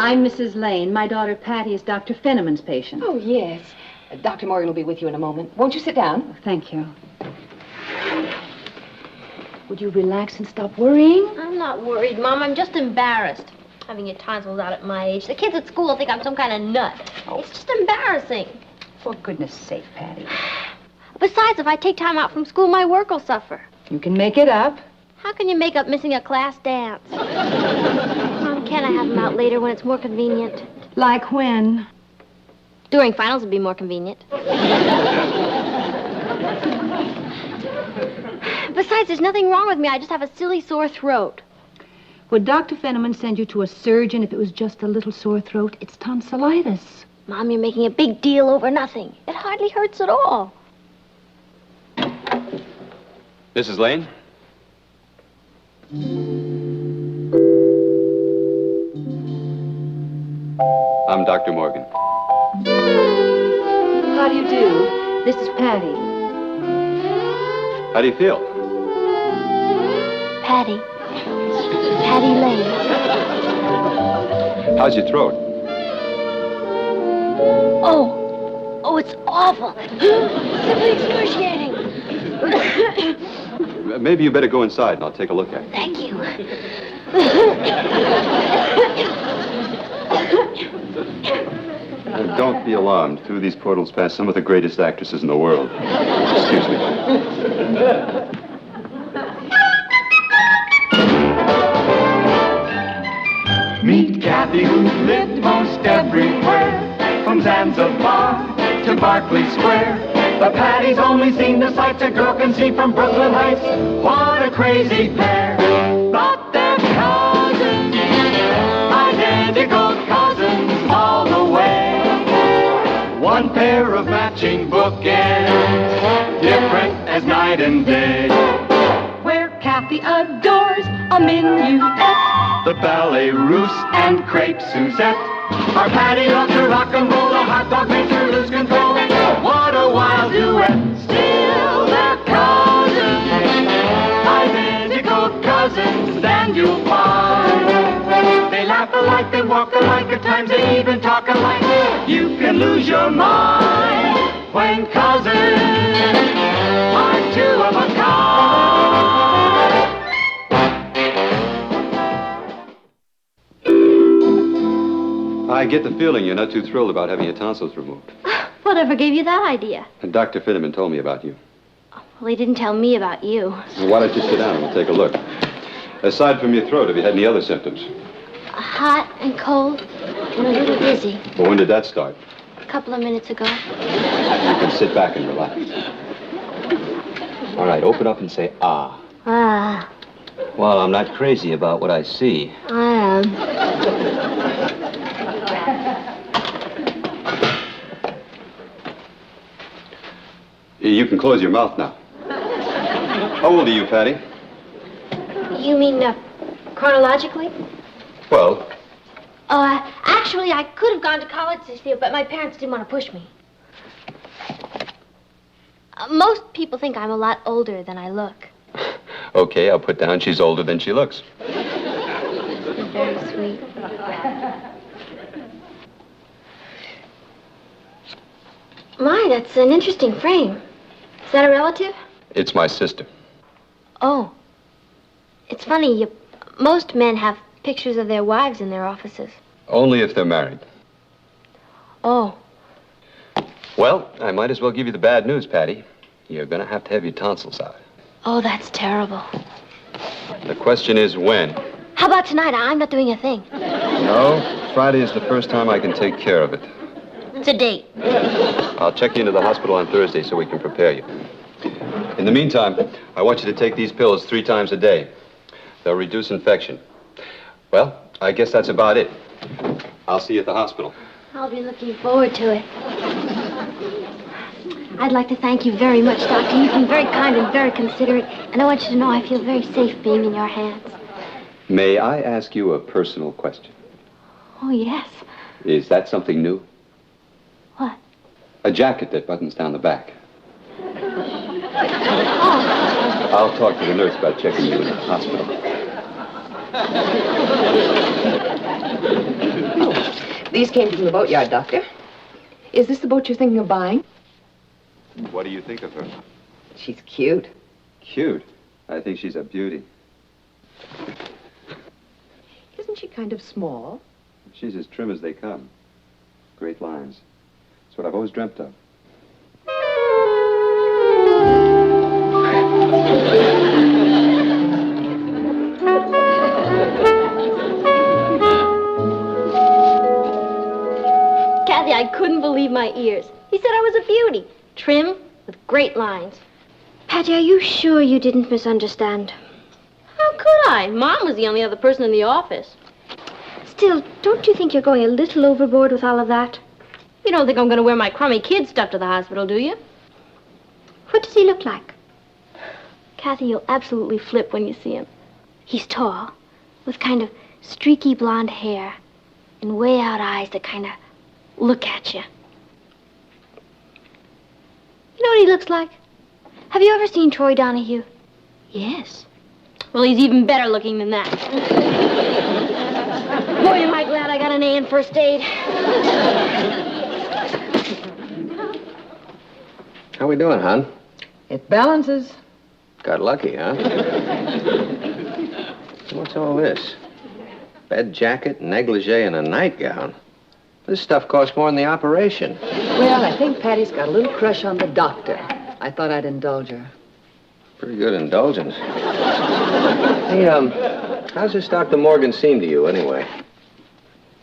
I'm Mrs. Lane. My daughter Patty is Dr. Fenneman's patient. Oh, yes. Dr. Morgan will be with you in a moment. Won't you sit down? Thank you. Would you relax and stop worrying? I'm not worried, Mom. I'm just embarrassed. Having your tonsils out at my age. The kids at school think I'm some kind of nut. Oh. It's just embarrassing. For goodness sake, Patty. Besides, if I take time out from school, my work will suffer. You can make it up. How can you make up missing a class dance? Mom, can't I have them out later when it's more convenient? Like when? During finals would be more convenient. Besides, there's nothing wrong with me. I just have a silly sore throat. Would Dr. Fenneman send you to a surgeon if it was just a little sore throat? It's tonsillitis. Mom, you're making a big deal over nothing. It hardly hurts at all. Mrs. Lane? I'm Dr. Morgan. How do you do? This is Patty. How do you feel? Patty. Patty Lane. How's your throat? Oh, it's awful. Simply excruciating. Maybe you better go inside and I'll take a look at it. Thank you. Don't be alarmed. Through these portals pass some of the greatest actresses in the world. Excuse me. Meet Kathy, who lived most everywhere, from Zanzibar to Berkeley Square. But Patty's only seen the sights a girl can see from Brooklyn Heights. What a crazy pair. But they're cousins, identical cousins all the way. One pair of matching bookends, different as night and day. Where Kathy adores a minuet, the ballet russe and crepe Suzette. Our Patty loves her rock and roll, a hot dog makes her lose control. What a wild duet. Still they're cousins, identical cousins, and you'll find they laugh alike, they walk alike, at times they even talk alike. You can lose your mind when cousins are two of a kind. I get the feeling you're not too thrilled about having your tonsils removed. Whatever gave you that idea? And Dr. Fenneman told me about you. Well, he didn't tell me about you. Well, why don't you sit down and we'll take a look. Aside from your throat, have you had any other symptoms? Hot and cold and a little dizzy. Well, when did that start? A couple of minutes ago. You can sit back and relax. All right, open up and say, ah. Ah, Well, I'm not crazy about what I see. I am. You can close your mouth now. How old are you, Patty? You mean chronologically? Well, Actually, I could have gone to college this year, but my parents didn't want to push me. Most people think I'm a lot older than I look. okay, I'll put down she's older than she looks. You're very sweet. My, that's an interesting frame. Is that a relative? It's my sister. Oh. It's funny, most men have pictures of their wives in their offices. Only if they're married. Oh. Well, I might as well give you the bad news, Patty. You're going to have your tonsils out. Oh, that's terrible. The question is when. How about tonight? I'm not doing a thing. No, Friday is the first time I can take care of it. It's a date. I'll check you into the hospital on Thursday so we can prepare you. In the meantime, I want you to take these pills 3 times a day. They'll reduce infection. Well, I guess that's about it. I'll see you at the hospital. I'll be looking forward to it. I'd like to thank you very much, Doctor. You've been very kind and very considerate, and I want you to know I feel very safe being in your hands. May I ask you a personal question? Oh, yes. Is that something new? What? A jacket that buttons down the back. Oh. I'll talk to the nurse about checking you in the hospital. These came from the boatyard, Doctor. Is this the boat you're thinking of buying? What do you think of her? She's cute. Cute. I think she's a beauty. Isn't she kind of small? She's as trim as they come. Great lines. That's what I've always dreamt of. Kathy, I couldn't believe my ears. He said I was a beauty. Trim, with great lines. Patty, are you sure you didn't misunderstand? How could I? Mom was the only other person in the office. Still, don't you think you're going a little overboard with all of that? You don't think I'm going to wear my crummy kid stuff to the hospital, do you? What does he look like? Kathy, you'll absolutely flip when you see him. He's tall, with kind of streaky blonde hair, and way out eyes that kind of look at you. You know what he looks like? Have you ever seen Troy Donahue? Yes. Well, he's even better looking than that. Boy, am I glad I got an A in first aid. How we doing, hon? It balances. Got lucky, huh? What's all this? Bed jacket, negligee, and a nightgown. This stuff costs more than the operation. Well, I think Patty's got a little crush on the doctor. I thought I'd indulge her. Pretty good indulgence. Hey, how's this Dr. Morgan seem to you, anyway?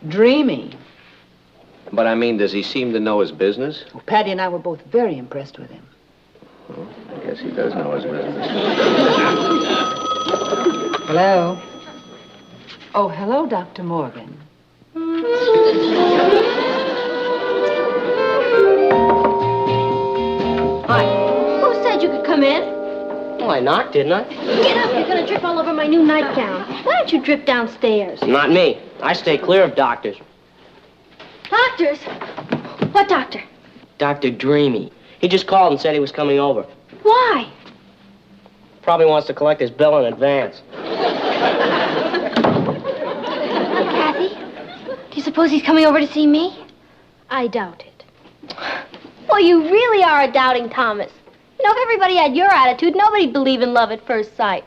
Dreamy. But I mean, does he seem to know his business? Well, Patty and I were both very impressed with him. Well, I guess he does know his business. Hello? Oh, hello, Dr. Morgan. Hi. Who said you could come in? Well, I knocked, didn't I? Get up, you're gonna drip all over my new nightgown. Why don't you drip downstairs? Not me. I stay clear of doctors. Doctors? What doctor? Dr. Dreamy. He just called and said he was coming over. Why? Probably wants to collect his bill in advance. Kathy? Do you suppose he's coming over to see me? I doubt it. Well, you really are a doubting Thomas. You know, if everybody had your attitude, nobody'd believe in love at first sight.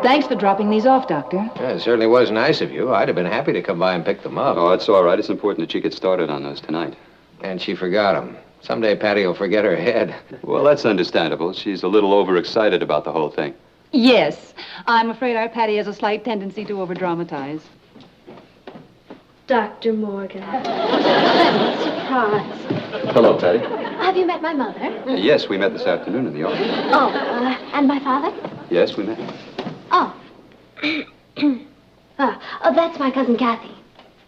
Thanks for dropping these off, Doctor. Yeah, it certainly was nice of you. I'd have been happy to come by and pick them up. Oh, it's all right. It's important that she get started on those tonight. And she forgot them. Someday Patty will forget her head. Well, that's understandable. She's a little overexcited about the whole thing. Yes. I'm afraid our Patty has a slight tendency to overdramatize. Dr. Morgan. Surprise. Hello, Patty. Have you met my mother? Yes, we met this afternoon in the office. Oh, and my father? Yes, we met. Oh. Oh, that's my cousin Kathy.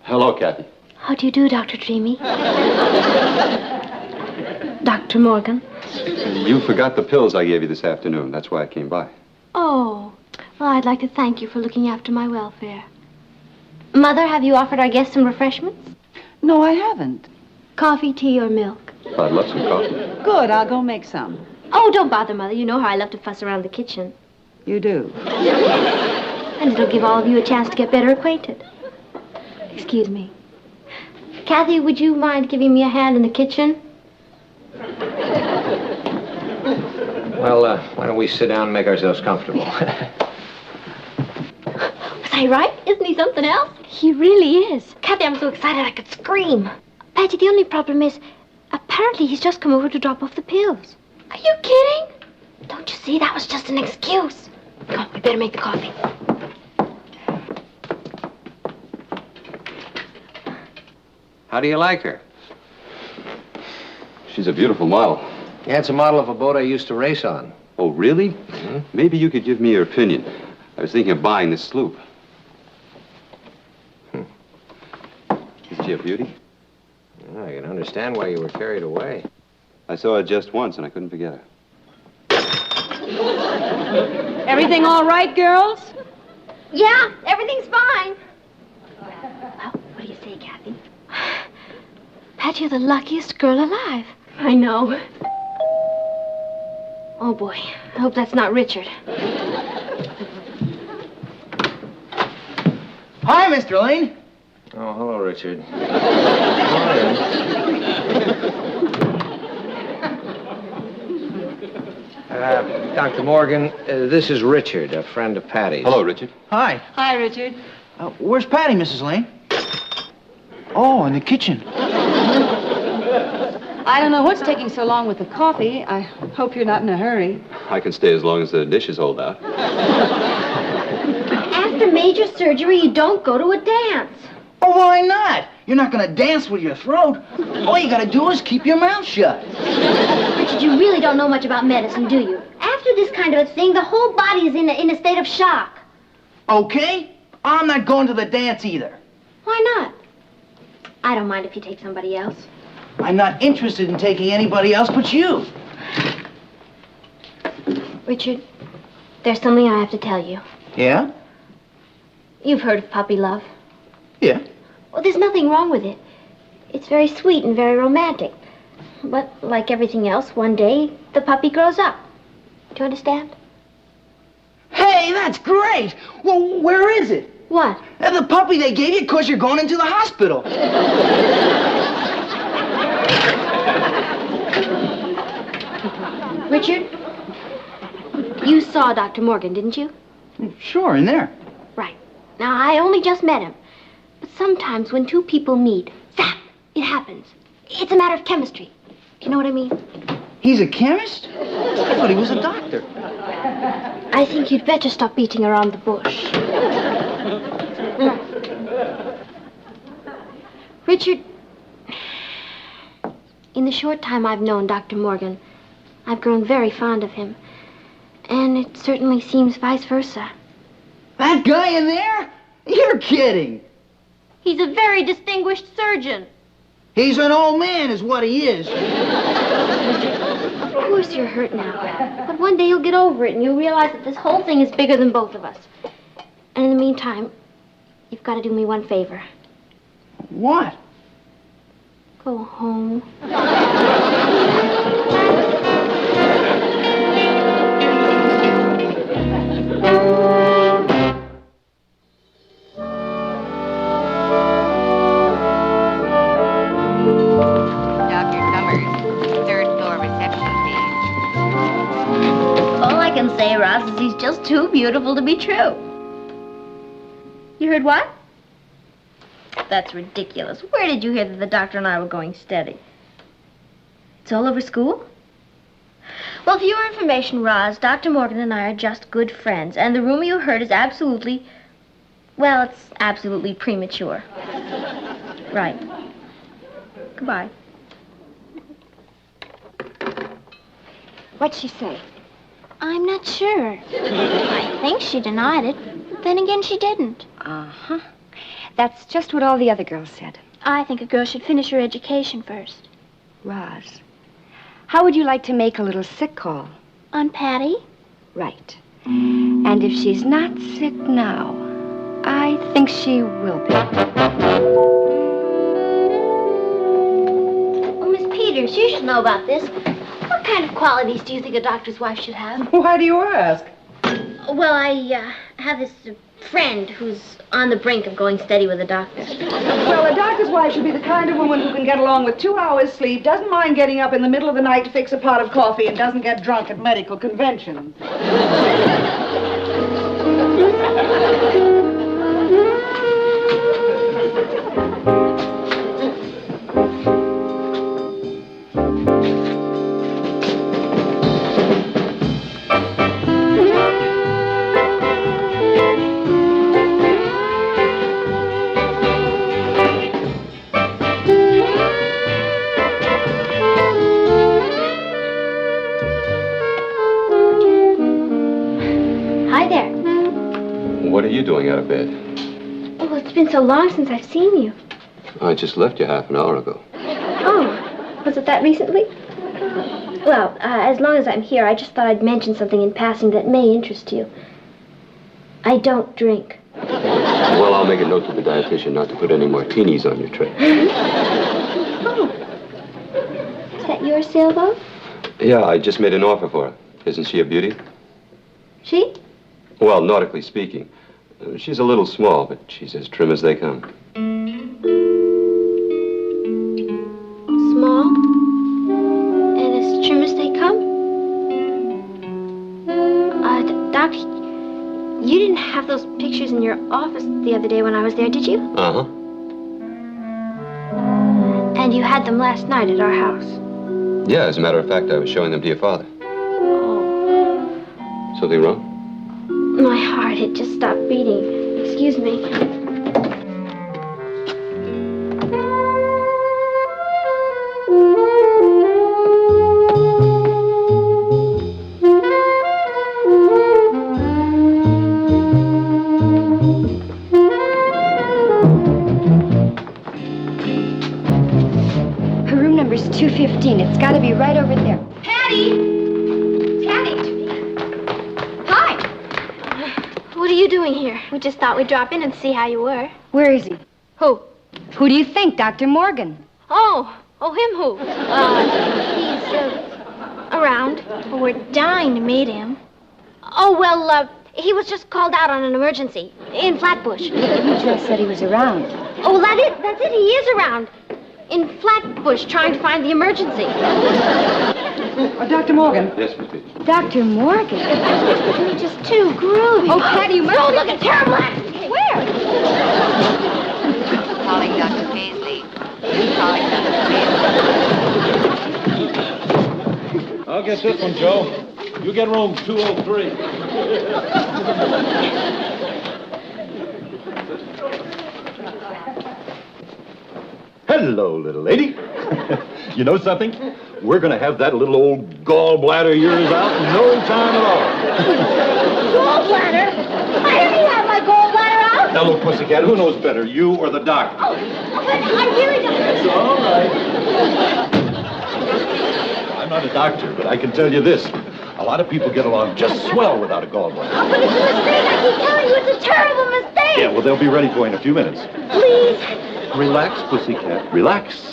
Hello, Kathy. How do you do, Dr. Dreamy? Dr. Morgan. You forgot the pills I gave you this afternoon. That's why I came by. Oh, well, I'd like to thank you for looking after my welfare. Mother, have you offered our guests some refreshments? No, I haven't. Coffee, tea, or milk? I'd love some coffee. Good, I'll go make some. Oh, don't bother, Mother. You know how I love to fuss around the kitchen. You do. And it'll give all of you a chance to get better acquainted. Excuse me. Kathy, would you mind giving me a hand in the kitchen? Well, why don't we sit down and make ourselves comfortable? Was I right? Isn't he something else? He really is. Kathy, I'm so excited I could scream. Patty, the only problem is, apparently he's just come over to drop off the pills. Are you kidding? Don't you see? That was just an excuse. Come on, we better make the coffee. How do you like her? She's a beautiful model. Yeah, it's a model of a boat I used to race on. Oh, really? Maybe you could give me your opinion. I was thinking of buying this sloop. Isn't she a beauty? Well, I can understand why you were carried away. I saw her just once, and I couldn't forget her. Everything all right, girls? Yeah, everything's fine. Well, what do you say, Kathy? Pat, you're the luckiest girl alive. I know. Oh, boy. I hope that's not Richard. Hi, Mr. Lane. Oh, hello, Richard. Come on in. Dr. Morgan, this is Richard, a friend of Patty's. Hello, Richard. Hi. Hi, Richard. Where's Patty, Mrs. Lane? Oh, in the kitchen. I don't know what's taking so long with the coffee. I hope you're not in a hurry. I can stay as long as the dishes hold out. After major surgery, you don't go to a dance. Oh, why not? You're not gonna dance with your throat. All you gotta do is keep your mouth shut. Richard, you really don't know much about medicine, do you? After this kind of a thing, the whole body is in a state of shock. Okay? I'm not going to the dance either. Why not? I don't mind if you take somebody else. I'm not interested in taking anybody else but you. Richard, there's something I have to tell you. Yeah? You've heard of puppy love. Yeah. Well, there's nothing wrong with it. It's very sweet and very romantic. But like everything else, one day the puppy grows up. Do you understand? Hey, that's great! Well, where is it? What? The puppy they gave you because you're going into the hospital. Richard, you saw Dr. Morgan, didn't you? Sure, in there. Right. Now, I only just met him. But sometimes when two people meet, zap, it happens. It's a matter of chemistry. Do you know what I mean? He's a chemist? I thought he was a doctor. I think you'd better stop beating around the bush. Richard, in the short time I've known Dr. Morgan, I've grown very fond of him. And it certainly seems vice versa. That guy in there? You're kidding. He's a very distinguished surgeon. He's an old man is what he is. Of course you're hurt now. But one day you'll get over it and you'll realize that this whole thing is bigger than both of us. And in the meantime, you've got to do me one favor. What? Go home. Dr. Summers, third floor reception, please. All I can say, Ross, is he's just too beautiful to be true. You heard what? That's ridiculous. Where did you hear that the doctor and I were going steady? It's all over school? Well, for your information, Roz, Dr. Morgan and I are just good friends, and the rumor you heard is absolutely, well, it's absolutely premature. Right. Goodbye. What'd she say? I'm not sure. I think she denied it. Then again, she didn't. Uh-huh. That's just what all the other girls said. I think a girl should finish her education first. Roz, how would you like to make a little sick call? On Patty? Right. And if she's not sick now, I think she will be. Oh, Miss Peters, you should know about this. What kind of qualities do you think a doctor's wife should have? Why do you ask? Well, I have this friend who's on the brink of going steady with a doctor. Well, a doctor's wife should be the kind of woman who can get along with 2 hours sleep, doesn't mind getting up in the middle of the night to fix a pot of coffee, and doesn't get drunk at medical conventions. Hi there. What are you doing out of bed? Oh, it's been so long since I've seen you. I just left you half an hour ago. Oh, was it that recently? Well, as long as I'm here, I just thought I'd mention something in passing that may interest you. I don't drink. Well, I'll make a note to the dietitian not to put any martinis on your tray. Oh. Is that your sailboat? Yeah, I just made an offer for her. Isn't she a beauty? She? Well, nautically speaking. She's a little small, but she's as trim as they come. those pictures in your office the other day when I was there, did you? Uh-huh. And you had them last night at our house. Yeah, as a matter of fact, I was showing them to your father. Oh. Something wrong? My heart had just stopped beating. Excuse me. Her room number's 215. It's got to be right over there. Patty! Hi! What are you doing here? We just thought we'd drop in and see how you were. Where is he? Who? Who do you think? Dr. Morgan. Oh, him who? He's, around. Well, we're dying to meet him. Oh, well, he was just called out on an emergency in Flatbush. You just said he was around. Oh, well, that's it. He is around. In Flatbush, trying to find the emergency. Dr. Morgan. Yes, Miss Peters. Dr. Morgan? You're just too groovy. Oh, Patty, you must... Oh, look, a terrible accident. Where? Calling Dr. Paisley. Calling Dr. Paisley. I'll get this one, Joe. You get room 203. Hello, little lady. You know something? We're going to have that little old gallbladder of yours out in no time at all. Gallbladder? I already have my gallbladder out. Now, look, pussycat, who knows better, you or the doctor? Oh, but I really don't. It's all right. I'm not a doctor, but I can tell you this. A lot of people get along just swell without a gallbladder. Oh, but it's a mistake. I keep telling you, it's a terrible mistake. Yeah, well, they'll be ready for you in a few minutes. Please. Relax, pussycat. Relax.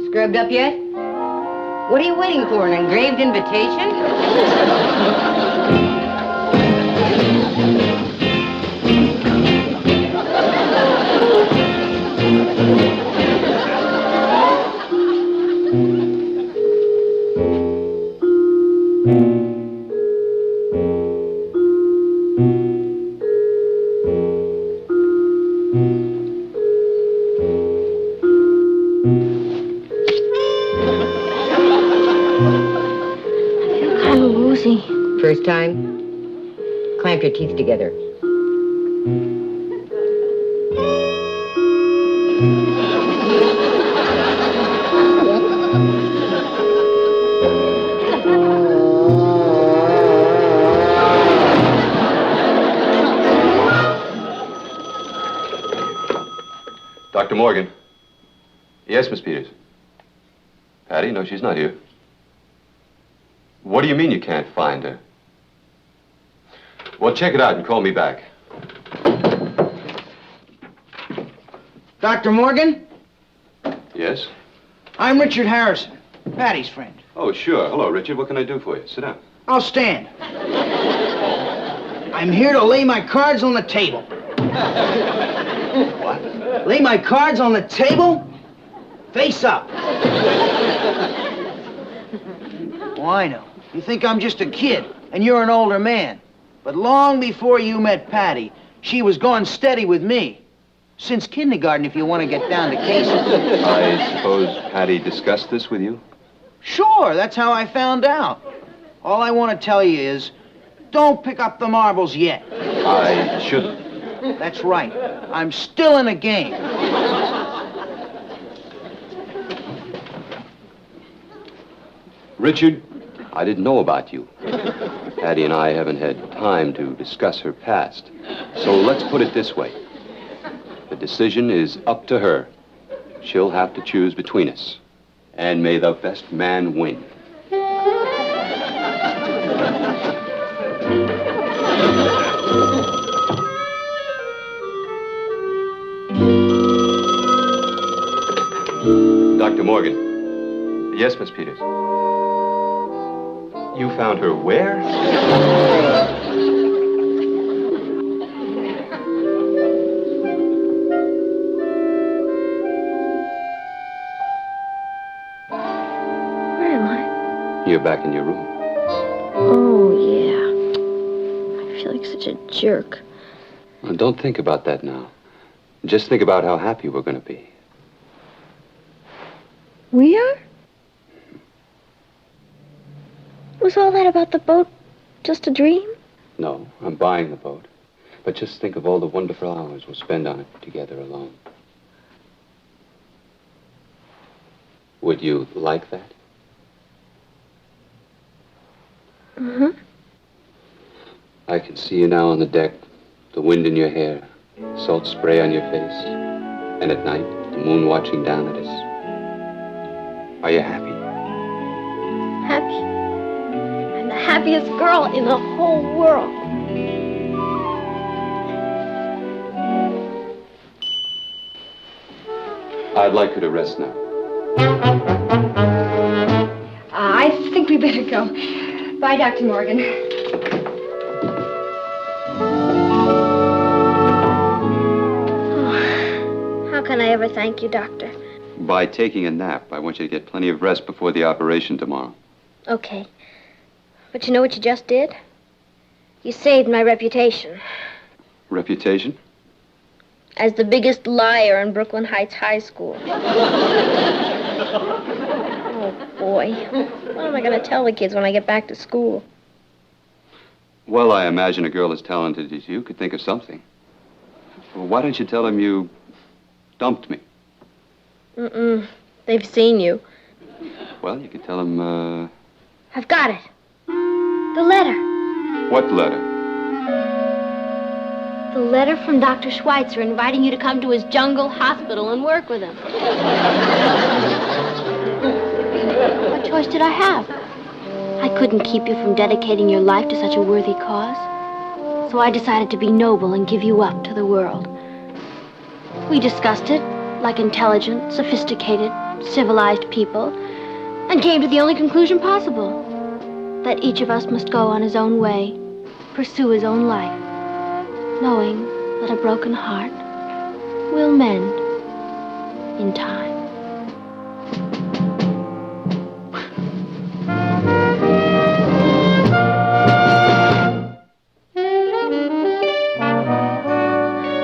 Scrubbed up yet? What are you waiting for, an engraved invitation? First time? Clamp your teeth together. Dr. Morgan. Yes, Miss Peters. Patty? No, she's not here. What do you mean you can't find her? Well, check it out and call me back. Dr. Morgan? Yes? I'm Richard Harrison, Patty's friend. Oh, sure. Hello, Richard. What can I do for you? Sit down. I'll stand. I'm here to lay my cards on the table. What? Lay my cards on the table? Face up. Oh, I know. You think I'm just a kid, and you're an older man. But long before you met Patty, she was going steady with me. Since kindergarten, if you want to get down to cases. I suppose Patty discussed this with you? Sure, that's how I found out. All I want to tell you is, don't pick up the marbles yet. I shouldn't. That's right. I'm still in the game. Richard, I didn't know about you. Patty and I haven't had time to discuss her past. So let's put it this way. The decision is up to her. She'll have to choose between us. And may the best man win. Dr. Morgan. Yes, Miss Peters. You found her where? Where am I? You're back in your room. Oh, yeah. I feel like such a jerk. Well, don't think about that now. Just think about how happy we're going to be. We are? Was all that about the boat just a dream? No, I'm buying the boat. But just think of all the wonderful hours we'll spend on it together alone. Would you like that? Mm-hmm. I can see you now on the deck, the wind in your hair, salt spray on your face, and at night, the moon watching down at us. Are you happy? Happy. I'm the happiest girl in the whole world. I'd like you to rest now. I think we better go. Bye, Dr. Morgan. How can I ever thank you, Doctor? By taking a nap, I want you to get plenty of rest before the operation tomorrow. Okay. But you know what you just did? You saved my reputation Reputation? as the biggest liar in Brooklyn Heights High School. Oh, boy. What am I going to tell the kids when I get back to school? Well, I imagine a girl as talented as you could think of something. Well, why don't you tell them you dumped me? Mm-mm. They've seen you. Well, you could tell them, I've got it. The letter. what letter? The letter from Dr. Schweitzer inviting you to come to his jungle hospital and work with him. What choice did I have? I couldn't keep you from dedicating your life to such a worthy cause. So I decided to be noble and give you up to the world. We discussed it like intelligent, sophisticated, civilized people, and came to the only conclusion possible. That each of us must go on his own way, pursue his own life, knowing that a broken heart will mend in time.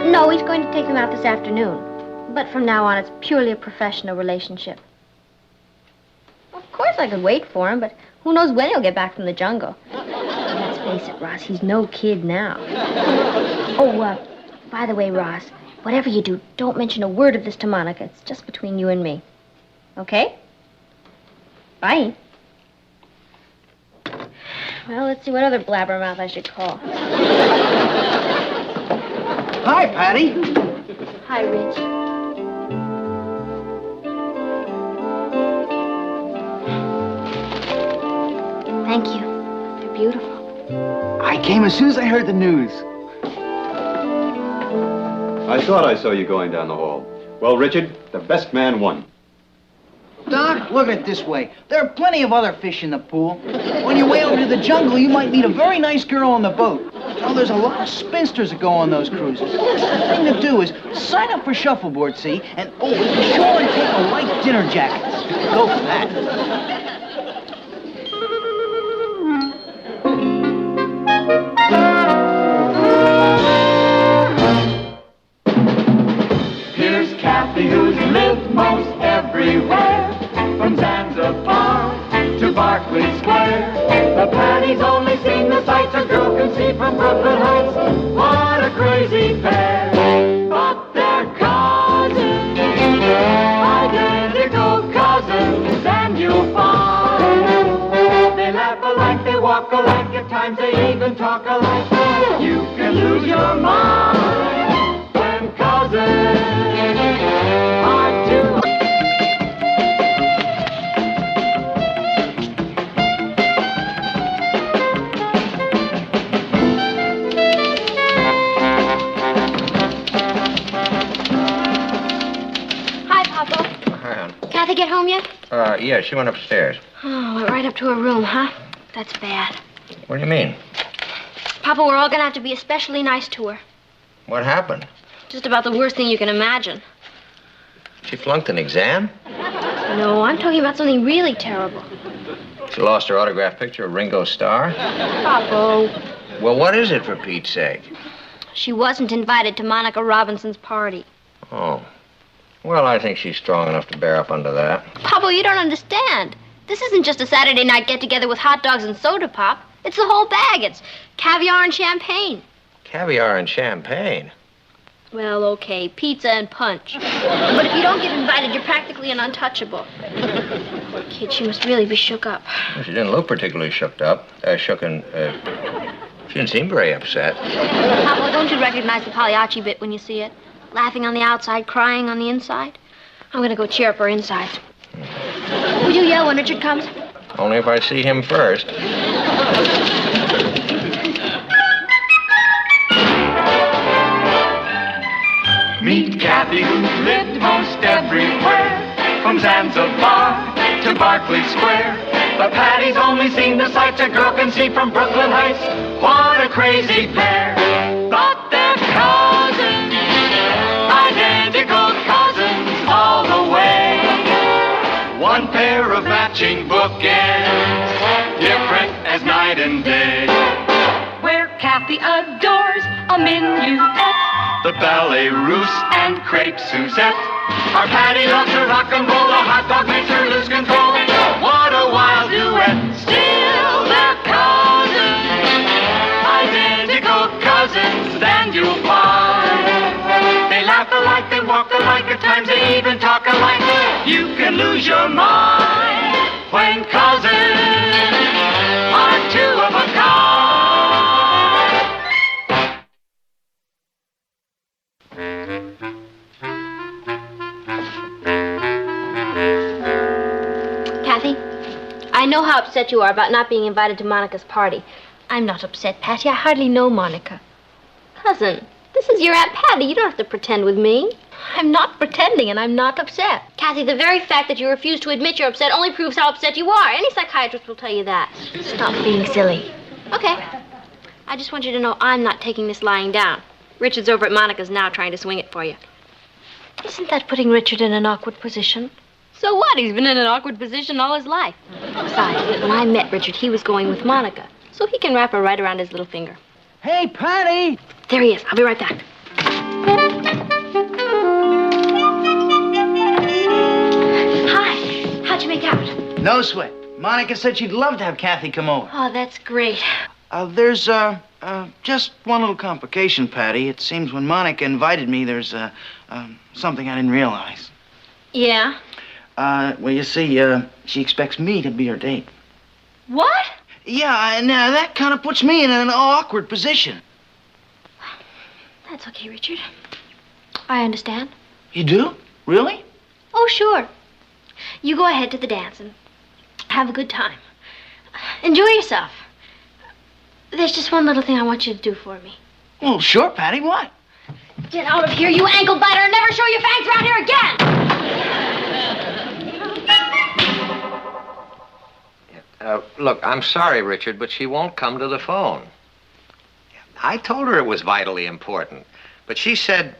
No, he's going to take them out this afternoon. But from now on, it's purely a professional relationship. Of course I could wait for him, but who knows when he'll get back from the jungle. Let's face it, Ross, he's no kid now. Oh, by the way, Ross, whatever you do, don't mention a word of this to Monica. It's just between you and me. Okay? Bye. Well, let's see what other blabbermouth I should call. Hi, Patty. Hi, Rich. Thank you. They're beautiful. I came as soon as I heard the news. I thought I saw you going down the hall. Well, Richard, the best man won. Doc, look at it this way. There are plenty of other fish in the pool. On your way over to the jungle, you might meet a very nice girl on the boat. Oh, there's a lot of spinsters that go on those cruises. The thing to do is sign up for shuffleboard, see? And, oh, be sure and take a light dinner jacket. Go for that. Here's Kathy, who's lived most everywhere, from Zanzibar to Berkeley Square. The Patty's only seen the sights a girl can see from Brooklyn Heights. What a crazy pair! But they're cousins, identical cousins, and you'll find they laugh alike, they walk alike, at times they even talk alike. You can lose your mind when cousins are two. Hi, Papa. Kathy get home home yet? Yeah, she went upstairs. Oh, went right up to her room, huh? That's bad. What do you mean? Papa, we're all gonna have to be especially nice to her. What happened? Just about the worst thing you can imagine. She flunked an exam? No, I'm talking about something really terrible. She lost her autographed picture of Ringo Starr? Papa. Well, what is it, for Pete's sake? She wasn't invited to Monica Robinson's party. Oh. Well, I think she's strong enough to bear up under that. Papa, you don't understand. This isn't just a Saturday night get-together with hot dogs and soda pop. It's the whole bag. It's caviar and champagne. Caviar and champagne? Well, okay, pizza and punch. But if you don't get invited, you're practically an untouchable. Poor kid, she must really be shook up. Well, she didn't look particularly shook up. She didn't seem very upset. Papa, don't you recognize the Pagliacci bit when you see it? Laughing on the outside, crying on the inside. I'm gonna go cheer up her insides. Will you yell when Richard comes? Only if I see him first. Meet Kathy, who lived most everywhere, from Zanzibar to Berkeley Square. But Patty's only seen the sights a girl can see from Brooklyn Heights. What a crazy pair! But they're cousins, identical cousins all the way. One pair of matching bookends, different as night and day. Where Kathy adores a minuet, The ballet russe and crepe Suzette. Our Patty loves her rock and roll. A hot dog makes her lose control. What a wild duet. Still they're cousins, identical cousins, then you'll find. They laugh alike, they walk alike, at times they even talk alike. You can lose your mind when cousins are two of a kind. Kathy, I know how upset you are about not being invited to Monica's party. I'm not upset, Patty. I hardly know Monica. Cousin, this is your Aunt Patty. You don't have to pretend with me. I'm not pretending, and I'm not upset. Kathy, the very fact that you refuse to admit you're upset only proves how upset you are. Any psychiatrist will tell you that. Stop being silly. Okay. I just want you to know I'm not taking this lying down. Richard's over at Monica's now trying to swing it for you. Isn't that putting Richard in an awkward position? So what? He's been in an awkward position all his life. Besides, when I met Richard, he was going with Monica, so he can wrap her right around his little finger. Hey, Patty! There he is. I'll be right back. Hi. How'd you make out? No sweat. Monica said she'd love to have Kathy come over. Oh, that's great. There's just one little complication, Patty. It seems when Monica invited me, there's something I didn't realize. Yeah? Well, you see, she expects me to be her date. What? Yeah, and that kind of puts me in an awkward position. That's okay, Richard. I understand. You do? Really? Oh, sure. You go ahead to the dance and have a good time. Enjoy yourself. There's just one little thing I want you to do for me. Well, sure, Patty. What? Get out of here, you ankle biter, and never show your fangs around here again! Look, I'm sorry, Richard, but she won't come to the phone. I told her it was vitally important, but she said...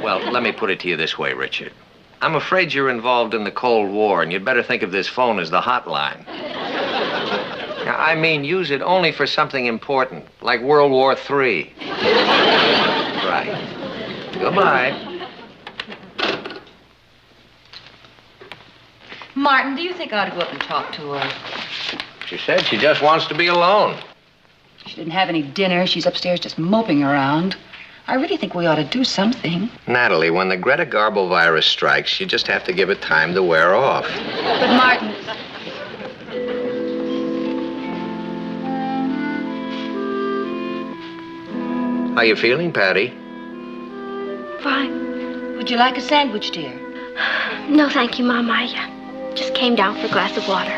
Well, let me put it to you this way, Richard. I'm afraid you're involved in the Cold War, and you'd better think of this phone as the hotline. I mean, use it only for something important, like World War III. Right. Goodbye. Martin, do you think I ought to go up and talk to her? She said she just wants to be alone. She didn't have any dinner. She's upstairs just moping around. I really think we ought to do something. Natalie, when the Greta Garbo virus strikes, you just have to give it time to wear off. But Martin... How you feeling, Patty? Fine. Would you like a sandwich, dear? No, thank you, Mom. I just came down for a glass of water.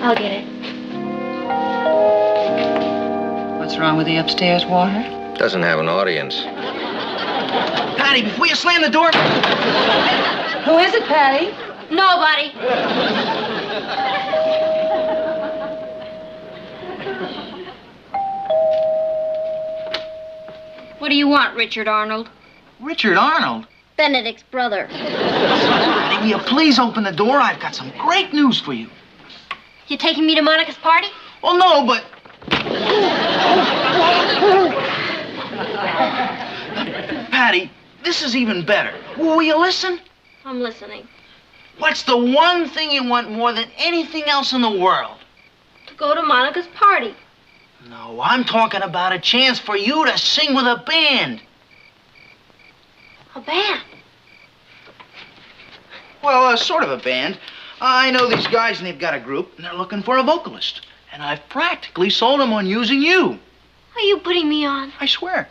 I'll get it. What's wrong with the upstairs water? Doesn't have an audience. Patty, before you slam the door... Who is it, Patty? Nobody. What do you want, Richard Arnold? Richard Arnold? Benedict's brother. Patty, will you please open the door? I've got some great news for you. You taking me to Monica's party? Well, no, but... Patty, this is even better. Will you listen? I'm listening. What's the one thing you want more than anything else in the world? To go to Monica's party. No, I'm talking about a chance for you to sing with a band. A band? Well, sort of a band. I know these guys, and they've got a group, and they're looking for a vocalist. And I've practically sold them on using you. Are you putting me on? I swear.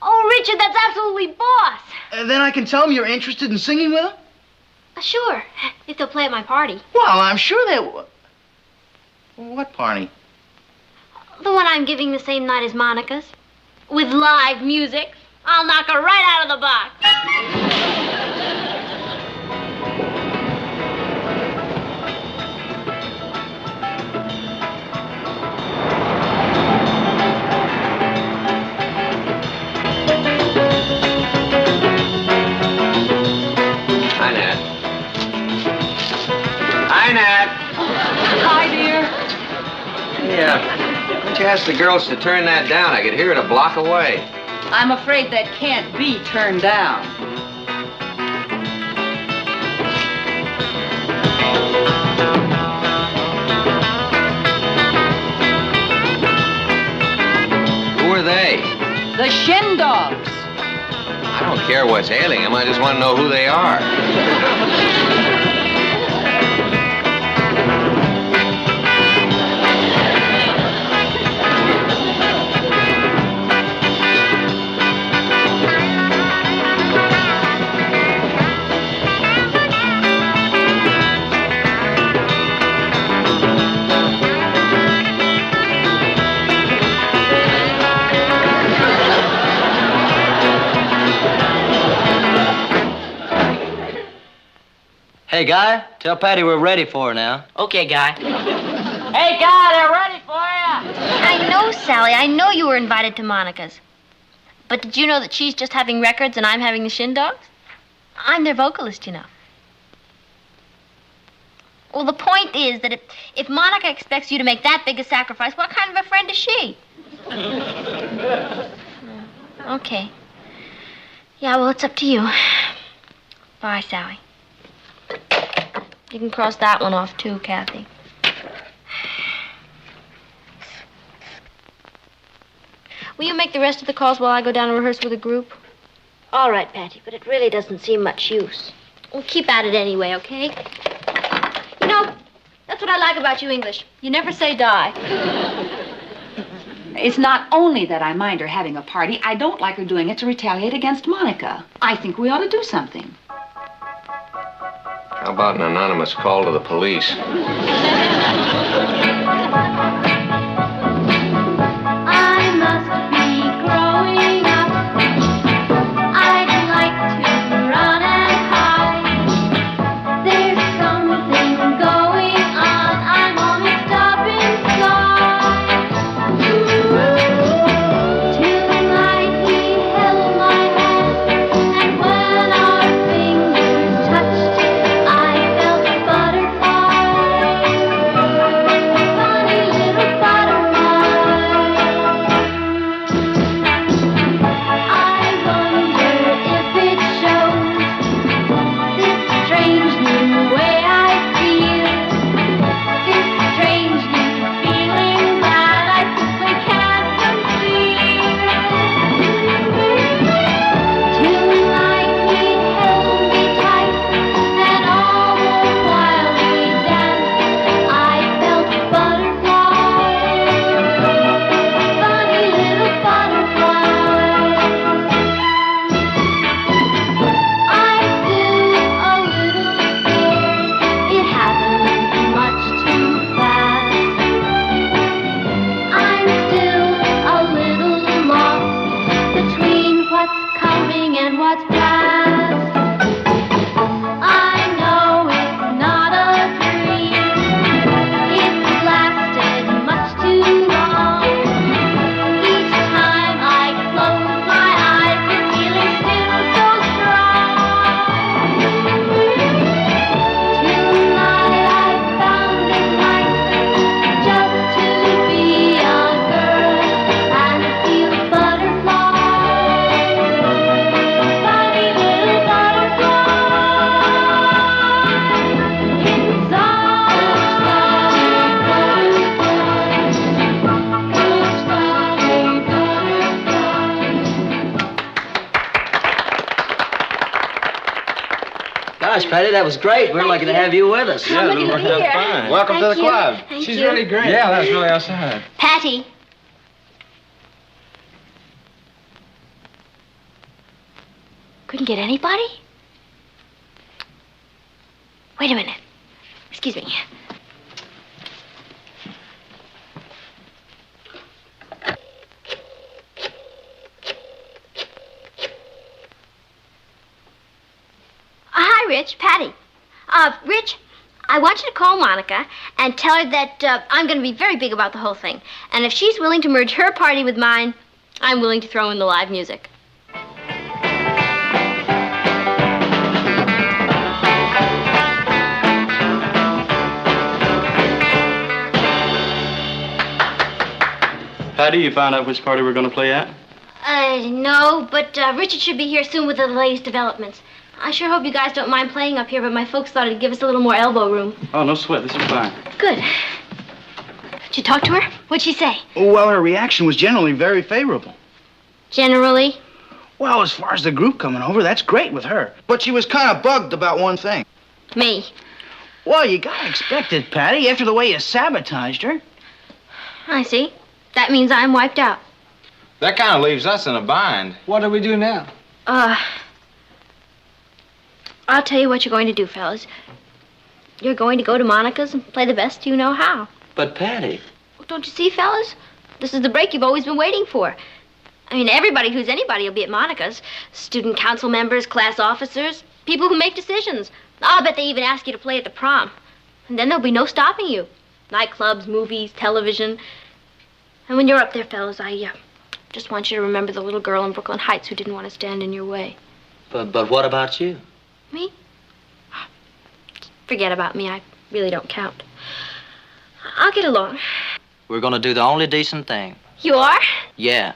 Oh, Richard, that's absolutely boss. And then I can tell them you're interested in singing with them? Sure, if they'll play at my party. Well, I'm sure they will. What party? The one I'm giving the same night as Monica's. With live music. I'll knock her right out of the box. Hi, Nat. Hi, Nat. Hi, dear. Yeah. Why don't you ask the girls to turn that down? I could hear it a block away. I'm afraid that can't be turned down. Who are they? The Shin Dogs. I don't care what's ailing them. I just want to know who they are. Hey, Guy, tell Patty we're ready for her now. Okay, Guy. Hey, Guy, they're ready for you. I know, Sally. I know you were invited to Monica's. But did you know that she's just having records and I'm having the Shin Dogs? I'm their vocalist, you know. Well, the point is that if Monica expects you to make that big a sacrifice, what kind of a friend is she? Okay. Yeah, well, it's up to you. Bye, Sally. You can cross that one off, too, Kathy. Will you make the rest of the calls while I go down and rehearse with a group? All right, Patty, but it really doesn't seem much use. We'll keep at it anyway, okay? You know, that's what I like about you English. You never say die. It's not only that I mind her having a party, I don't like her doing it to retaliate against Monica. I think we ought to do something. How about an anonymous call to the police? I must be growing up. I'd like to run and hide. There's something going on. I'm almost up inside. Tonight he held my hand, and when our fingers touched, I felt butterflies. Patty, that was great. We're lucky to have you with us. I'm lucky to be here. fine. Welcome to the club. Thank She's you. really great. Yeah, that's really outside. Patty. Couldn't get anybody? Wait a minute. Excuse me. Hi, Rich. Patty. Rich, I want you to call Monica and tell her that I'm going to be very big about the whole thing. And if she's willing to merge her party with mine, I'm willing to throw in the live music. Patty, you found out which party we're going to play at? No, but Richard should be here soon with the latest developments. I sure hope you guys don't mind playing up here, but my folks thought it'd give us a little more elbow room. Oh, no sweat. This is fine. Good. Did you talk to her? What'd she say? Well, her reaction was generally very favorable. Generally? Well, as far as the group coming over, that's great with her. But she was kind of bugged about one thing. Me. Well, you gotta expect it, Patty, after the way you sabotaged her. I see. That means I'm wiped out. That kind of leaves us in a bind. What do we do now? I'll tell you what you're going to do, fellas. You're going to go to Monica's and play the best you know how. But, Patty. Well, don't you see, fellas? This is the break you've always been waiting for. I mean, everybody who's anybody will be at Monica's. Student council members, class officers, people who make decisions. I'll bet they even ask you to play at the prom. And then there'll be no stopping you. Nightclubs, movies, television. And when you're up there, fellas, I just want you to remember the little girl in Brooklyn Heights who didn't want to stand in your way. But what about you? Me? Forget about me. I really don't count. I'll get along. We're going to do the only decent thing. You are? Yeah.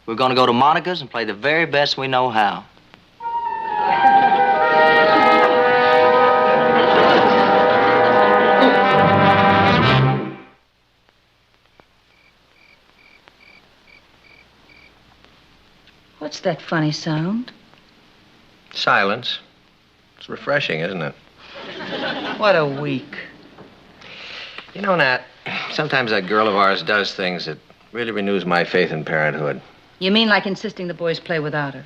We're going to go to Monica's and play the very best we know how. What's that funny sound? Silence. It's refreshing, isn't it? What a week. You know, Nat, sometimes that girl of ours does things that really renews my faith in parenthood. You mean like insisting the boys play without her?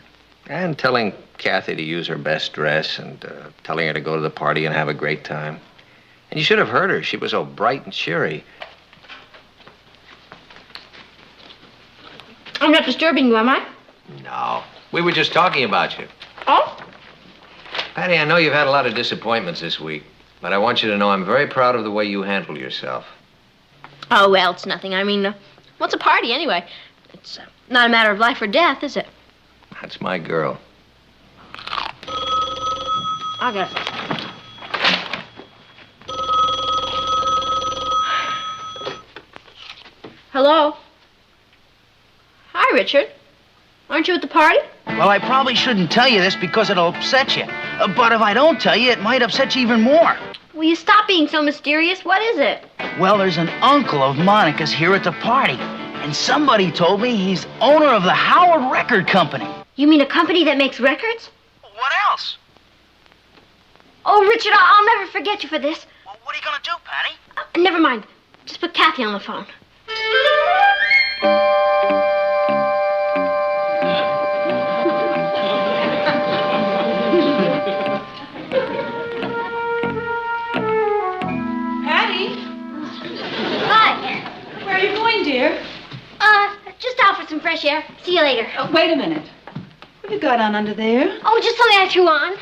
And telling Kathy to use her best dress and telling her to go to the party and have a great time. And you should have heard her. She was so bright and cheery. I'm not disturbing you, am I? No. We were just talking about you. Oh? Patty, I know you've had a lot of disappointments this week, but I want you to know I'm very proud of the way you handle yourself. Oh, well, it's nothing. I mean, what's a party anyway? It's not a matter of life or death, is it? That's my girl. I'll get it. Hello? Hi, Richard. Aren't you at the party? Well, I probably shouldn't tell you this because it'll upset you. But if I don't tell you, it might upset you even more. Will you stop being so mysterious? What is it? Well, there's an uncle of Monica's here at the party. And somebody told me he's owner of the Howard Record Company. You mean a company that makes records? What else? Oh, Richard, I'll never forget you for this. Well, what are you gonna do, Patty? Never mind. Just put Kathy on the phone. Patty, Hi. where are you going, dear? Just out for some fresh air. See you later. Wait a minute. What have you got on under there? Oh, just something I threw on.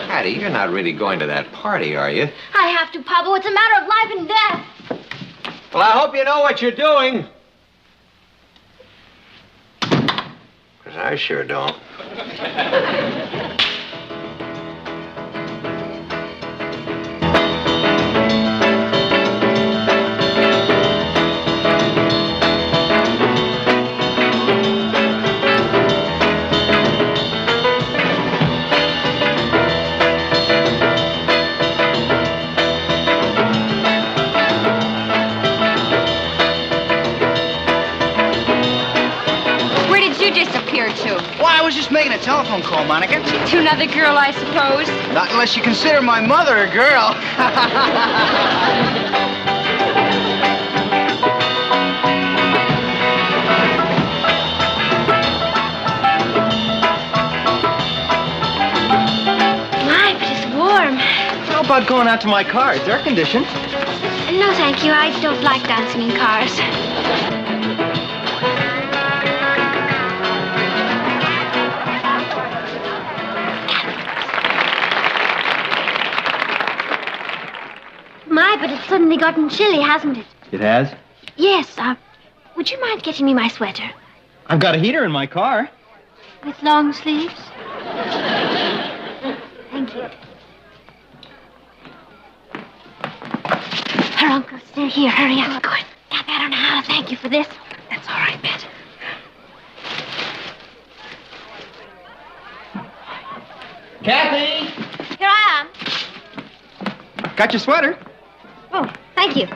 Patty, you're not really going to that party, are you? I have to, Pablo. It's a matter of life and death. Well, I hope you know what you're doing. 'Cause I sure don't. just making a telephone call, Monica. To another girl, I suppose. Not unless you consider my mother a girl. My, but it's warm. How about going out to my car? It's air conditioned. No, thank you. I don't like dancing in cars. My, but it's suddenly gotten chilly, hasn't it? It has? Yes, would you mind getting me my sweater? I've got a heater in my car. With long sleeves? Thank you. Her uncle's still here. Hurry up. Go on. Kathy, I don't know how to thank you for this. That's all right, Bet. Kathy! Here I am. Got your sweater? Oh, thank you.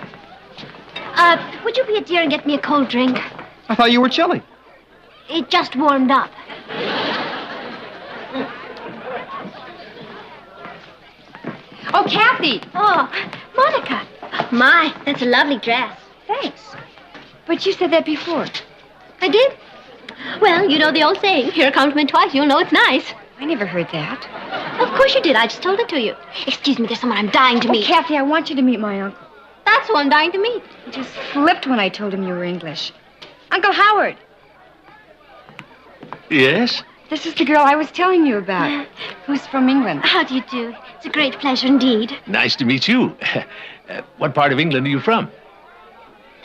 Would you be a dear and get me a cold drink? I thought you were chilly. It just warmed up. Oh, Kathy! Oh, Monica. My, that's a lovely dress. Thanks. But you said that before. I did? Well, you know the old saying, hear a compliment twice, you'll know it's nice. I never heard that. Of course you did. I just told it to you. Excuse me, there's someone I'm dying to meet. Kathy, I want you to meet my uncle. That's who I'm dying to meet. He just flipped when I told him you were English. Uncle Howard, Yes? this is the girl I was telling you about, who's from England. How do you do? It's a great pleasure indeed. Nice to meet you. What part of England are you from?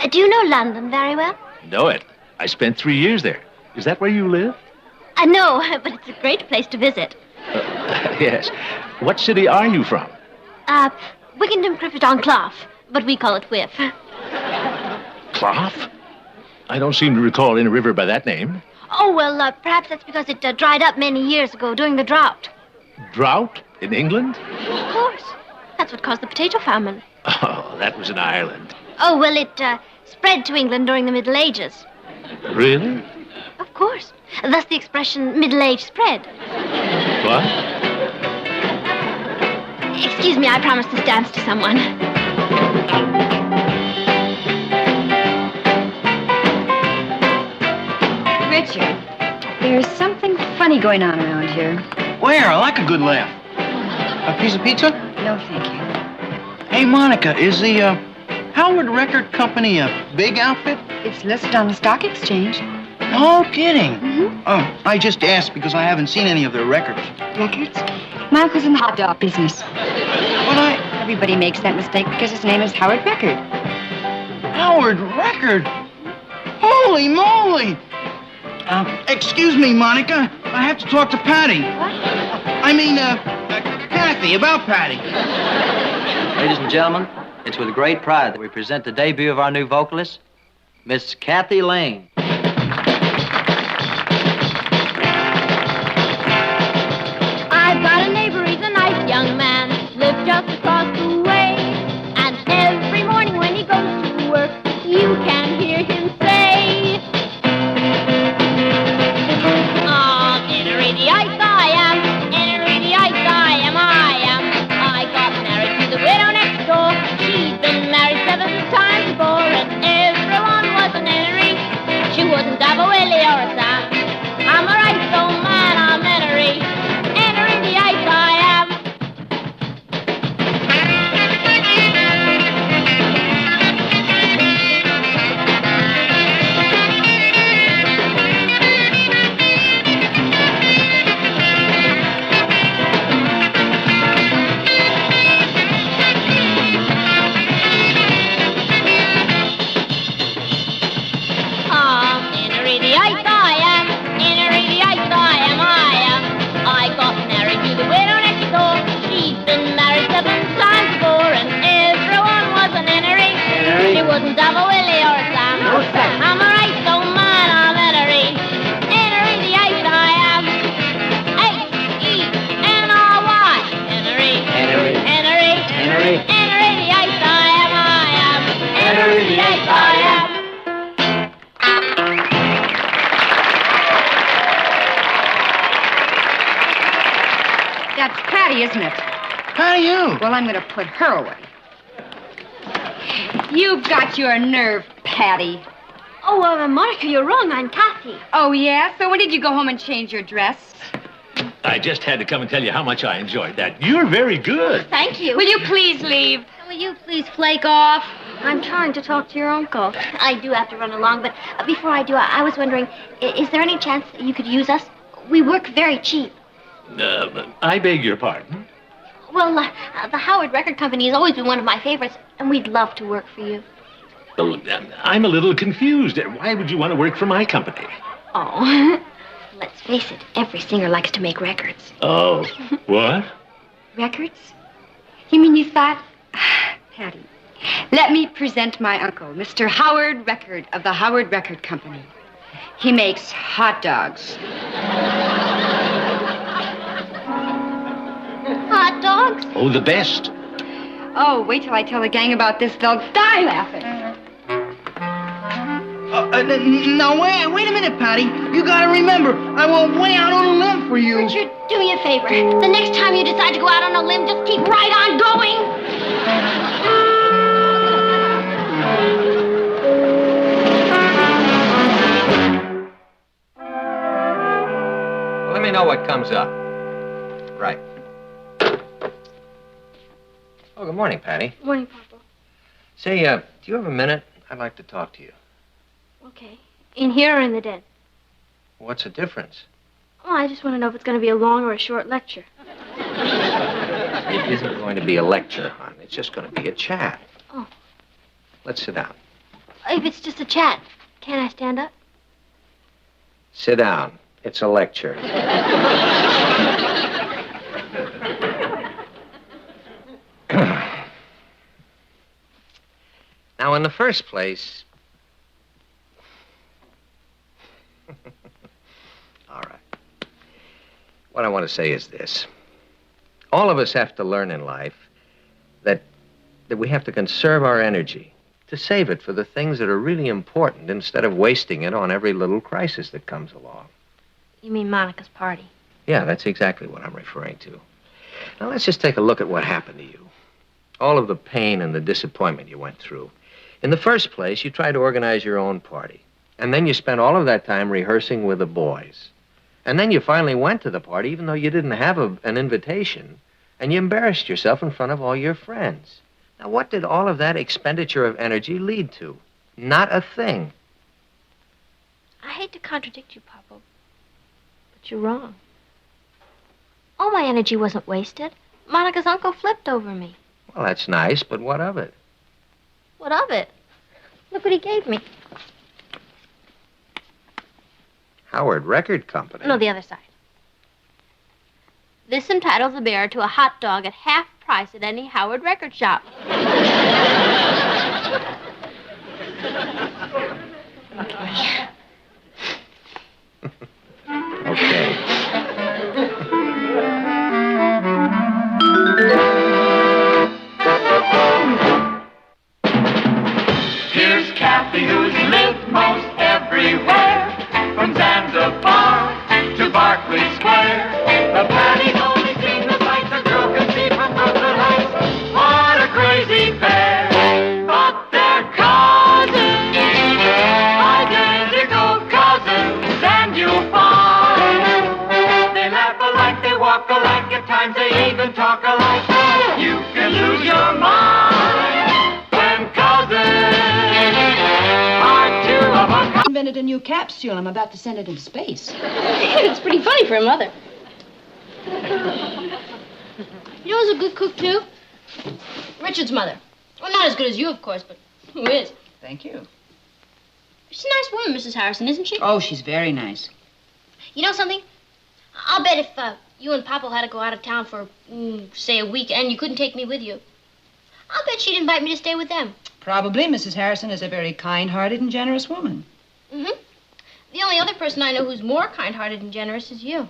Do you know London very well? Know it. I spent 3 years there. Is that where you live? No, but it's a great place to visit. Yes. What city are you from? Wickenham Criffet on Clough, but we call it Whiff. Clough? I don't seem to recall any river by that name. Oh, well, perhaps that's because it dried up many years ago during the drought. Drought? In England? Of course. That's what caused the potato famine. Oh, that was in Ireland. Oh, well, it spread to England during the Middle Ages. Really? Of course. Thus the expression Middle Age spread. What? Excuse me, I promised this dance to someone. Richard, there's something funny going on around here. Where? I like a good laugh. A piece of pizza? No, thank you. Hey, Monica, is the Howard Record Company a big outfit? It's listed on the stock exchange. No kidding. Oh, I just asked because I haven't seen any of their records. Records? My uncle's in the hot dog business. But Everybody makes that mistake because his name is Howard Record. Howard Record? Holy moly! Excuse me, Monica. I have to talk to Patty. I mean, Kathy, about Patty. Ladies and gentlemen, it's with great pride that we present the debut of our new vocalist, Miss Kathy Lane. I've got a neighbor, he's a nice young man, lives just across the way. And every morning when he goes to work, you can hear him say, Enerity-ite I am, enerity-ite I am. I got married to the widow next door. She'd been married 7 times before, and everyone was an enery. She wouldn't have a Willie or a Sam. I'm a right old man, I'm enery. Enerity-ite I am. Enerity-ite I am, enerity-ite I am. I got married to the widow next door. She'd been married 7 times before, and everyone was an enery. She wouldn't have a Willie or a Sam. No, Sam. I'm a right old man, I'm enery. Enerity-ite I am. H-E-N-R-Y. Enery. Enery. Enery. Enery. Enerity-ite I am. Enerity-ite I am. Patty, isn't it? Patty who? Well, I'm going to put her away. You've got your nerve, Patty. Oh, Monica, you're wrong. I'm Kathy. Oh, yeah? So when did you go home and change your dress? I just had to come and tell you how much I enjoyed that. You're very good. Thank you. Will you please leave? Will you please flake off? I'm trying to talk to your uncle. I do have to run along, but before I do, I was wondering, is there any chance that you could use us? We work very cheap. I beg your pardon? Well, the Howard Record Company has always been one of my favorites, and we'd love to work for you. Well, I'm a little confused. Why would you want to work for my company? Oh, let's face it, every singer likes to make records. Oh, what? Records? You mean you thought... Patty, let me present my uncle, Mr. Howard Record of the Howard Record Company. He makes hot dogs. Hot dogs? Oh, the best. Oh, wait till I tell the gang about this. They'll die laughing. Now, wait a minute, Patty. You gotta remember, I went way out on a limb for you. Richard, do me a favor. The next time you decide to go out on a limb, just keep right on going. Well, let me know what comes up. Right. Oh, good morning, Patty. Morning, Papa. Say, do you have a minute? I'd like to talk to you. Okay. In here or in the den? What's the difference? Oh, I just want to know if it's going to be a long or a short lecture. It isn't going to be a lecture, hon. It's just going to be a chat. Oh. Let's sit down. If it's just a chat, can't I stand up? Sit down. It's a lecture. Now, in the first place... All right. What I want to say is this. All of us have to learn in life that we have to conserve our energy, to save it for the things that are really important instead of wasting it on every little crisis that comes along. You mean Monica's party? Yeah, that's exactly what I'm referring to. Now, let's just take a look at what happened to you. All of the pain and the disappointment you went through. In the first place, you tried to organize your own party. And then you spent all of that time rehearsing with the boys. And then you finally went to the party, even though you didn't have an invitation, and you embarrassed yourself in front of all your friends. Now, what did all of that expenditure of energy lead to? Not a thing. I hate to contradict you, Papa, but you're wrong. All my energy wasn't wasted. Monica's uncle flipped over me. Well, that's nice, but what of it? What of it? Look what he gave me. Howard Record Company. No, the other side. This entitles the bearer to a hot dog at half price at any Howard record shop. Okay. Here's Kathy, who's lived most everywhere, from Zanzibar to Berkeley Square. The Patty's only seen the sights a girl can see from Brooklyn Heights. What a crazy pair! But they're cousins, identical cousins, and you'll find they laugh alike, they walk alike, at times they even talk alike. You can lose your mind when cousins are two of a kind. Invented a new capsule. I'm about to send it into space. It's pretty funny for a mother. You know who's a good cook, too? Richard's mother. Well, not as good as you, of course, but who is? Thank you. She's a nice woman, Mrs. Harrison, isn't she? Oh, she's very nice. You know something? I'll bet if you and Papa had to go out of town for, say, a week, and you couldn't take me with you, I'll bet she'd invite me to stay with them. Probably. Mrs. Harrison is a very kind-hearted and generous woman. Mm-hmm. The only other person I know who's more kind-hearted and generous is you.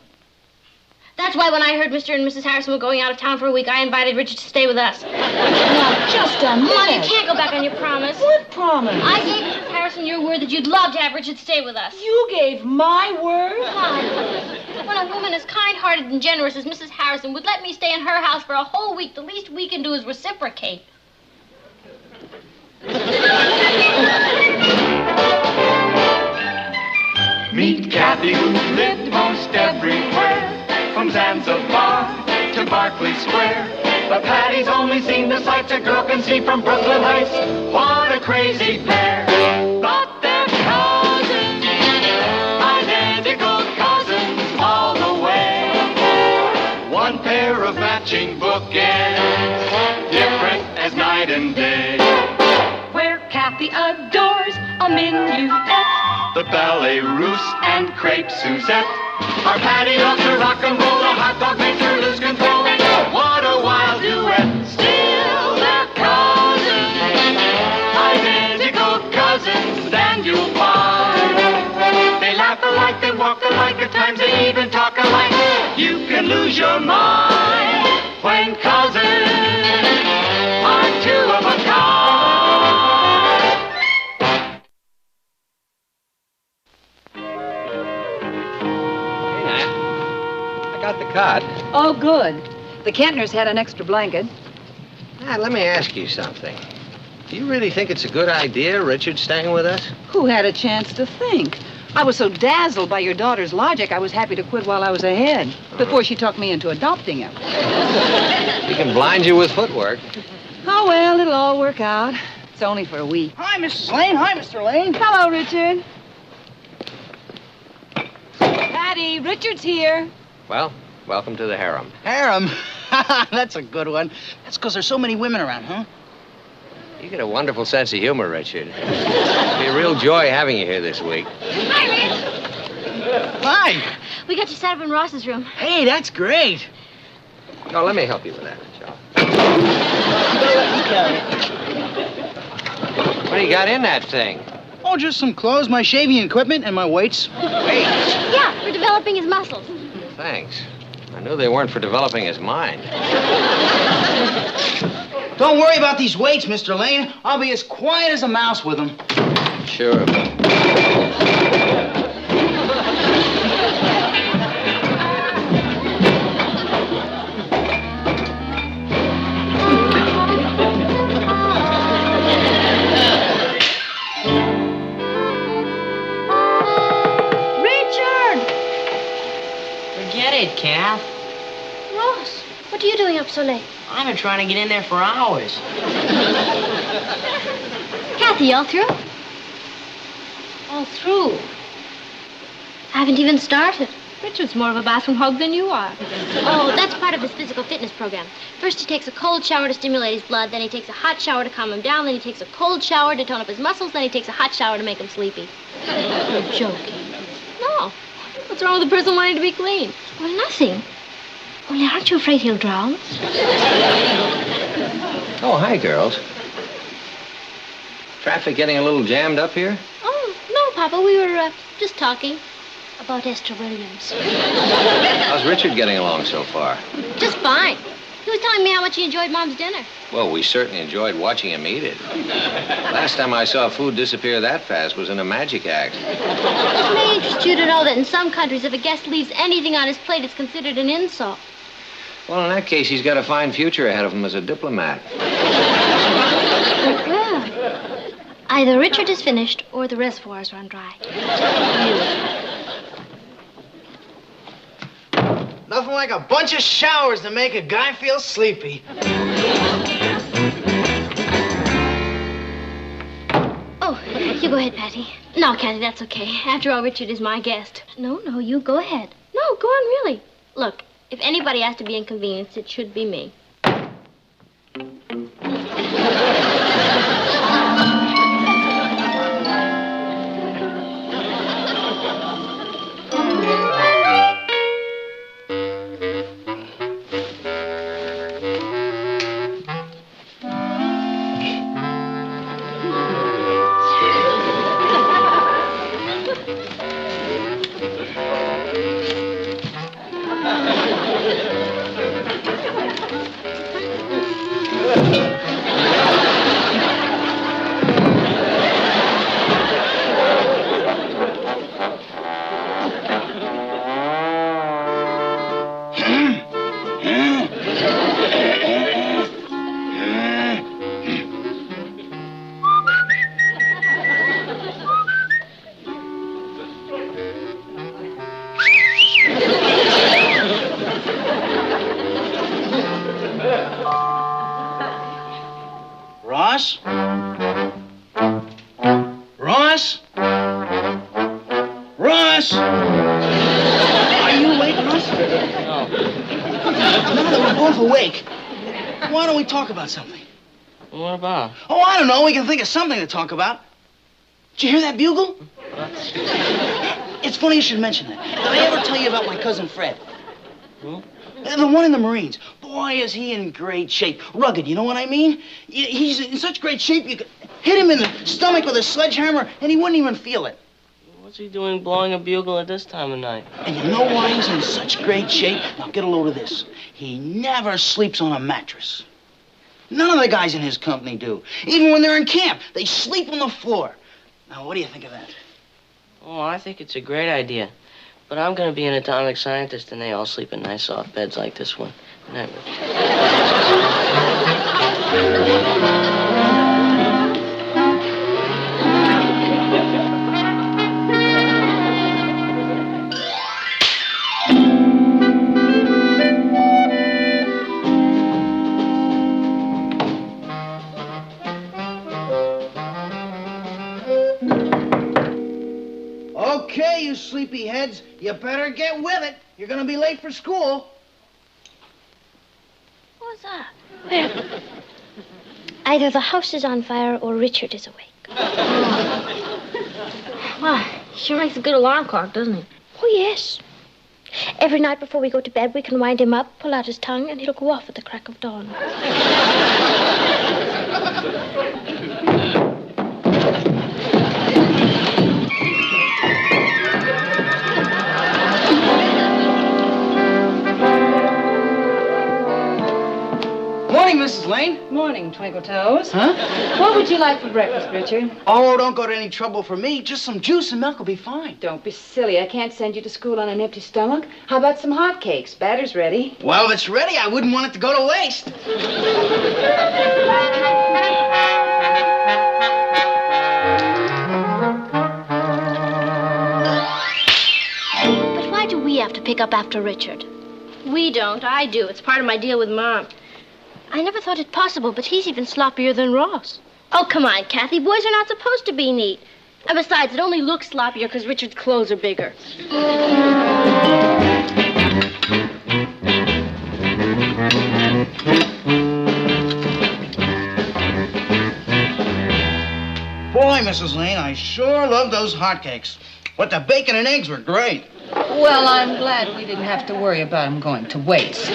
That's why when I heard Mr. and Mrs. Harrison were going out of town for a week, I invited Richard to stay with us. Now, just a minute. Mom, you can't go back on your promise. What promise? I gave Mrs. Harrison Harrison your word that you'd love to have Richard stay with us? You gave my word? Mom, when a woman as kind-hearted and generous as Mrs. Harrison would let me stay in her house for a whole week, the least we can do is reciprocate. Meet Kathy, who lived most everywhere, from Zanzibar to Berkeley Square. But Patty's only seen the sights a girl can see from Brooklyn Heights. What a crazy pair! But they're cousins, identical cousins all the way. One pair of matching bookends, different as night and day. Where Kathy adores a minuet, The ballet russe and crepe Suzette. Our Patty loves to rock and roll, a hot dog makes her lose control. What a wild duet! Still they're cousins, identical cousins, and you'll find they laugh alike, they walk alike, at times they even talk alike. You can lose your mind when cousins are two of a kind. I got the cot. Oh, good. The Kentners had an extra blanket. Let me ask you something. Do you really think it's a good idea, Richard staying with us? Who had a chance to think? I was so dazzled by your daughter's logic, I was happy to quit while I was ahead, before she talked me into adopting him. He can blind you with footwork. Oh, well, it'll all work out. It's only for a week. Hi, Mrs. Lane. Hi, Mr. Lane. Hello, Richard. Patty, Richard's here. Well, welcome to the harem. Harem? That's a good one. That's because there's so many women around, huh? You get a wonderful sense of humor, Richard. It'll be a real joy having you here this week. Hi, Rich. Hi. We got you set up in Ross's room. Hey, that's great. Oh, let me help you with that, Joe. What do you got in that thing? Oh, just some clothes, my shaving equipment, and my weights. Weights? Yeah, for developing his muscles. Thanks. I knew they weren't for developing his mind. Don't worry about these weights, Mr. Lane. I'll be as quiet as a mouse with them. Sure. Forget it, Kath. Ross, what are you doing up so late? I've been trying to get in there for hours. Kathy, all through? All through? I haven't even started. Richard's more of a bathroom hog than you are. Oh, that's part of his physical fitness program. First he takes a cold shower to stimulate his blood, then he takes a hot shower to calm him down, then he takes a cold shower to tone up his muscles, then he takes a hot shower to make him sleepy. You're joking. No. What's wrong with a person wanting to be clean? Well, nothing. Only aren't you afraid he'll drown? Oh, hi, girls. Traffic getting a little jammed up here? Oh, no, Papa. We were just talking about Esther Williams. How's Richard getting along so far? Just fine. He was telling me how much he enjoyed Mom's dinner. Well, we certainly enjoyed watching him eat it. Last time I saw food disappear that fast was in a magic act. It may interest you to know that in some countries, if a guest leaves anything on his plate, it's considered an insult. Well, in that case, he's got a fine future ahead of him as a diplomat. Well, either Richard is finished or the reservoirs run dry. Nothing like a bunch of showers to make a guy feel sleepy. Oh, you go ahead, Patty. No, Kathy, that's okay. After all, Richard is my guest. No, you go ahead. No, go on, really. Look, if anybody has to be inconvenienced, it should be me. Ross? Ross? Ross? Are you awake, Ross? No. Now that we're both awake, why don't we talk about something? What about? Oh, I don't know. We can think of something to talk about. Did you hear that bugle? It's funny you should mention that. Did I ever tell you about my cousin Fred? Who? The one in the Marines. Boy, is he in great shape. Rugged, you know what I mean? He's in such great shape you could hit him in the stomach with a sledgehammer and he wouldn't even feel it. What's he doing blowing a bugle at this time of night? And you know why he's in such great shape? Now get a load of this. He never sleeps on a mattress. None of the guys in his company do. Even when they're in camp, they sleep on the floor. Now, what do you think of that? Oh, I think it's a great idea. But I'm going to be an atomic scientist, and they all sleep in nice soft beds like this one. Good night, Okay, you sleepy heads, you better get with it. You're gonna be late for school. What's that? Either the house is on fire or Richard is awake. Wow, sure makes a good alarm clock, doesn't he? Oh, yes. Every night before we go to bed, we can wind him up, pull out his tongue, and he'll go off at the crack of dawn. Morning, Mrs. Lane. Morning, Twinkle Toes. Huh? What would you like for breakfast, Richard? Oh, don't go to any trouble for me. Just some juice and milk will be fine. Don't be silly. I can't send you to school on an empty stomach. How about some hot cakes? Batter's ready. Well, if it's ready, I wouldn't want it to go to waste. But why do we have to pick up after Richard? We don't. I do. It's part of my deal with Mom. I never thought it possible, but he's even sloppier than Ross. Oh, come on, Kathy. Boys are not supposed to be neat. And besides, it only looks sloppier because Richard's clothes are bigger. Boy, Mrs. Lane, I sure love those hotcakes. But the bacon and eggs were great. Well, I'm glad we didn't have to worry about him going to waste.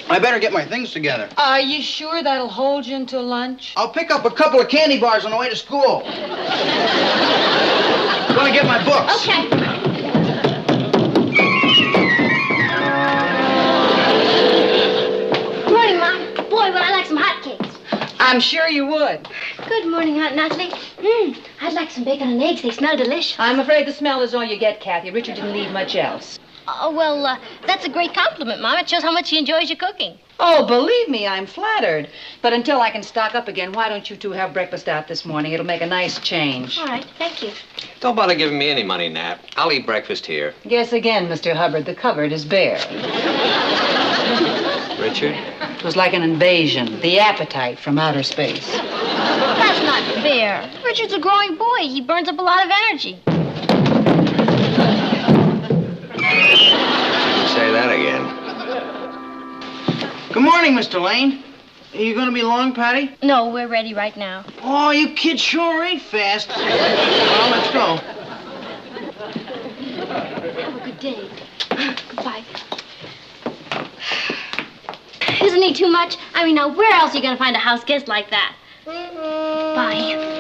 I better get my things together. Are you sure that'll hold you until lunch? I'll pick up a couple of candy bars on the way to school. I'm gonna get my books. Okay. Morning, Mom. Boy, would I like some hotcakes. I'm sure you would. Good morning, Aunt Natalie. I'd like some bacon and eggs. They smell delicious. I'm afraid the smell is all you get, Kathy. Richard didn't leave much else. Oh, well, that's a great compliment, Mom. It shows how much he enjoys your cooking. Oh, believe me, I'm flattered. But until I can stock up again, why don't you two have breakfast out this morning? It'll make a nice change. All right, thank you. Don't bother giving me any money, Nat. I'll eat breakfast here. Guess again, Mr. Hubbard, the cupboard is bare. Richard? It was like an invasion, the appetite from outer space. That's not fair. Richard's a growing boy. He burns up a lot of energy. Say that again. Good morning, Mr. Lane. Are you gonna be long, Patty? No, we're ready right now. Oh, you kids sure ate fast. Well, let's go. Have a good day. Goodbye. Isn't he too much? I mean, now, where else are you going to find a house guest like that? Bye.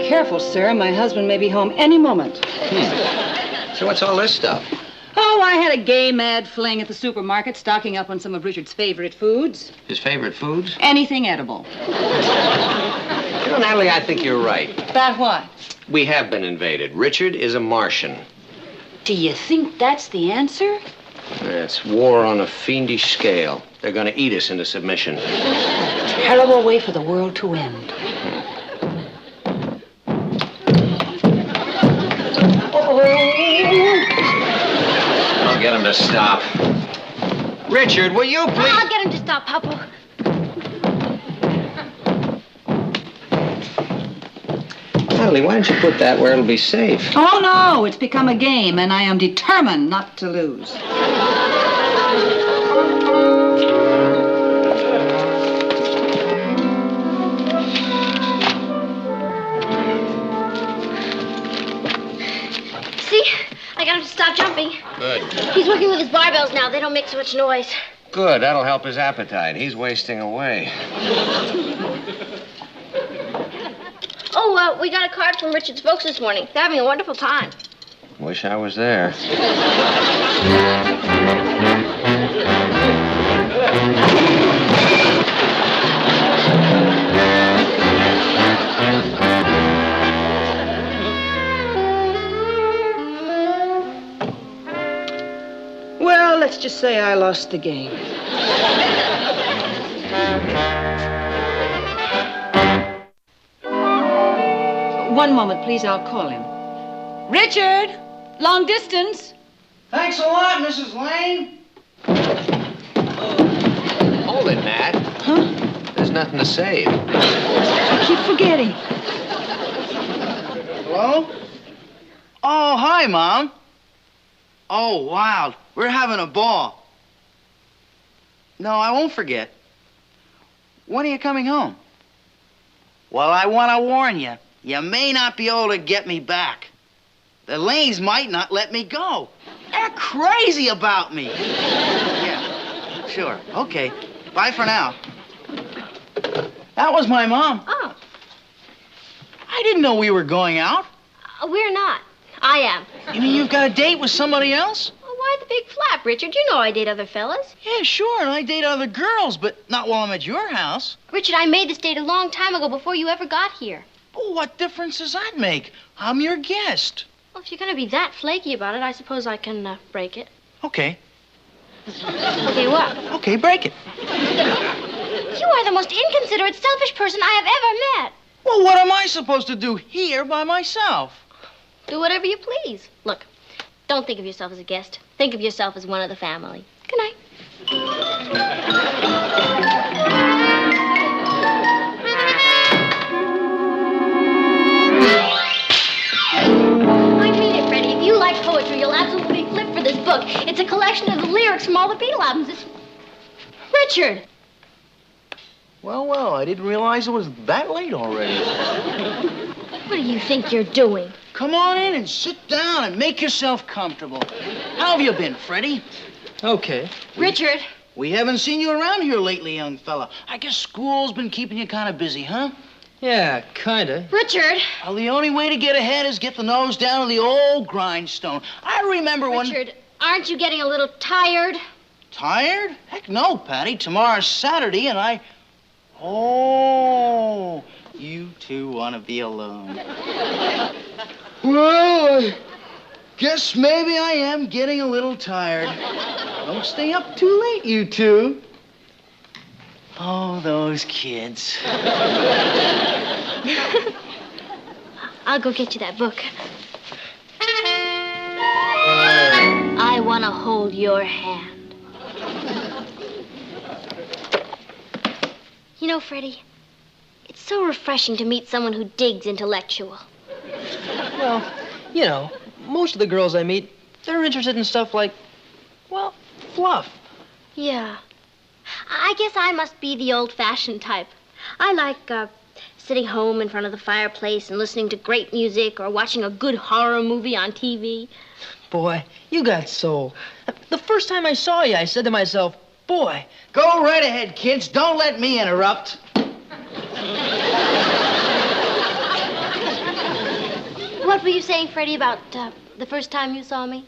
Careful, sir. My husband may be home any moment. So what's all this stuff? Oh, I had a gay mad fling at the supermarket, stocking up on some of Richard's favorite foods. His favorite foods? Anything edible. You know, Natalie, I think you're right. About what? We have been invaded. Richard is a Martian. Do you think that's the answer? It's war on a fiendish scale. They're going to eat us into submission. Terrible way for the world to end. I'll get him to stop. Richard, will you please? I'll get him to stop, Papa. Natalie, why don't you put that where it'll be safe? Oh, no, it's become a game, and I am determined not to lose. See? I got him to stop jumping. Good. He's working with his barbells now. They don't make so much noise. Good. That'll help his appetite. He's wasting away. Oh, we got a card from Richard's folks this morning. They're having a wonderful time. Wish I was there. Well, let's just say I lost the game. One moment, please. I'll call him. Richard! Long distance. Thanks a lot, Mrs. Lane. Hold it, Nat. Huh? There's nothing to save. I keep forgetting. Hello? Oh, hi, Mom. Oh, wow. We're having a ball. No, I won't forget. When are you coming home? Well, I want to warn you. You may not be able to get me back. The Lanes might not let me go. They're crazy about me. Yeah, sure. Okay. Bye for now. That was my mom. Oh. I didn't know we were going out. We're not. I am. You mean you've got a date with somebody else? Well, why the big flap, Richard? You know I date other fellas. Yeah, sure, and I date other girls, but not while I'm at your house. Richard, I made this date a long time ago before you ever got here. Oh, what difference does that make? I'm your guest. Well, if you're going to be that flaky about it, I suppose I can break it. Okay. Okay, what? Okay, break it. You are the most inconsiderate, selfish person I have ever met. Well, what am I supposed to do here by myself? Do whatever you please. Look, don't think of yourself as a guest. Think of yourself as one of the family. Good night. I mean it, Freddie. If you like poetry, you'll absolutely flip for this book. It's a collection of the lyrics from all the Beatle albums. It's... Richard! Well, I didn't realize it was that late already. What do you think you're doing? Come on in and sit down and make yourself comfortable. How have you been, Freddie? Okay. Richard! We haven't seen you around here lately, young fella. I guess school's been keeping you kind of busy, huh? Yeah, kinda. Richard! Well, the only way to get ahead is get the nose down to the old grindstone. I remember when... Richard, aren't you getting a little tired? Tired? Heck no, Patty. Tomorrow's Saturday, and I... Oh, you two want to be alone. Well, I guess maybe I am getting a little tired. Don't stay up too late, you two. Oh, those kids. I'll go get you that book. I want to hold your hand. You know, Freddie, it's so refreshing to meet someone who digs intellectual. Well, you know, most of the girls I meet, they're interested in stuff like, well, fluff. Yeah. I guess I must be the old-fashioned type. I like sitting home in front of the fireplace and listening to great music or watching a good horror movie on TV. Boy, you got soul. The first time I saw you, I said to myself, boy. Go right ahead, kids. Don't let me interrupt. What were you saying, Freddie, about The first time you saw me?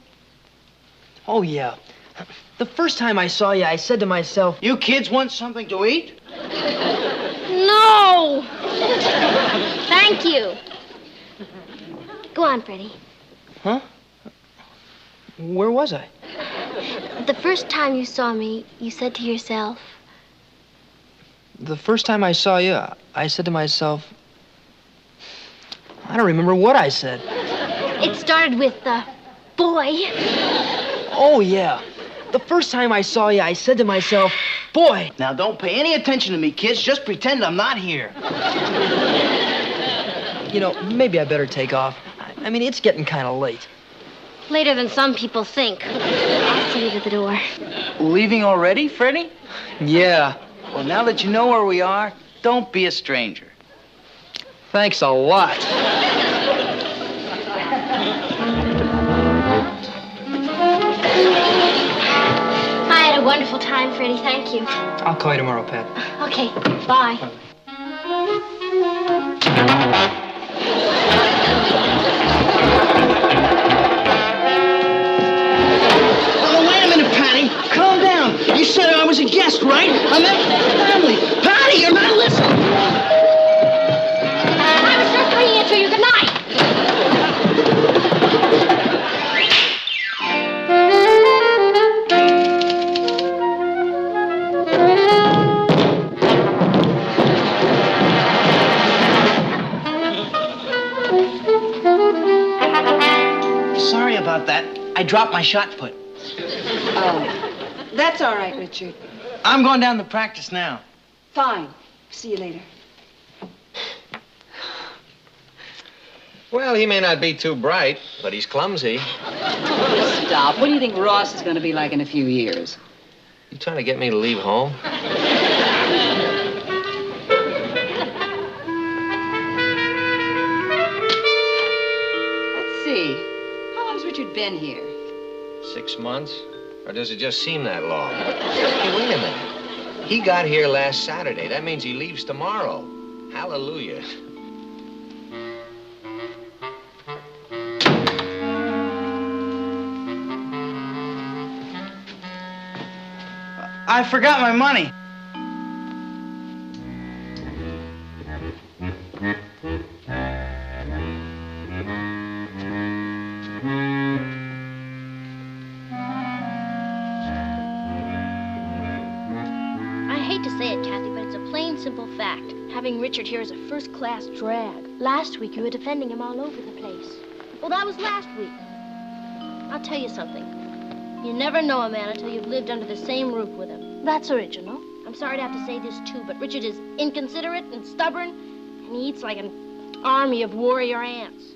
Oh, yeah. The first time I saw you, I said to myself, You kids want something to eat? No! Thank you. Go on, Freddie. huh? Where was I? The first time you saw me, you said to yourself, The first time I saw you, I said to myself, I don't remember what I said. it started with, boy. Oh, yeah. The first time I saw you, I said to myself, boy. Now, don't pay any attention to me, kids. Just pretend I'm not here. You know, maybe I better take off. I mean, it's getting kind of late. Later than some people think. I'll see you to the door. Leaving already, Freddie? Yeah. Well, now that you know where we are, don't be a stranger. Thanks a lot. I had a wonderful time, Freddie. Thank you. I'll call you tomorrow, Pat. Okay, bye. Oh, wait a minute, Patty. Calm down. You said I was a guest, right? I meant family. Patty, you're not listening. I was just bringing it to you. Good night. Sorry about that. I dropped my shot put. Oh, that's all right, Richard. I'm going down to practice now. Fine. See you later. Well, he may not be too bright, but he's clumsy. Stop. What do you think Ross is going to be like in a few years? You trying to get me to leave home? Let's see. How long's Richard been here? 6 months? Or does it just seem that long? Hey, wait a minute. He got here last Saturday. That means he leaves tomorrow. Hallelujah. I forgot my money. I hate to say it, Kathy, but it's a plain, simple fact. Having Richard here is a first-class drag. Last week, you were defending him all over the place. Well, that was last week. I'll tell you something. You never know a man until you've lived under the same roof with him. That's original. I'm sorry to have to say this, too, but Richard is inconsiderate and stubborn, and he eats like an army of warrior ants.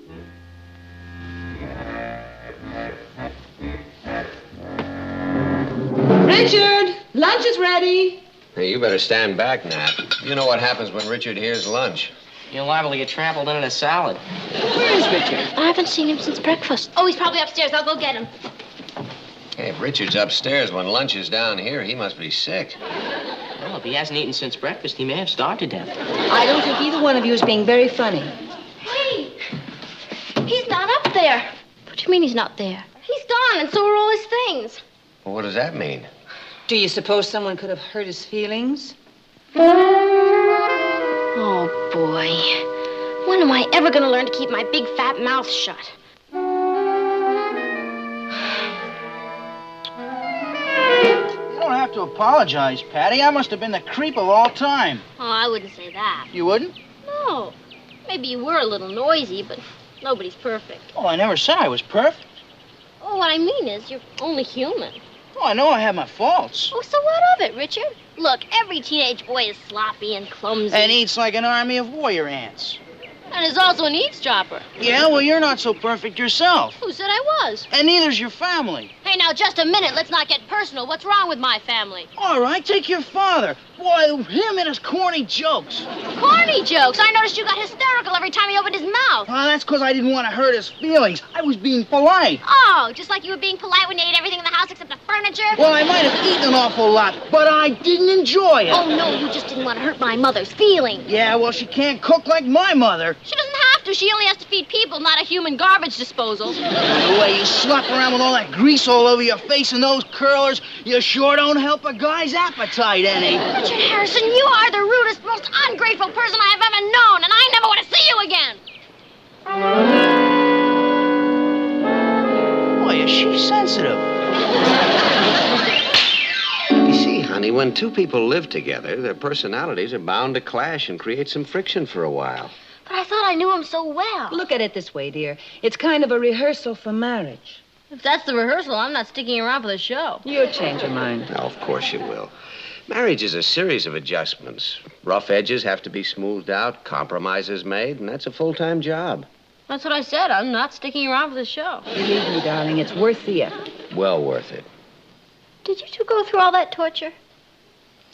Richard, lunch is ready. Hey, you better stand back, Nat. You know what happens when Richard hears lunch. You're liable to get trampled in a salad. Where is Richard? I haven't seen him since breakfast. Oh, he's probably upstairs. I'll go get him. Hey, if Richard's upstairs when lunch is down here, he must be sick. Well, if he hasn't eaten since breakfast, he may have starved to death. I don't think either one of you is being very funny. Hey! He's not up there. What do you mean he's not there? He's gone, and so are all his things. Well, what does that mean? Do you suppose someone could have hurt his feelings? Oh, boy. When am I ever going to learn to keep my big fat mouth shut? You don't have to apologize, Patty. I must have been the creep of all time. Oh, I wouldn't say that. You wouldn't? No. Maybe you were a little noisy, but nobody's perfect. Oh, I never said I was perfect. Oh, what I mean is you're only human. Oh, I know I have my faults. Oh, so what of it, Richard? Look, every teenage boy is sloppy and clumsy. And eats like an army of warrior ants. And is also an eavesdropper. Yeah, well, you're not so perfect yourself. Who said I was? And neither's your family. Hey, now, just a minute. Let's not get personal. What's wrong with my family? All right, take your father. Boy, him and his corny jokes. Corny jokes. I noticed you got hysterical every time he opened his mouth. Oh, that's because I didn't want to hurt his feelings. I was being polite. Oh, just like you were being polite when you ate everything in the house except the furniture? Well, I might have eaten an awful lot, but I didn't enjoy it. Oh, no, you just didn't want to hurt my mother's feelings. Yeah, well, she can't cook like my mother. She doesn't have have to. She only has to feed people, not a human garbage disposal. The way you slop around with all that grease all over your face and those curlers, you sure don't help a guy's appetite any. Richard Harrison, you are the rudest, most ungrateful person I have ever known, and I never want to see you again. Boy, is she sensitive. You see, honey, when two people live together, their personalities are bound to clash and create some friction for a while. But I thought I knew him so well. Look at it this way, dear. It's kind of a rehearsal for marriage. If that's the rehearsal, I'm not sticking around for the show. You'll change your mind. No, of course you will. Marriage is a series of adjustments. Rough edges have to be smoothed out, compromises made, and that's a full-time job. That's what I said. I'm not sticking around for the show. Believe me, darling, it's worth the effort. Well worth it. Did you two go through all that torture?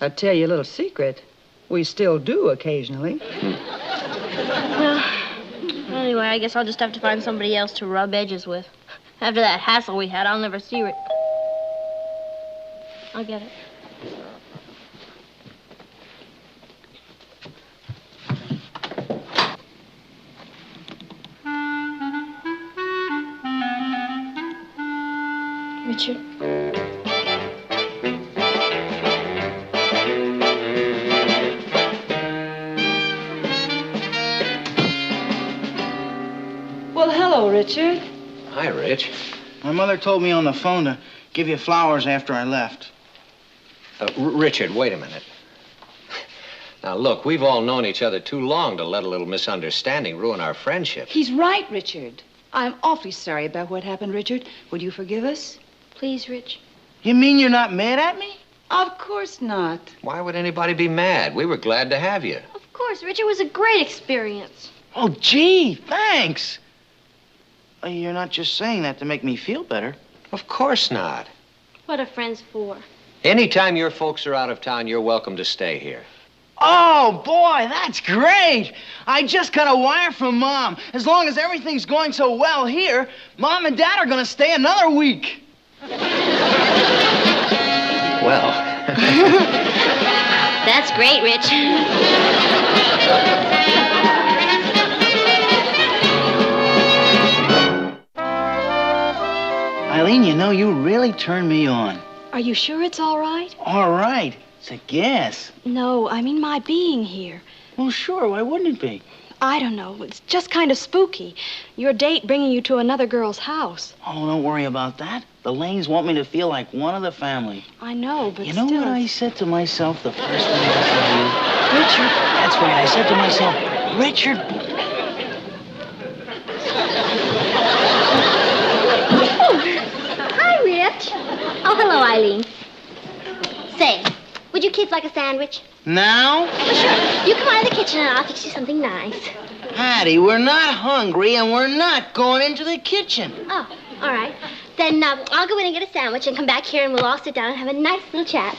I'll tell you a little secret. We still do occasionally. Well, anyway, I guess I'll just have to find somebody else to rub edges with. After that hassle we had, I'll never see it. I'll get it. Richard. Well, hello, Richard. Hi, Rich. My mother told me on the phone to give you flowers after I left. Richard, wait a minute. Now, look, we've all known each other too long to let a little misunderstanding ruin our friendship. He's right, Richard. I'm awfully sorry about what happened, Richard. Would you forgive us? Please, Rich. You mean you're not mad at me? Of course not. Why would anybody be mad? We were glad to have you. Of course, Rich. It was a great experience. Oh, gee, thanks. You're not just saying that to make me feel better. Of course not. What are friends for? Anytime your folks are out of town, you're welcome to stay here. Oh, boy, that's great. I just got a wire from Mom. As long as everything's going so well here, Mom and Dad are going to stay another week. Well. That's great, Rich. Eileen, you know, you really turned me on. Are you sure it's all right? All right. It's a guess. No, I mean my being here. Well, sure. Why wouldn't it be? I don't know. It's just kind of spooky. Your date bringing you to another girl's house. Oh, don't worry about that. The Lanes want me to feel like one of the family. I know, but you know still... what I said to myself the first time I saw you? Richard. That's right. I said to myself, Richard. Hi, Rich. Oh, hello, Eileen. Say, would you kids like a sandwich? Now? Well, sure. You come out of the kitchen and I'll fix you something nice. Hattie, we're not hungry and we're not going into the kitchen. Oh, all right. Then I'll go in and get a sandwich and come back here and we'll all sit down and have a nice little chat.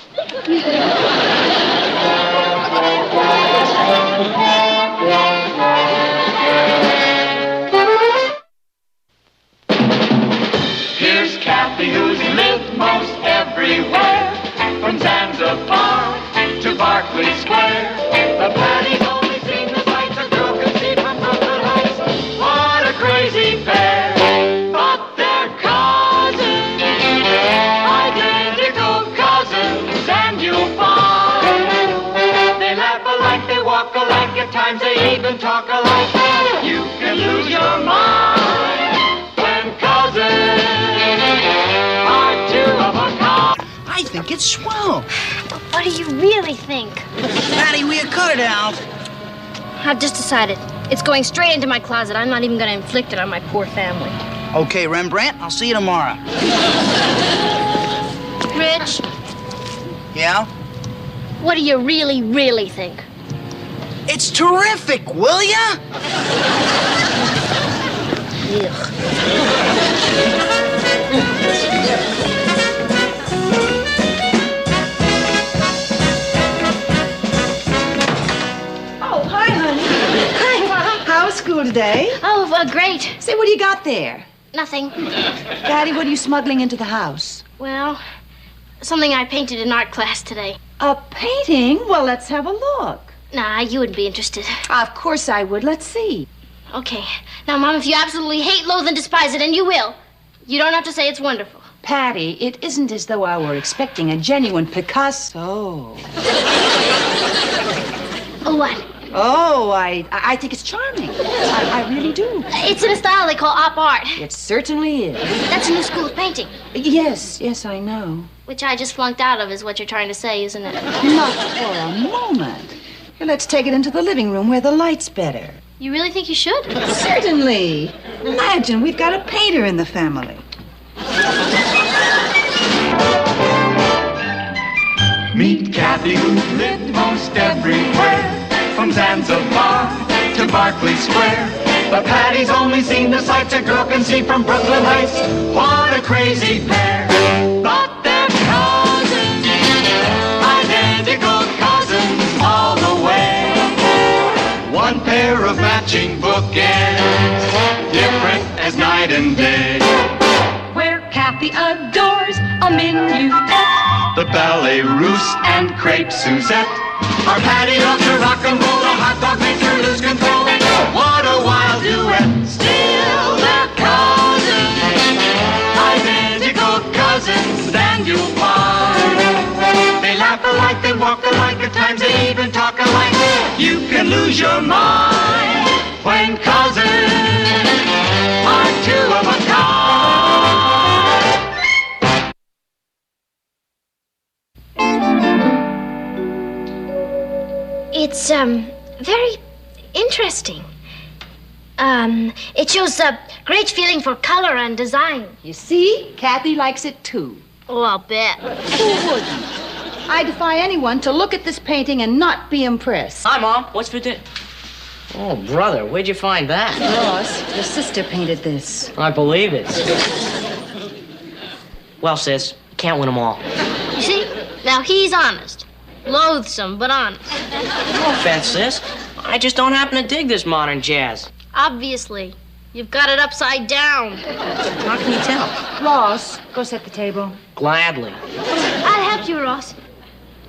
Here's Kathy, who's lived most everywhere, from Zanzibar to Berkeley Square. The Patty's only seen the sights a girl can see from Brooklyn Heights. What a crazy pair! But they're cousins, identical cousins, and you'll find they laugh alike, they walk alike, at times they even talk alike. You can lose your mind when cousins are two of a kind. I think it's swell. What do you really think? Hattie, will you cut it out? I've just decided. It's going straight into my closet. I'm not even going to inflict it on my poor family. Okay, Rembrandt, I'll see you tomorrow. Rich, Yeah? what do you really, really think? It's terrific, will ya? Oh, hi, honey. Hi, Mom. How's school today? Oh, well, great. Say, what do you got there? Nothing. Daddy, what are you smuggling into the house? Well, something I painted in art class today. A painting? Well, let's have a look. Nah, you wouldn't be interested. Of course I would. Let's see. Okay. Now, Mom, if you absolutely hate, loathe, and despise it, and you will, you don't have to say it's wonderful. Patty, it isn't as though I were expecting a genuine Picasso. Oh, what? Oh, I think it's charming. I really do. It's in a style they call op art. It certainly is. That's a new school of painting. Yes, I know. Which I just flunked out of is what you're trying to say, isn't it? Not for a moment. Here, let's take it into the living room where the light's better. You really think you should? Certainly. Imagine, we've got a painter in the family. Meet Kathy, who lived most everywhere, from Zanzibar to Berkeley Square. But Patty's only seen the sights a girl can see from Brooklyn Heights. What a crazy pair! But they're cousins, identical cousins all the way. One pair of matching bookends, different as night and day. Where Kathy adores a minuet. The ballet russe and crepe Suzette. Our Patty loves her rock and roll. A hot dog makes her lose control. What a wild duet. Still they're cousins, identical cousins, and you'll find they laugh alike, they walk alike, at times they even talk alike. You can lose your mind when cousins are two of a kind. It's, very interesting. It shows a great feeling for color and design. You see? Kathy likes it too. Oh, I'll bet. Who wouldn't? I defy anyone to look at this painting and not be impressed. Hi, Mom. What's for dinner? Oh, brother, where'd you find that? Ross, your sister painted this. I believe it. Well, sis, can't win them all. You see? Now he's honest. Loathsome, but honest. No offense, sis. I just don't happen to dig this modern jazz. Obviously. You've got it upside down. How can you tell? Ross, go set the table. Gladly. I'll help you, Ross.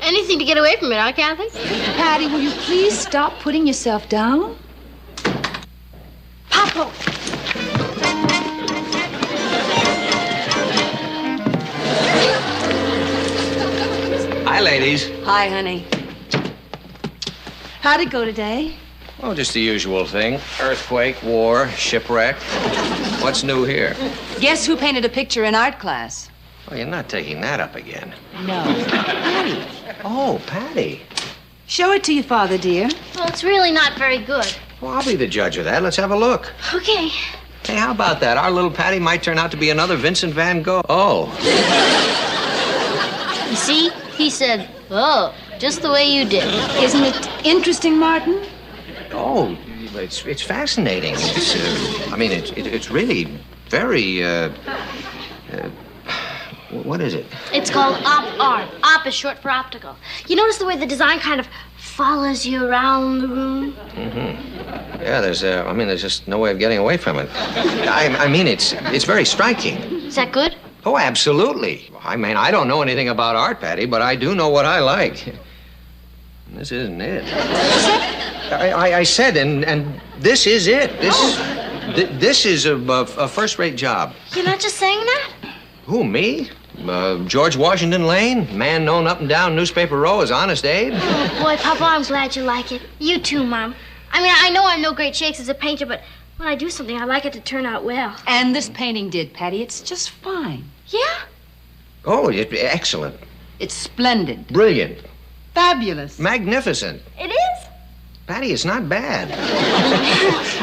Anything to get away from it, huh, Kathy? Patty, will you please stop putting yourself down? Papa! Hi, ladies. Hi, honey. How'd it go today? Oh, just the usual thing. Earthquake, war, shipwreck. What's new here? Guess who painted a picture in art class? Oh, you're not taking that up again. No. Patty. Oh, Patty. Show it to your father, dear. Well, it's really not very good. Well, I'll be the judge of that. Let's have a look. Okay. Hey, how about that? Our little Patty might turn out to be another Vincent van Gogh. Oh. You see? He said, oh, just the way you did. Isn't it interesting, Martin? Oh, it's fascinating. It's really very, what is it? It's called op art. Op is short for optical. You notice the way the design kind of follows you around the room? Mm-hmm. Yeah, there's just no way of getting away from it. It's very striking. Is that good? Oh, absolutely. I don't know anything about art, Patty, but I do know what I like. This isn't it. I said, and this is it. This is a first-rate job. You're not just saying that? Who, me? George Washington Lane, man known up and down Newspaper Row as Honest Abe. Oh, boy, Papa, I'm glad you like it. You too, Mom. I know I'm no great shakes as a painter, but when I do something, I like it to turn out well. And this painting did, Patty. It's just fine. Yeah? Oh, excellent. It's splendid. Brilliant. Fabulous. Magnificent. It is? Patty, it's not bad.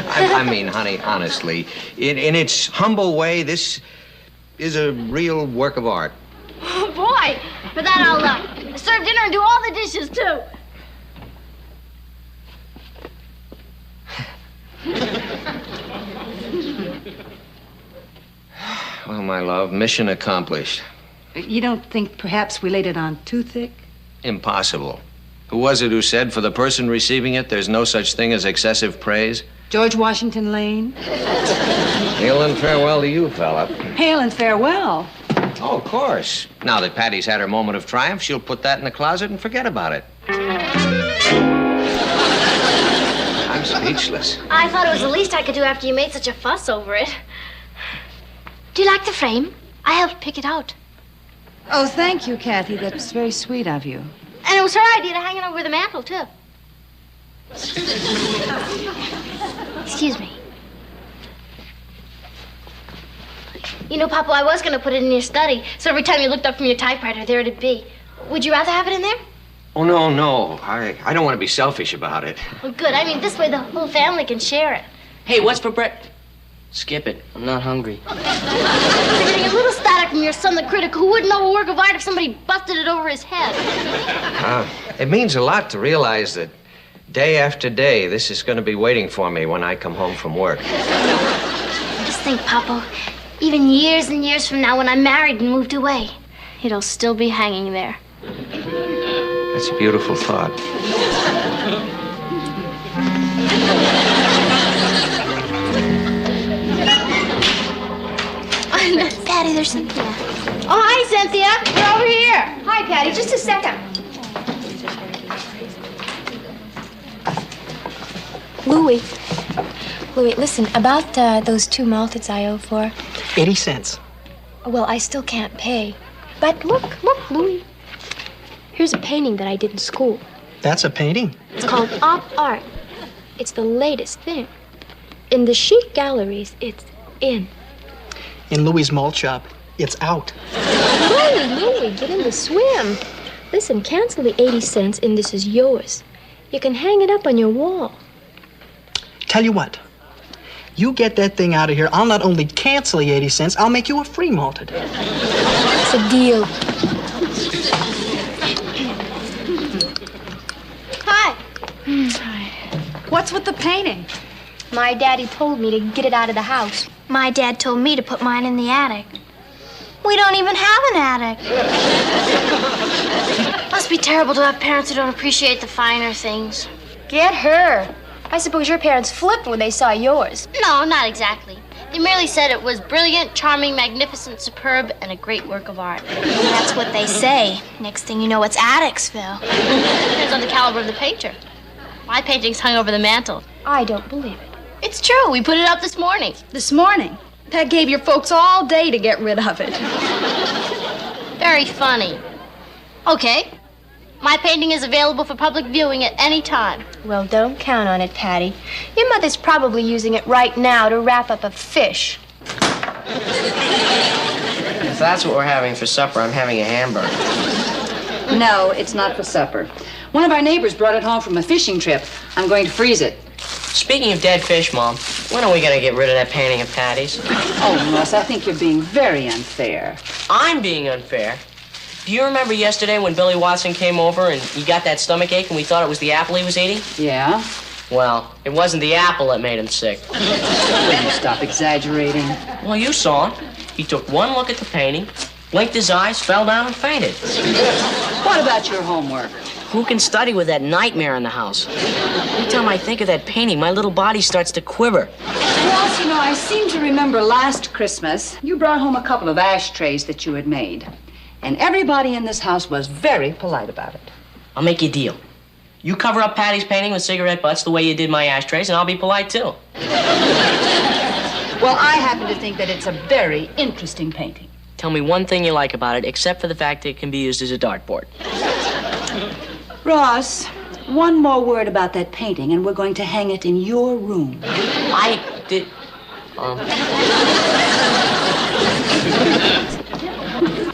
Honey, honestly, in its humble way, this is a real work of art. Oh, boy. For that, I'll serve dinner and do all the dishes, too. Well, my love, mission accomplished. You don't think perhaps we laid it on too thick? Impossible. Who was it who said, for the person receiving it, there's no such thing as excessive praise? George Washington Lane. Hail and farewell to you, fella. Hail and farewell. Oh, of course. Now that Patty's had her moment of triumph, she'll put that in the closet and forget about it. I'm speechless. I thought it was the least I could do after you made such a fuss over it. Do you like the frame? I helped pick it out. Oh, thank you, Kathy. That was very sweet of you. And it was her idea to hang it over the mantel, too. Excuse me. You know, Papa, I was going to put it in your study, so every time you looked up from your typewriter, there it'd be. Would you rather have it in there? Oh, no. I don't want to be selfish about it. Well, good. I mean, this way the whole family can share it. Hey, what's for breakfast? Skip it. I'm not hungry. You're getting a little static from your son, the critic, who wouldn't know a work of art if somebody busted it over his head. It means a lot to realize that day after day, this is going to be waiting for me when I come home from work. Just think, Papa, even years and years from now when I'm married and moved away, it'll still be hanging there. That's a beautiful thought. Patty, there's Cynthia. Oh, hi, Cynthia. You're over here. Hi, Patty. Just a second. Louie, listen, about those 2 malteds I owe for. 80 cents. Well, I still can't pay. But look, Louie. Here's a painting that I did in school. That's a painting? It's called op art. It's the latest thing. In the chic galleries, it's in. In Louie's malt shop, it's out. Louie, get in the swim. Listen, cancel the 80 cents and this is yours. You can hang it up on your wall. Tell you what, you get that thing out of here, I'll not only cancel the 80 cents, I'll make you a free malted. It's a deal. Hi. Hi. What's with the painting? My daddy told me to get it out of the house. My dad told me to put mine in the attic. We don't even have an attic. Must be terrible to have parents who don't appreciate the finer things. Get her. I suppose your parents flipped when they saw yours. No, not exactly. They merely said it was brilliant, charming, magnificent, superb, and a great work of art. That's what they say. Next thing you know, it's attics, Phil. Depends on the caliber of the painter. My painting's hung over the mantel. I don't believe it. It's true. We put it up this morning. This morning? That gave your folks all day to get rid of it. Very funny. Okay. My painting is available for public viewing at any time. Well, don't count on it, Patty. Your mother's probably using it right now to wrap up a fish. If that's what we're having for supper, I'm having a hamburger. No, it's not for supper. One of our neighbors brought it home from a fishing trip. I'm going to freeze it. Speaking of dead fish, Mom, when are we going to get rid of that painting of Patty's? Oh, Russ, I think you're being very unfair. I'm being unfair. Do you remember yesterday when Billy Watson came over and he got that stomach ache and we thought it was the apple he was eating? Yeah? Well, it wasn't the apple that made him sick. Will you stop exaggerating? Well, you saw it. He took one look at the painting, blinked his eyes, fell down and fainted. What about your homework? Who can study with that nightmare in the house? Every time I think of that painting, my little body starts to quiver. Well, you know, I seem to remember last Christmas, you brought home a couple of ashtrays that you had made. And everybody in this house was very polite about it. I'll make you a deal. You cover up Patty's painting with cigarette butts the way you did my ashtrays, and I'll be polite, too. Well, I happen to think that it's a very interesting painting. Tell me one thing you like about it, except for the fact that it can be used as a dartboard. Ross, one more word about that painting, and we're going to hang it in your room. I did...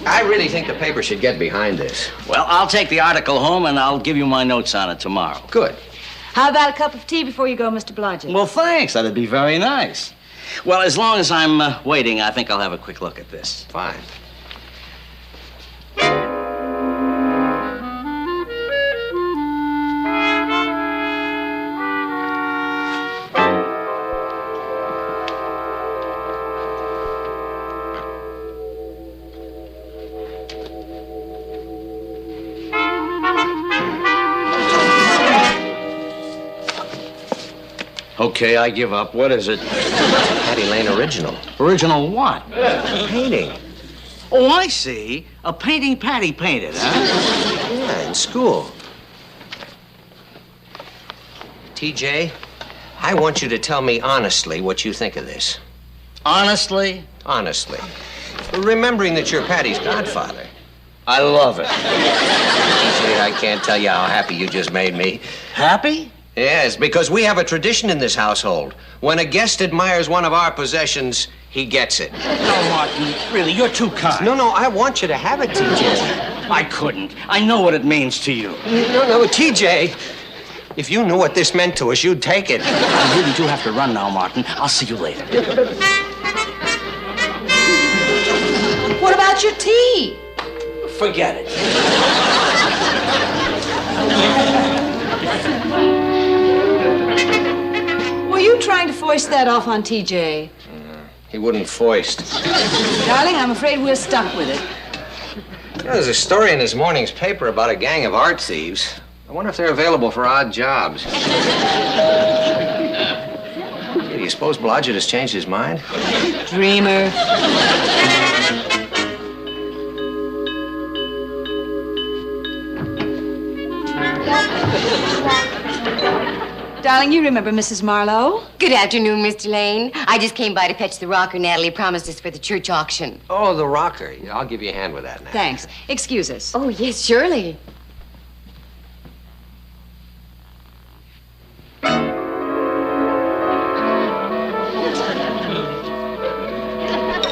I really think the paper should get behind this. Well, I'll take the article home, and I'll give you my notes on it tomorrow. Good. How about a cup of tea before you go, Mr. Blodgett? Well, thanks. That'd be very nice. Well, as long as I'm waiting, I think I'll have a quick look at this. Fine. Okay, I give up. What is it? Patty Lane original. Original what? Painting. Oh, I see. A painting Patty painted, huh? Yeah, in school. TJ, I want you to tell me honestly what you think of this. Honestly? Honestly. Remembering that you're Patty's godfather. I love it. Gee, I can't tell you how happy you just made me. Happy? Yes, because we have a tradition in this household. When a guest admires one of our possessions, he gets it. No, Martin, really, you're too kind. No, I want you to have it, TJ. I couldn't. I know what it means to you. No, TJ. If you knew what this meant to us, you'd take it. I really do have to run now, Martin. I'll see you later. What about your tea? Forget it. Were you trying to foist that off on TJ? He wouldn't foist. Darling, I'm afraid we're stuck with it. You know, there's a story in this morning's paper about a gang of art thieves. I wonder if they're available for odd jobs. Hey, do you suppose Blodgett has changed his mind? Dreamer. Darling, you remember Mrs. Marlowe? Good afternoon, Mr. Lane. I just came by to fetch the rocker Natalie promised us for the church auction. Oh, the rocker. Yeah, I'll give you a hand with that now. Thanks. Excuse us. Oh, yes, surely.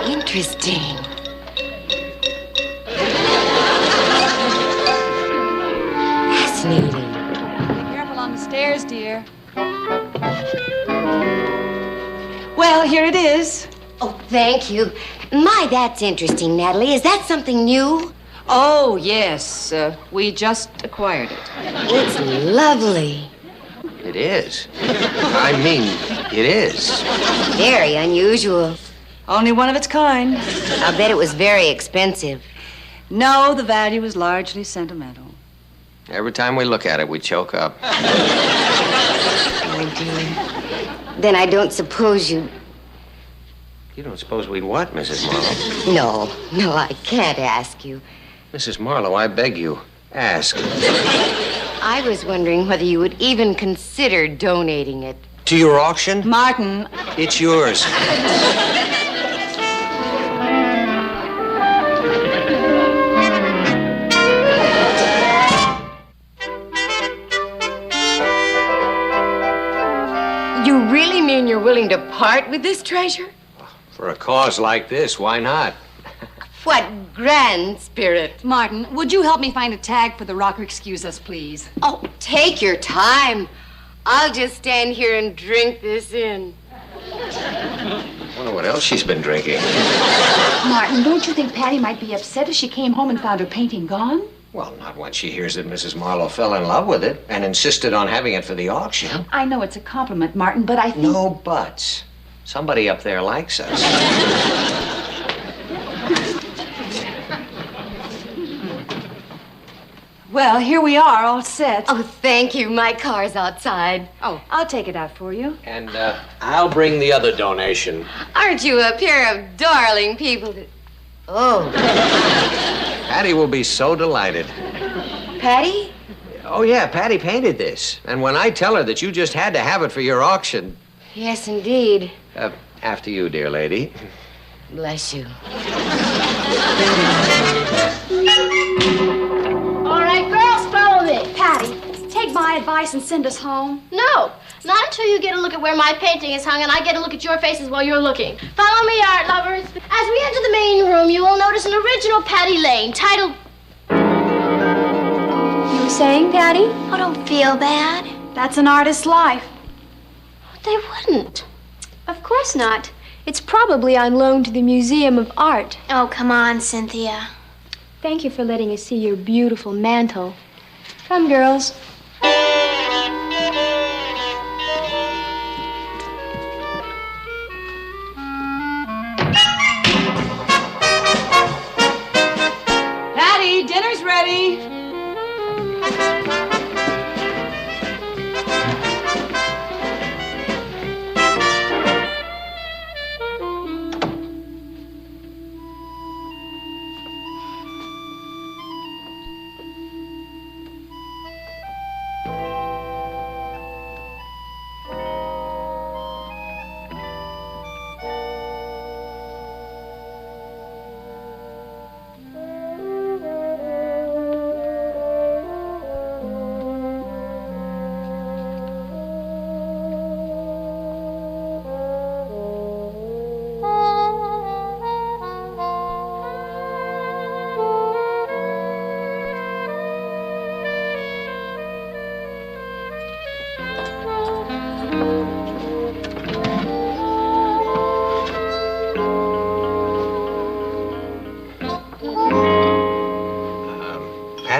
Interesting. Fascinating. Be careful on the stairs, dear. Well, here it is. Oh, thank you. My, that's interesting, Natalie. Is that something new? Oh, yes. We just acquired it. It's lovely. It is. I mean, it is. Very unusual. Only one of its kind. I'll bet it was very expensive. No, the value is largely sentimental. Every time we look at it, we choke up. Oh, dear. Then I don't suppose you... You don't suppose we'd what, Mrs. Marlowe? No, I can't ask you. Mrs. Marlowe, I beg you, ask. I was wondering whether you would even consider donating it. To your auction? Martin. It's yours. You really mean you're willing to part with this treasure? For a cause like this, why not? What grand spirit. Martin, would you help me find a tag for the rocker? Excuse us, please. Oh, take your time. I'll just stand here and drink this in. I wonder what else she's been drinking. Martin, don't you think Patty might be upset if she came home and found her painting gone? Well, not when she hears that Mrs. Marlowe fell in love with it and insisted on having it for the auction. I know it's a compliment, Martin, but I think... No buts. Somebody up there likes us. Well, here we are, all set. Oh, thank you. My car's outside. Oh, I'll take it out for you. And I'll bring the other donation. Aren't you a pair of darling people? Oh. Patty will be so delighted. Patty? Oh, yeah, Patty painted this. And when I tell her that you just had to have it for your auction... Yes, indeed. After you, dear lady. Bless you. All right, girls, follow me. Patty, take my advice and send us home. No, not until you get a look at where my painting is hung and I get a look at your faces while you're looking. Follow me, art lovers. As we enter the main room, you will notice an original Patty Lane titled... You were saying, Patty? Oh, don't feel bad. That's an artist's life. They wouldn't. Of course not. It's probably on loan to the Museum of Art. Oh, come on, Cynthia. Thank you for letting us see your beautiful mantle. Come, girls. Patty, dinner's ready.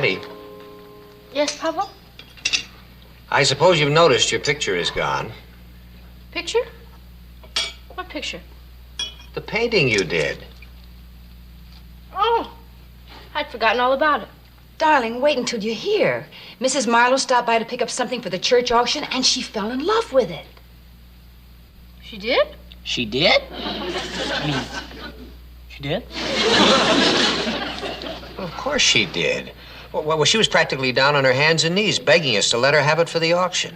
Patty, Yes, Papa? I suppose you've noticed your picture is gone. Picture? What picture? The painting you did. Oh, I'd forgotten all about it. Darling, wait until you're here. Mrs. Marlowe stopped by to pick up something for the church auction, and she fell in love with it. She did? She did? I mean, she did? Well, of course she did. Well, she was practically down on her hands and knees begging us to let her have it for the auction.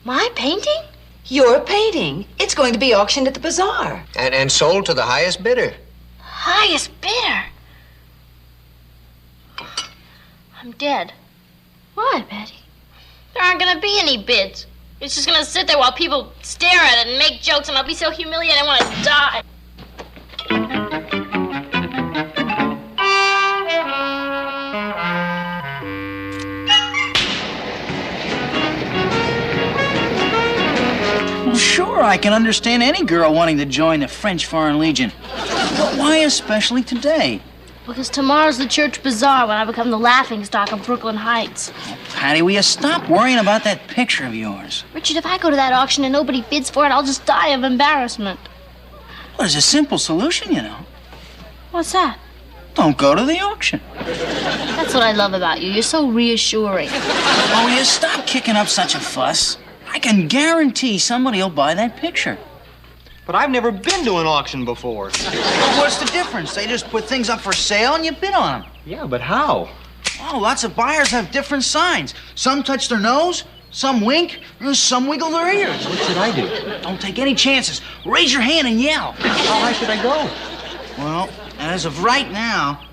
My painting? Your painting. It's going to be auctioned at the bazaar. And sold to the highest bidder. Highest bidder. I'm dead. Why, Patty? There aren't gonna be any bids. It's just gonna sit there while people stare at it and make jokes, and I'll be so humiliated I want to die. Well, sure, I can understand any girl wanting to join the French Foreign Legion. But why especially today? Because tomorrow's the church bazaar when I become the laughingstock of Brooklyn Heights. Patty, will you stop worrying about that picture of yours? Richard, if I go to that auction and nobody bids for it, I'll just die of embarrassment. Well, there's a simple solution, you know. What's that? Don't go to the auction. That's what I love about you. You're so reassuring. Oh, will you stop kicking up such a fuss? I can guarantee somebody will buy that picture. But I've never been to an auction before. Well, what's the difference? They just put things up for sale and you bid on them. Yeah, but how? Oh, lots of buyers have different signs. Some touch their nose, some wink, and some wiggle their ears. What should I do? Don't take any chances. Raise your hand and yell. How high should I go? Well, as of right now,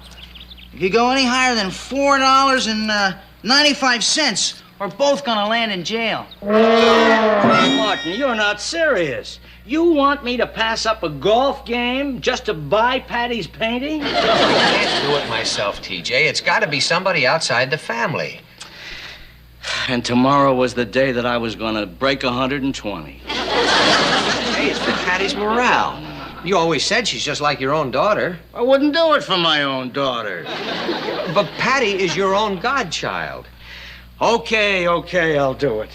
if you go any higher than $4.95, we're both gonna land in jail. Martin, you're not serious. You want me to pass up a golf game just to buy Patty's painting? I can't do it myself, TJ. It's got to be somebody outside the family. And tomorrow was the day that I was going to break 120. Hey, it's for Patty's morale. You always said she's just like your own daughter. I wouldn't do it for my own daughter. But Patty is your own godchild. Okay, I'll do it.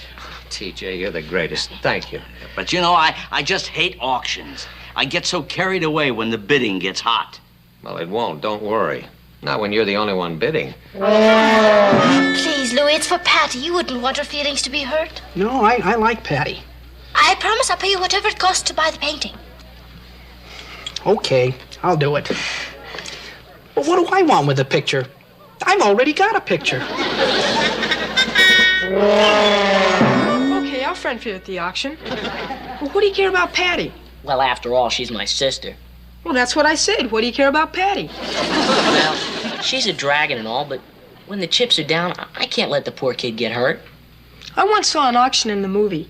TJ, you're the greatest. Thank you. But you know, I just hate auctions. I get so carried away when the bidding gets hot. Well, it won't. Don't worry. Not when you're the only one bidding. Please, Louis, it's for Patty. You wouldn't want her feelings to be hurt. No, I like Patty. I promise I'll pay you whatever it costs to buy the painting. Okay, I'll do it. But what do I want with the picture? I've already got a picture. Okay, I'll friend for you at the auction. Well, what do you care about Patty? Well, after all, she's my sister. Well, that's what I said. What do you care about Patty? Well, she's a dragon and all, but when the chips are down, I can't let the poor kid get hurt. I once saw an auction in the movie.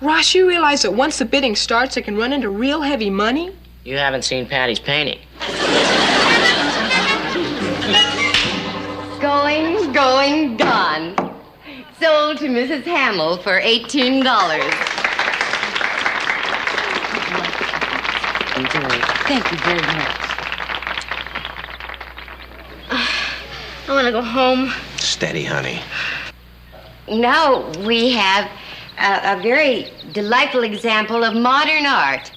Ross, you realize that once the bidding starts, it can run into real heavy money? You haven't seen Patty's painting. Going, gone. Sold to Mrs. Hamill for $18. Thank you very much. I want to go home. Steady, honey. Now we have a very delightful example of modern art,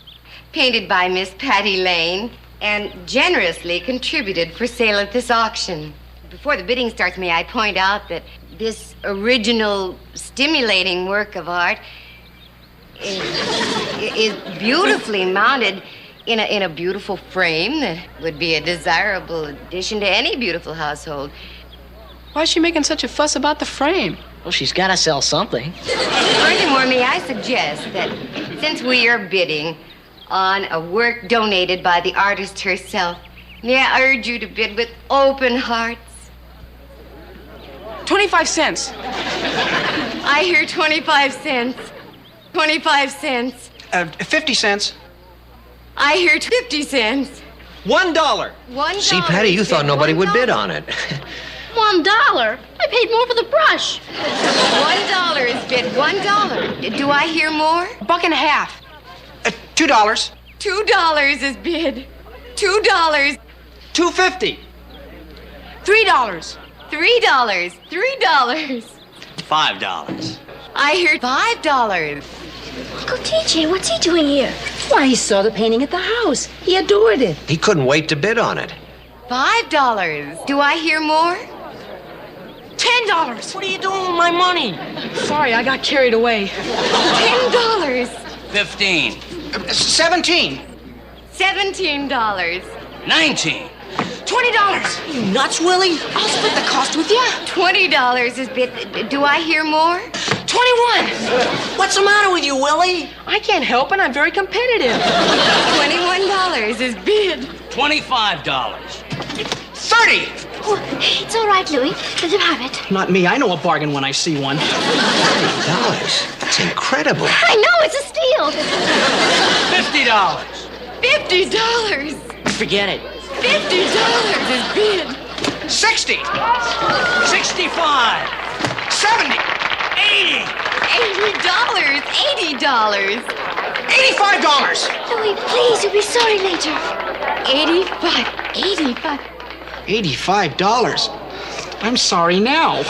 painted by Miss Patty Lane and generously contributed for sale at this auction. Before the bidding starts, may I point out that this original, stimulating work of art is beautifully mounted in a beautiful frame that would be a desirable addition to any beautiful household. Why is she making such a fuss about the frame? Well, she's got to sell something. Furthermore, may I suggest that since we are bidding on a work donated by the artist herself, may I urge you to bid with open hearts? 25 cents. I hear 25 cents. 25 cents. 50 cents. I hear 50 cents. $1. $1. See, Patty, you thought nobody would bid on it. $1. I paid more for the brush. $1 is bid. $1. Do I hear more? $1.50. $2. $2 is bid. $2. $2.50. $3. $3. $3. $5. I heard $5. Uncle TJ, what's he doing here? Why, he saw the painting at the house. He adored it. He couldn't wait to bid on it. $5. Do I hear more? $10. What are you doing with my money? Sorry, I got carried away. $10. 15. 17. $17. 19. $20. You nuts, Willie? I'll split the cost with you. $20 is bid. Do I hear more? 21. What's the matter with you, Willie? I can't help it. I'm very competitive. $21 is bid. $25. 30. Oh, it's all right, Louis. Let him have it. Not me. I know a bargain when I see one. $30. That's incredible. I know, it's a steal. $50. $50. Forget it. $50 is bid. 60. 65. 70. 80. $80. $80. $85. Louis, please, you'll be sorry later. 85. $85. I'm sorry now.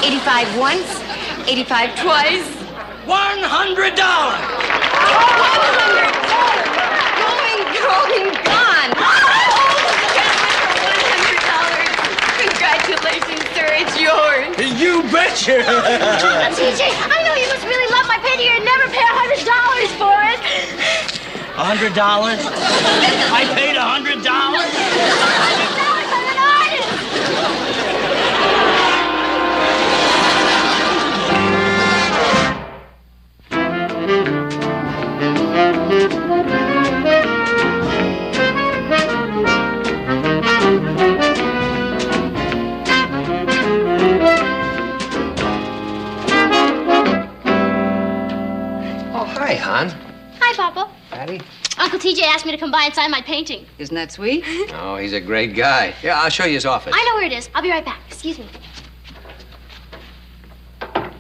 85 once. 85 twice. $100. $100. Going, gone. Congratulations, sir. It's yours. You betcha. TJ, I know you must really love my painting and never pay $100 for it. $100? I paid $100? $100 an artist. Oh, hi, hon. Hi, Papa. Patty? Uncle TJ asked me to come by and sign my painting. Isn't that sweet? Oh, he's a great guy. Yeah, I'll show you his office. I know where it is. I'll be right back. Excuse me.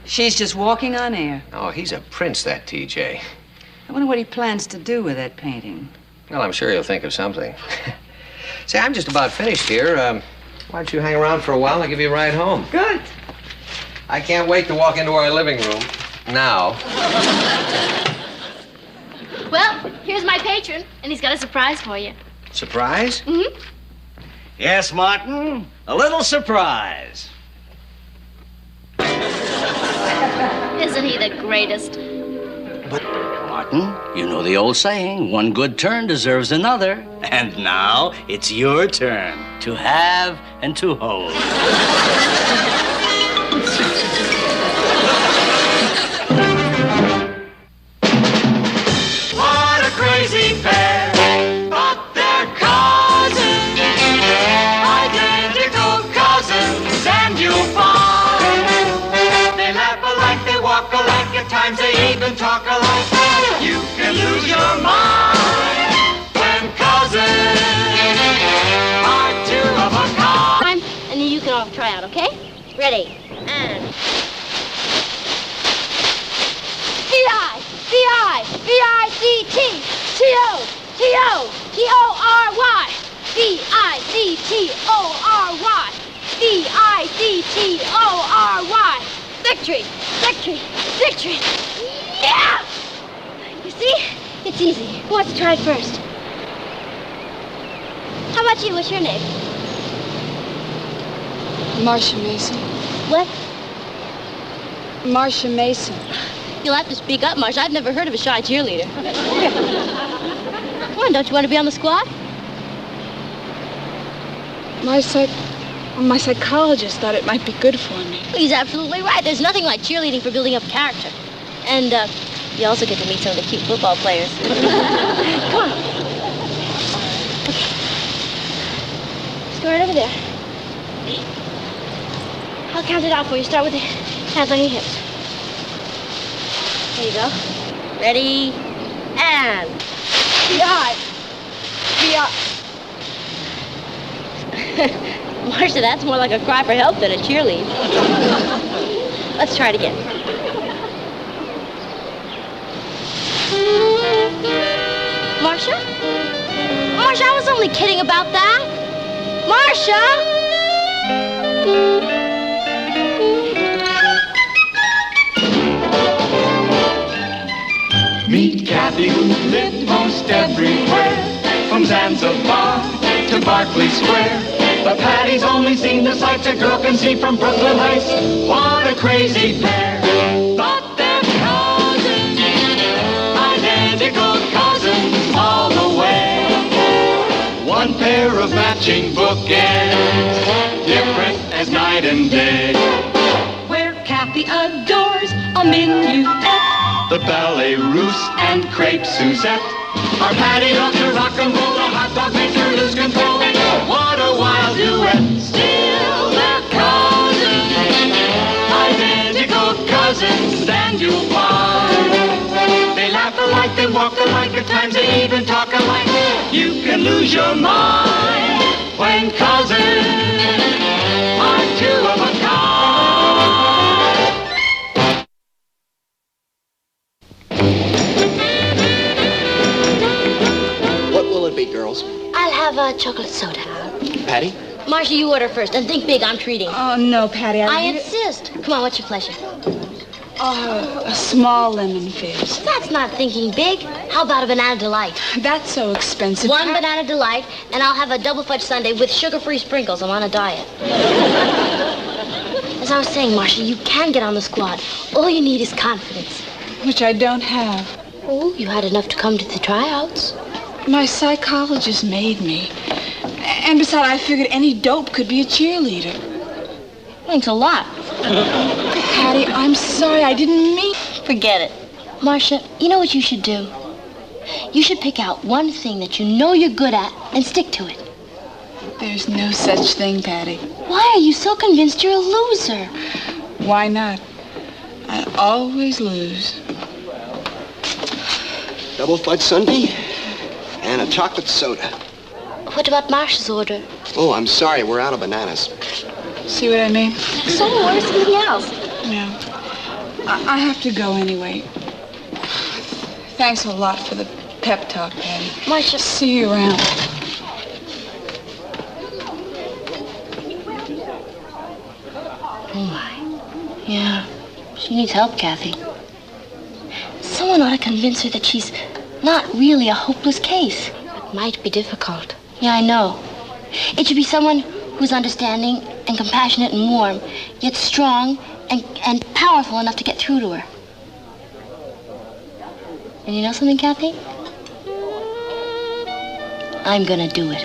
She's just walking on air. Oh, he's a prince, that TJ. I wonder what he plans to do with that painting. Well, I'm sure he'll think of something. Say, I'm just about finished here. Why don't you hang around for a while and I'll give you a ride home? Good. I can't wait to walk into our living room. Now. Well, here's my patron, and he's got a surprise for you. Surprise? Mm-hmm. Yes, Martin. A little surprise. Isn't he the greatest? Martin, you know the old saying, one good turn deserves another. And now it's your turn to have and to hold. What a crazy pair, but they're cousins, identical cousins, and you'll find they laugh alike, they walk alike, at times they even talk alike. You can lose your mind when cousins are two of a kind. And then you can all try out, okay? Ready? And... V-I-C-T-T-O-T-O-T-O-R-Y. V-I-C-T-O-R-Y. V-I-C-T-O-R-Y. Victory! Victory! Victory! Yeah! You see? It's easy. Who wants to try it first? How about you? What's your name? Marcia Mason. What? Marcia Mason. You'll have to speak up, Marcia. I've never heard of a shy cheerleader. Come on, don't you want to be on the squad? My psychologist thought it might be good for me. He's absolutely right. There's nothing like cheerleading for building up character. And you also get to meet some of the cute football players. Come on. Okay. Just go right over there. I'll count it out for you. Start with the hands on your hips. There you go. Ready? And... V-I. Marcia, that's more like a cry for help than a cheerlead. Let's try it again. Marcia? Marcia, I was only kidding about that. Marcia! Kathy who lived most everywhere, from Zanzibar to Berkeley Square. But Patty's only seen the sights a girl can see from Brooklyn Heights. What a crazy pair. But they're cousins, identical cousins all the way. One pair of matching bookends, different as night and day. Where Kathy adores a minuet, The ballet russe and crepe Suzette. Our Patty loves to rock and roll, the hot dog makes her lose control. What a wild duet. Still they're cousins, identical cousins, and you'll find they laugh alike, they walk alike, at times they even talk alike. You can lose your mind when cousins are two of a kind. What will it be, girls? I'll have a chocolate soda. Patty? Marcia, you order first, and think big, I'm treating. Oh, no, Patty. I insist. Come on, what's your pleasure? Oh, a small lemon fizz. That's not thinking big. How about a banana delight? That's so expensive. One banana delight, and I'll have a double fudge sundae with sugar-free sprinkles. I'm on a diet. As I was saying, Marcia, you can get on the squad. All you need is confidence. Which I don't have. Oh, you had enough to come to the tryouts. My psychologist made me. And besides, I figured any dope could be a cheerleader. Thanks a lot. Patty, I'm sorry. I didn't mean... Forget it. Marcia, you know what you should do? You should pick out one thing that you know you're good at and stick to it. There's no such thing, Patty. Why are you so convinced you're a loser? Why not? I always lose. Double fudge sundae and a chocolate soda. What about Marcia's order? Oh, I'm sorry, we're out of bananas. See what I mean? So order something else. No. I have to go anyway. Thanks a lot for the pep talk, Patty. Marcia. See you around. Oh, my. Yeah. She needs help, Kathy. Someone ought to convince her that she's not really a hopeless case. It might be difficult. Yeah, I know. It should be someone who's understanding and compassionate and warm, yet strong and powerful enough to get through to her. And you know something, Kathy? I'm gonna do it.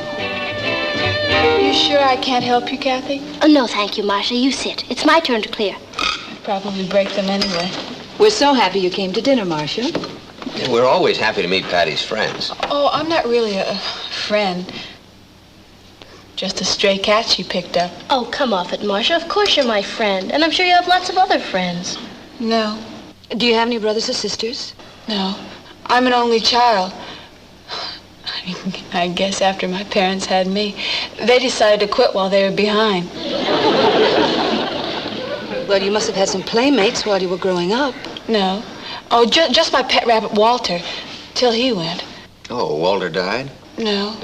You sure I can't help you, Kathy? Oh, no, thank you, Marcia. You sit. It's my turn to clear. I'd probably break them anyway. We're so happy you came to dinner, Marcia. Yeah, we're always happy to meet Patty's friends. Oh, I'm not really a friend. Just a stray cat she picked up. Oh, come off it, Marcia. Of course you're my friend. And I'm sure you have lots of other friends. No. Do you have any brothers or sisters? No. I'm an only child. I guess after my parents had me, they decided to quit while they were behind. Well, you must have had some playmates while you were growing up. No. Oh, just my pet rabbit, Walter, till he went. Oh, Walter died? No.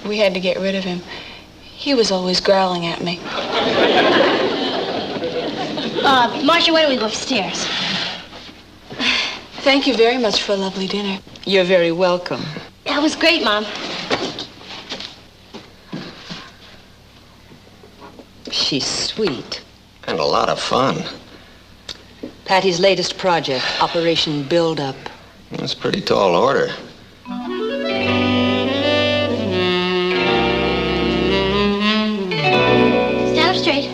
We had to get rid of him. He was always growling at me. Marcia, why don't we go upstairs? Thank you very much for a lovely dinner. You're very welcome. That was great, Mom. She's sweet. And a lot of fun. Patty's latest project, Operation Build Up. That's a pretty tall order. Stand up straight.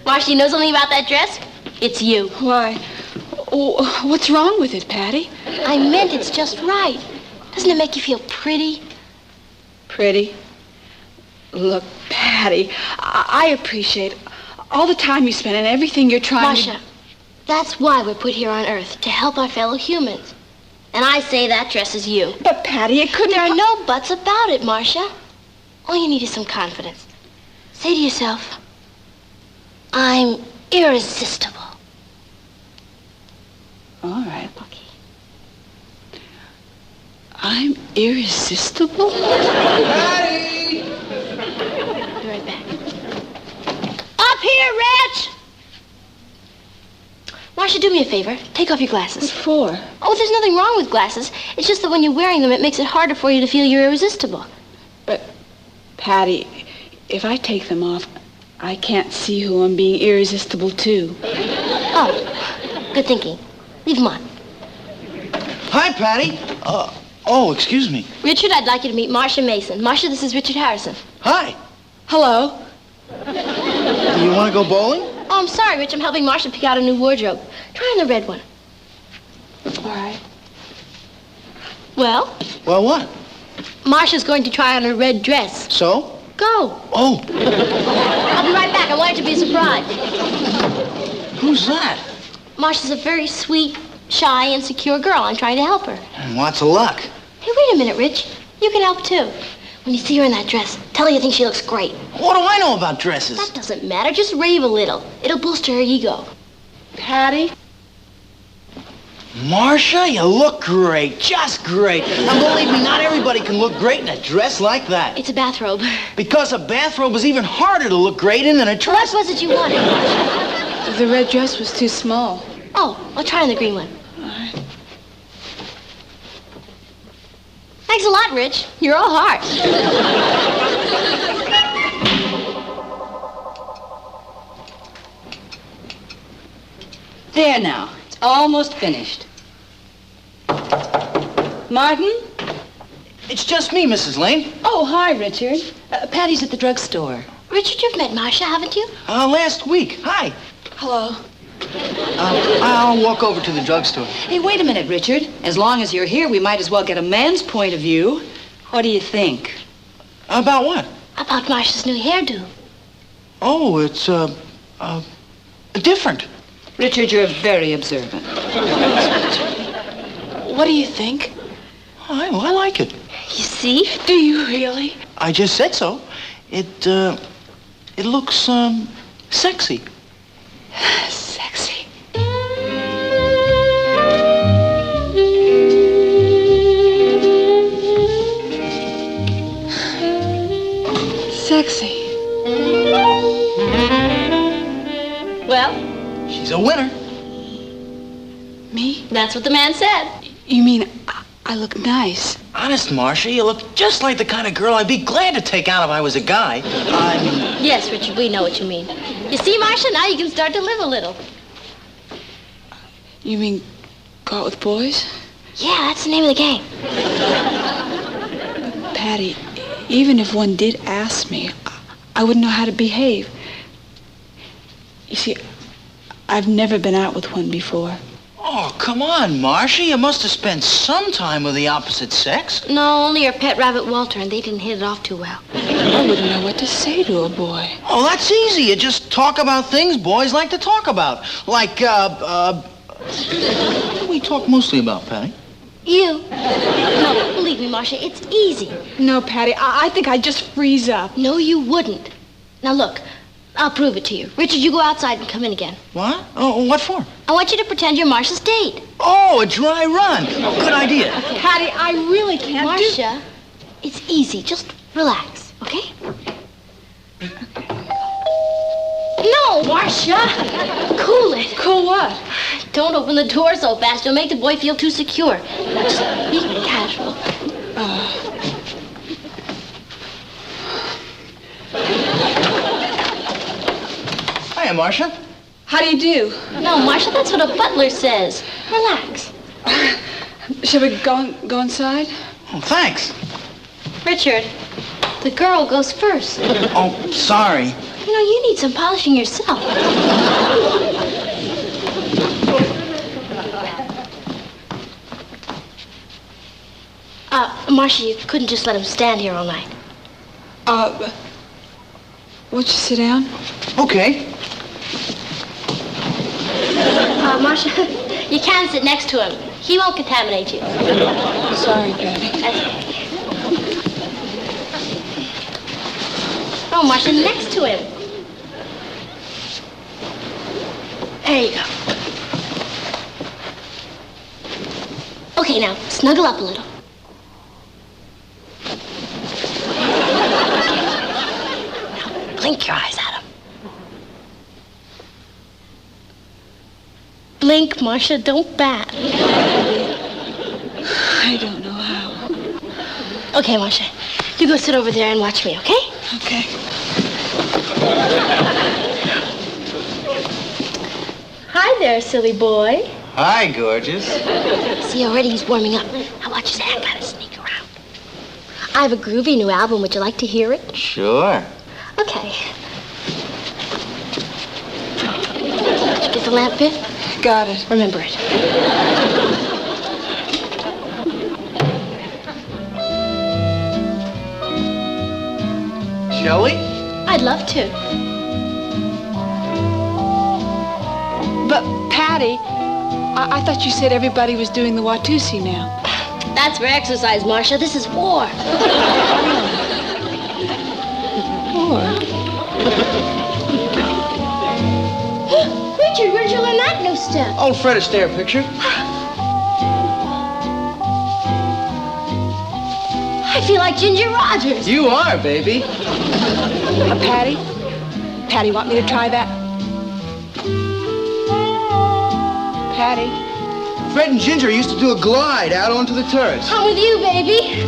Marcia, you know something about that dress? It's you. Why? Oh, what's wrong with it, Patty? I meant it's just right. Doesn't it make you feel pretty? Pretty? Look, Patty, I appreciate all the time you spend and everything you're trying Marcia, that's why we're put here on Earth, to help our fellow humans. And I say that dress is you. But, Patty, it couldn't... There are no buts about it, Marcia. All you need is some confidence. Say to yourself, I'm irresistible. All right. Okay. I'm irresistible? Patty! Be right back. Up here, Rich! Marcia, Marcia, do me a favor. Take off your glasses. What for? Oh, there's nothing wrong with glasses. It's just that when you're wearing them, it makes it harder for you to feel you're irresistible. But, Patty, if I take them off, I can't see who I'm being irresistible to. Oh, good thinking. Leave them on. Hi, Patty. Oh, excuse me. Richard, I'd like you to meet Marcia Mason. Marcia, this is Richard Harrison. Hi. Hello. Do you want to go bowling? Oh, I'm sorry, Rich. I'm helping Marcia pick out a new wardrobe. Try on the red one. All right. Well? Well, what? Marcia's going to try on her red dress. So? Go. Oh. I'll be right back. I want it to be a surprise. Who's that? Marcia's a very sweet, shy, insecure girl. I'm trying to help her. And lots of luck. Hey, wait a minute, Rich. You can help, too. When you see her in that dress, tell her you think she looks great. What do I know about dresses? That doesn't matter. Just rave a little. It'll boost her ego. Patty? Marcia, you look great. Just great. And believe me, not everybody can look great in a dress like that. It's a bathrobe. Because a bathrobe is even harder to look great in than a dress. What was it you wanted, Marcia? The red dress was too small. Oh, I'll try on the green one. All right. Thanks a lot, Rich. You're all heart. There now. It's almost finished. Martin? It's just me, Mrs. Lane. Oh, hi, Richard. Patty's at the drugstore. Richard, you've met Marcia, haven't you? Last week. Hi. Hello. I'll walk over to the drugstore. Hey, wait a minute, Richard. As long as you're here, we might as well get a man's point of view. What do you think? About what? About Marcia's new hairdo. Oh, it's, different. Richard, you're very observant. What do you think? I like it. You see? Do you really? I just said so. It looks, sexy. Sexy. Sexy. Well? She's a winner. Me? That's what the man said. You mean I look nice? Honest, Marcia, you look just like the kind of girl I'd be glad to take out if I was a guy. Yes, Richard, we know what you mean. You see, Marcia, now you can start to live a little. You mean go out with boys? Yeah, that's the name of the game. Patty, even if one did ask me, I wouldn't know how to behave. You see, I've never been out with one before. Oh, come on, Marcia. You must have spent some time with the opposite sex. No, only your pet rabbit Walter, and they didn't hit it off too well. I wouldn't know what to say to a boy. Oh, that's easy. You just talk about things boys like to talk about. Like, what do we talk mostly about, Patty? You. No, believe me, Marcia, it's easy. No, Patty, I think I'd just freeze up. No, you wouldn't. Now, look, I'll prove it to you. Richard, you go outside and come in again. What? Oh, what for? I want you to pretend you're Marcia's date. Oh, a dry run. Oh, good idea. Okay. Patty, I really can't Marcia, it's easy. Just relax, okay? No, Marcia! Cool it. Cool what? Don't open the door so fast. You'll make the boy feel too secure. Just be casual. Hiya, Marcia. How do you do? No, Marcia, that's what a butler says. Relax. Shall we go inside? Oh, thanks. Richard, the girl goes first. Oh, sorry. You know, you need some polishing yourself. Marcia, you couldn't just let him stand here all night. Won't you sit down? Okay. Marcia, you can sit next to him. He won't contaminate you. Sorry, Patty. Oh, Marcia, next to him. There you go. Okay, now, snuggle up a little. Now, blink your eyes at him. Blink. blink, Marcia. Don't bat. I don't know how. Okay, Marcia. You go sit over there and watch me, okay? Okay. Hi there, silly boy. Hi, gorgeous. See, already he's warming up. Now watch his hand. Gotta sneak around. I have a groovy new album. Would you like to hear it? Sure. Okay. Did you get the lamp fit? Got it. Remember it. Shall we? I'd love to. But, Patty, I thought you said everybody was doing the Watusi now. That's for exercise, Marcia. This is war. Richard, where'd you learn that new step? Old Fred Astaire picture. I feel like Ginger Rogers. You are, baby. Patty? Patty, want me to try that? Patty? Fred and Ginger used to do a glide out onto the turrets. I'm with you, baby.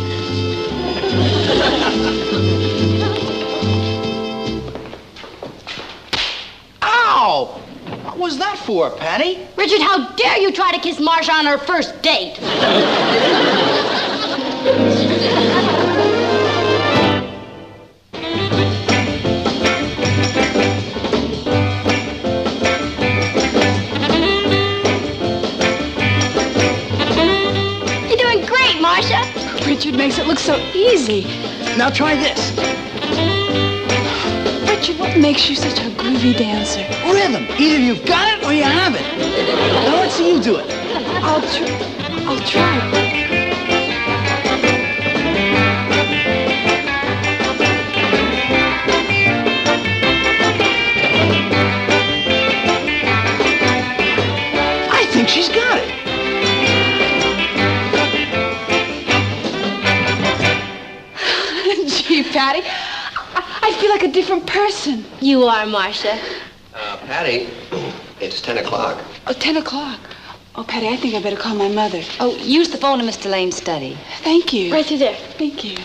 Ow! What was that for, Patty? Richard, how dare you try to kiss Marcia on her first date? You're doing great, Marcia. Richard makes it look so easy. Now try this. Richard, what makes you such a groovy dancer? Rhythm. Either you've got it or you haven't. Now let's see you do it. I'll try. I think she's got it. Gee, Patty, I feel like a different person. You are, Marcia. Patty, it's 10 o'clock. Oh, 10 o'clock. Oh, Patty, I think I better call my mother. Oh, use the phone in Mr. Lane's study. Thank you. Right through there. Thank you.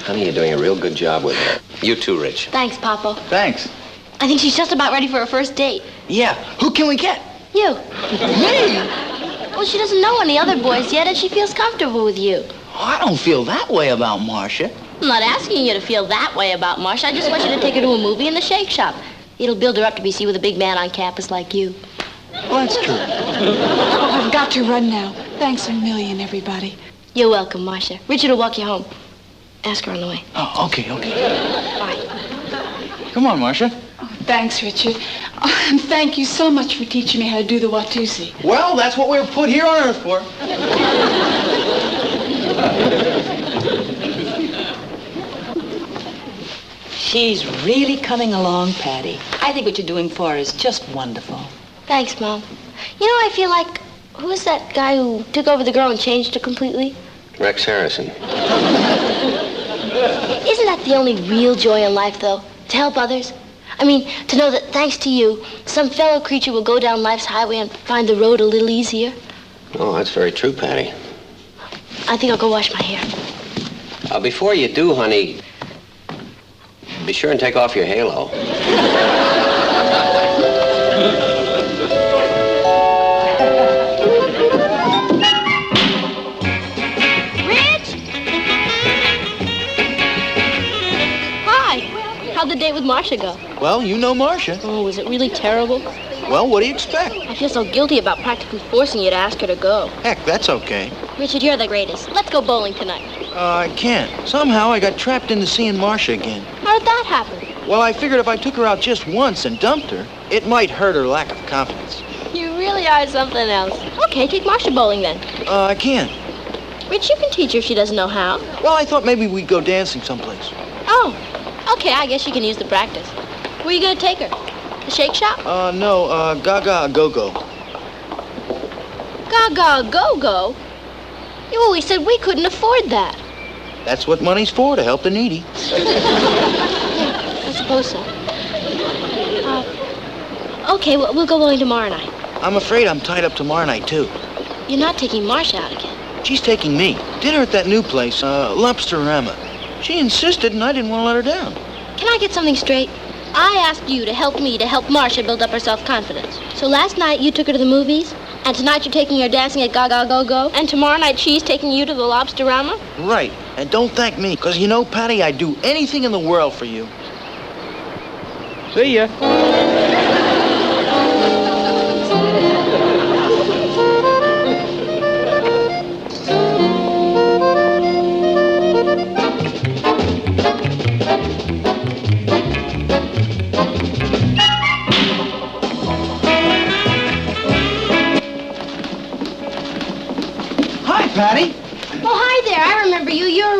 Honey, you're doing a real good job with her. You too, Rich. Thanks, Papa. Thanks. I think she's just about ready for her first date. Yeah. Who can we get? You. Me? Well, she doesn't know any other boys yet, and she feels comfortable with you. Oh, I don't feel that way about Marcia. I'm not asking you to feel that way about Marcia. I just want you to take her to a movie in the Shake Shop. It'll build her up to be seen with a big man on campus like you. Well, that's true. Oh, I've got to run now. Thanks a million, everybody. You're welcome, Marcia. Richard will walk you home. Ask her on the way. Oh, okay. Bye. Come on, Marcia. Oh, thanks, Richard. Oh, and thank you so much for teaching me how to do the Watusi. Well, that's what we were put here on Earth for. She's really coming along, Patty. I think what you're doing for her is just wonderful. Thanks, Mom. You know, I feel like, who was that guy who took over the girl and changed her completely? Rex Harrison. Isn't that the only real joy in life, though? To help others? I mean, to know that thanks to you, some fellow creature will go down life's highway and find the road a little easier. Oh, that's very true, Patty. I think I'll go wash my hair. Before you do, honey, be sure and take off your halo. How'd the date with Marcia go? Well, you know Marcia. Oh, was it really terrible? Well, what do you expect? I feel so guilty about practically forcing you to ask her to go. Heck, that's okay. Richard, you're the greatest. Let's go bowling tonight. I can't. Somehow I got trapped into seeing Marcia again. How did that happen? Well, I figured if I took her out just once and dumped her, it might hurt her lack of confidence. You really are something else. Okay, take Marcia bowling then. I can't. Rich, you can teach her if she doesn't know how. Well, I thought maybe we'd go dancing someplace. Oh, okay, I guess you can use the practice. Where are you going to take her? The Shake Shop? No, Gaga Go-Go. Gaga Go-Go? You always said we couldn't afford that. That's what money's for, to help the needy. I suppose so. Okay, well, we'll go bowling tomorrow night. I'm afraid I'm tied up tomorrow night, too. You're not taking Marcia out again. She's taking me. Dinner at that new place, Lobsterama. She insisted, and I didn't want to let her down. Can I get something straight? I asked you to help me to help Marcia build up her self-confidence. So last night you took her to the movies, and tonight you're taking her dancing at Gaga Go Go, and tomorrow night she's taking you to the Lobsterama? Right. And don't thank me, because you know, Patty, I'd do anything in the world for you. See ya. Hi, Patty. Oh, hi there. I remember you. You're,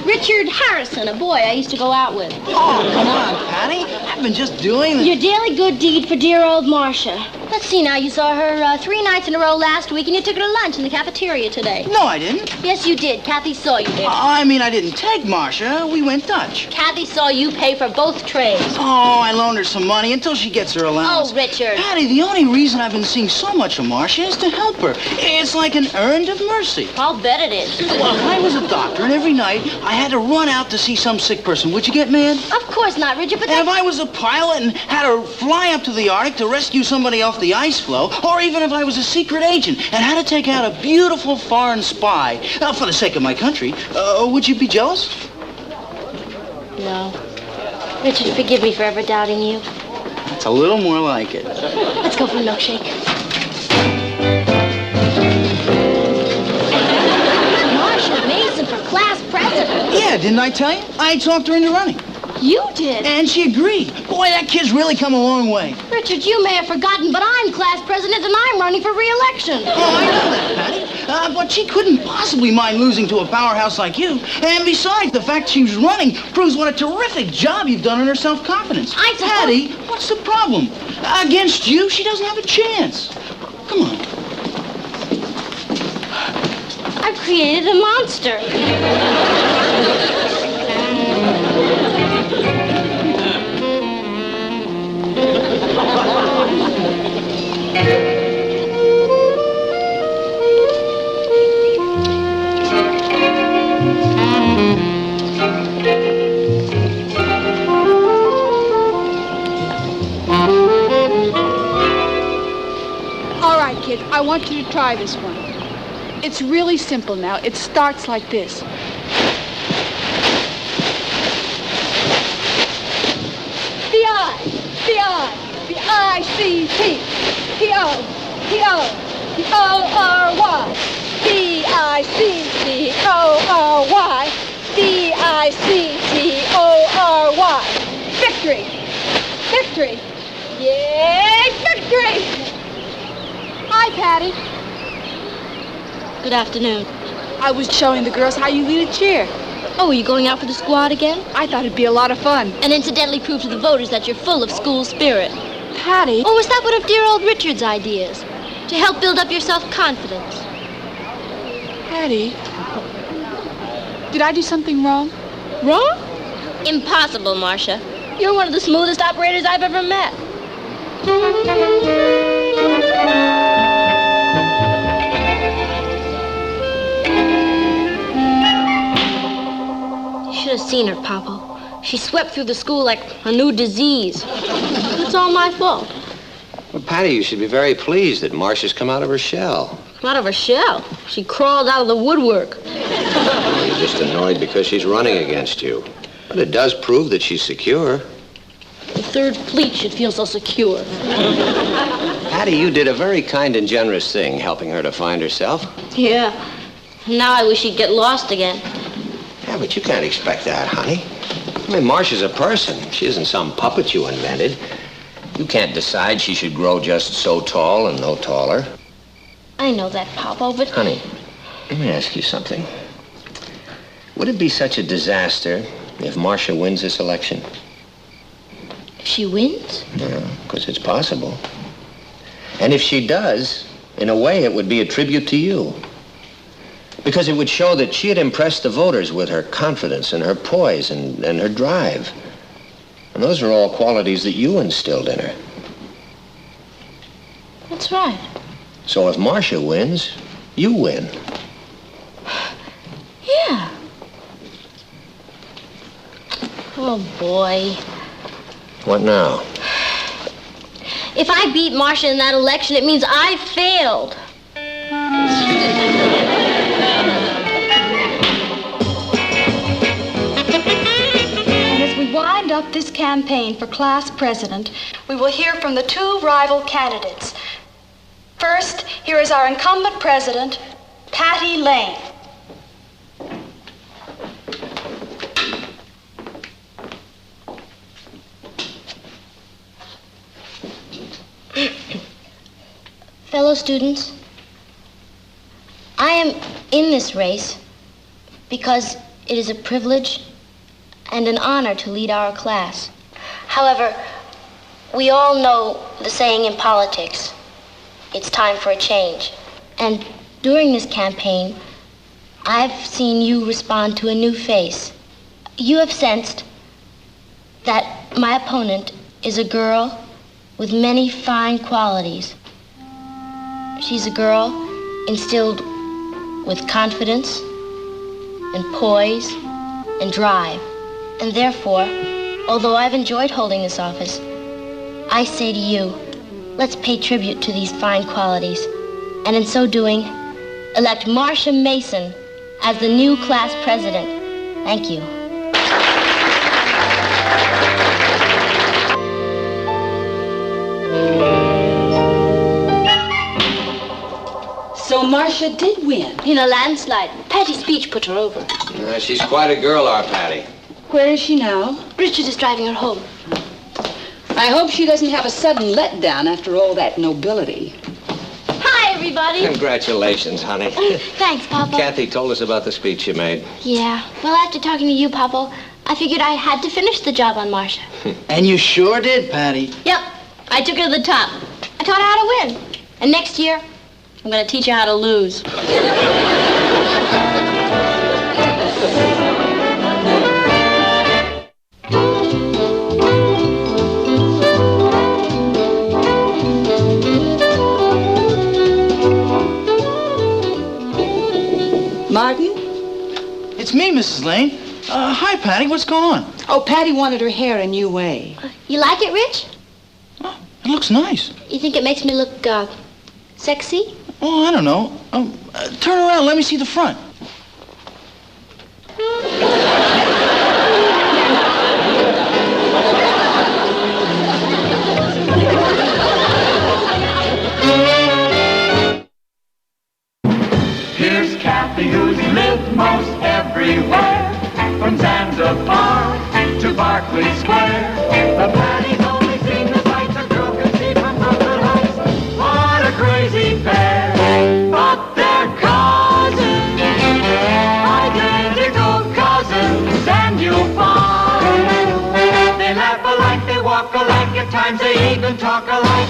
Richard Harrison, a boy I used to go out with. Oh, come on, Patty. I've been just doing... Your daily good deed for dear old Marcia. Let's see now. You saw her 3 nights in a row last week, and you took her to lunch in the cafeteria today. No, I didn't. Yes, you did. Kathy saw you there. I mean, I didn't take Marcia. We went Dutch. Kathy saw you pay for both trays. Oh, I loaned her some money until she gets her allowance. Oh, Richard. Patty, the only reason I've been seeing so much of Marcia is to help her. It's like an errand of mercy. I'll bet it is. Well, if I was a doctor, and every night I had to run out to see some sick person, would you get mad? Of course not, Richard, but And if I was a pilot and had to fly up to the Arctic to rescue somebody off the ice floe, or even if I was a secret agent and had to take out a beautiful foreign spy, for the sake of my country, would you be jealous? No. Richard, forgive me for ever doubting you. It's a little more like it. Let's go for a milkshake. Marcia Mason for class president. Yeah, didn't I tell you? I talked her into running. You did? And she agreed. Boy, that kid's really come a long way. Richard, you may have forgotten, but I'm class president and I'm running for re-election. Oh, I know that, Patty. But she couldn't possibly mind losing to a powerhouse like you. And besides, the fact she's running proves what a terrific job you've done on her self-confidence. Patty, what's the problem? Against you, she doesn't have a chance. Come on. I've created a monster. All right, kids, I want you to try this one. It's really simple now. It starts like this. B-I-C-T, P-O-P-O-P-O-R-Y, B-I-C-T-O-R-Y, B-I-C-T-O-R-Y. Victory! Victory! Yay, victory! Hi, Patty. Good afternoon. I was showing the girls how you lead a cheer. Oh, are you going out for the squad again? I thought it'd be a lot of fun. And incidentally prove to the voters that you're full of school spirit. Patty? Or was that one of dear old Richard's ideas? To help build up your self-confidence? Patty? Did I do something wrong? Wrong? Impossible, Marcia. You're one of the smoothest operators I've ever met. You should have seen her, Papa. She swept through the school like a new disease. It's all my fault. Well, Patty, you should be very pleased that Marcia's come out of her shell. Come out of her shell. She crawled out of the woodwork. You're just annoyed because she's running against you. But it does prove that she's secure. The third fleet should feel so secure. Patty, you did a very kind and generous thing, helping her to find herself. Yeah. Now I wish she'd get lost again. Yeah, but you can't expect that, honey. I mean, Marcia's a person. She isn't some puppet you invented. You can't decide she should grow just so tall and no taller. I know that, Papa, but... Honey, let me ask you something. Would it be such a disaster if Marcia wins this election? If she wins? Yeah, because it's possible. And if she does, in a way, it would be a tribute to you. Because it would show that she had impressed the voters with her confidence and her poise and her drive. And those are all qualities that you instilled in her. That's right. So if Marcia wins, you win. Yeah. Oh, boy. What now? If I beat Marcia in that election, it means I failed. And as we wind up this campaign for class president, we will hear from the two rival candidates. First, here is our incumbent president, Patty Lane. Fellow students, I am in this race because it is a privilege and an honor to lead our class. However, we all know the saying in politics, it's time for a change. And during this campaign, I've seen you respond to a new face. You have sensed that my opponent is a girl with many fine qualities. She's a girl instilled with confidence and poise and drive. And therefore, although I've enjoyed holding this office, I say to you, let's pay tribute to these fine qualities, and in so doing, elect Marcia Mason as the new class president. Thank you. So Marcia did win. In a landslide. Patty's speech put her over. She's quite a girl, our Patty. Where is she now? Richard is driving her home. I hope she doesn't have a sudden letdown after all that nobility. Hi, everybody. Congratulations, honey. Thanks, Papa. Kathy told us about the speech you made. Yeah. Well, after talking to you, Papa, I figured I had to finish the job on Marcia. And you sure did, Patty. Yep. I took her to the top. I taught her how to win. And next year, I'm going to teach her how to lose. Martin? It's me, Mrs. Lane. Hi, Patty. What's going on? Oh, Patty wanted her hair a new way. You like it, Rich? It looks nice. You think it makes me look, sexy? Oh, I don't know. Turn around. Let me see the front. Here's Kathy, who's lived most everywhere, from Zanzibar to Berkeley Square. The Patty's only seen the sights a girl can see from Brooklyn Heights. What a crazy pair! But they're cousins, identical cousins, and you'll find they laugh alike, they walk alike, at times they even talk alike.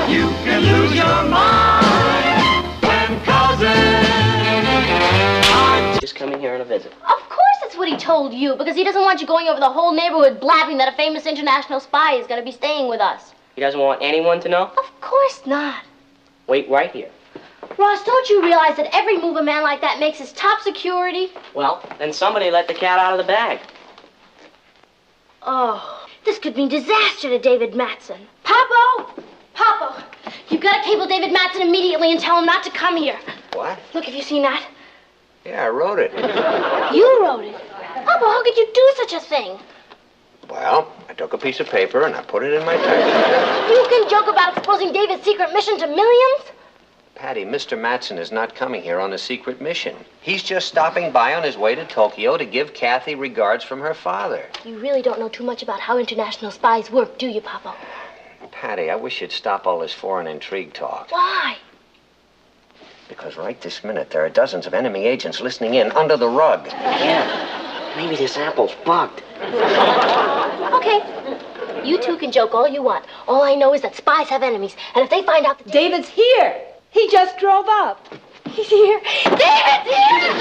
You can lose your mind when cousins. Just coming here on a visit. Of course that's what he told you, because he doesn't want you going over the whole neighborhood blabbing that a famous international spy is going to be staying with us. He doesn't want anyone to know? Of course not. Wait right here. Ross, don't you realize that every move a man like that makes is top security? Well, then somebody let the cat out of the bag. Oh, this could mean disaster to David Matson. Papo! Papo! You've got to cable David Matson immediately and tell him not to come here. What? Look, have you seen that? Yeah, I wrote it. You wrote it? Papo, how could you do such a thing? Well, I took a piece of paper and I put it in my typewriter. You can joke about exposing David's secret mission to millions? Patty, Mr. Matson is not coming here on a secret mission. He's just stopping by on his way to Tokyo to give Kathy regards from her father. You really don't know too much about how international spies work, do you, Papo? Patty, I wish you'd stop all this foreign intrigue talk. Why? Because right this minute, there are dozens of enemy agents listening in under the rug. Yeah, maybe this apple's bugged. Okay. You two can joke all you want. All I know is that spies have enemies, and if they find out that David's here. He just drove up. He's here. David's here!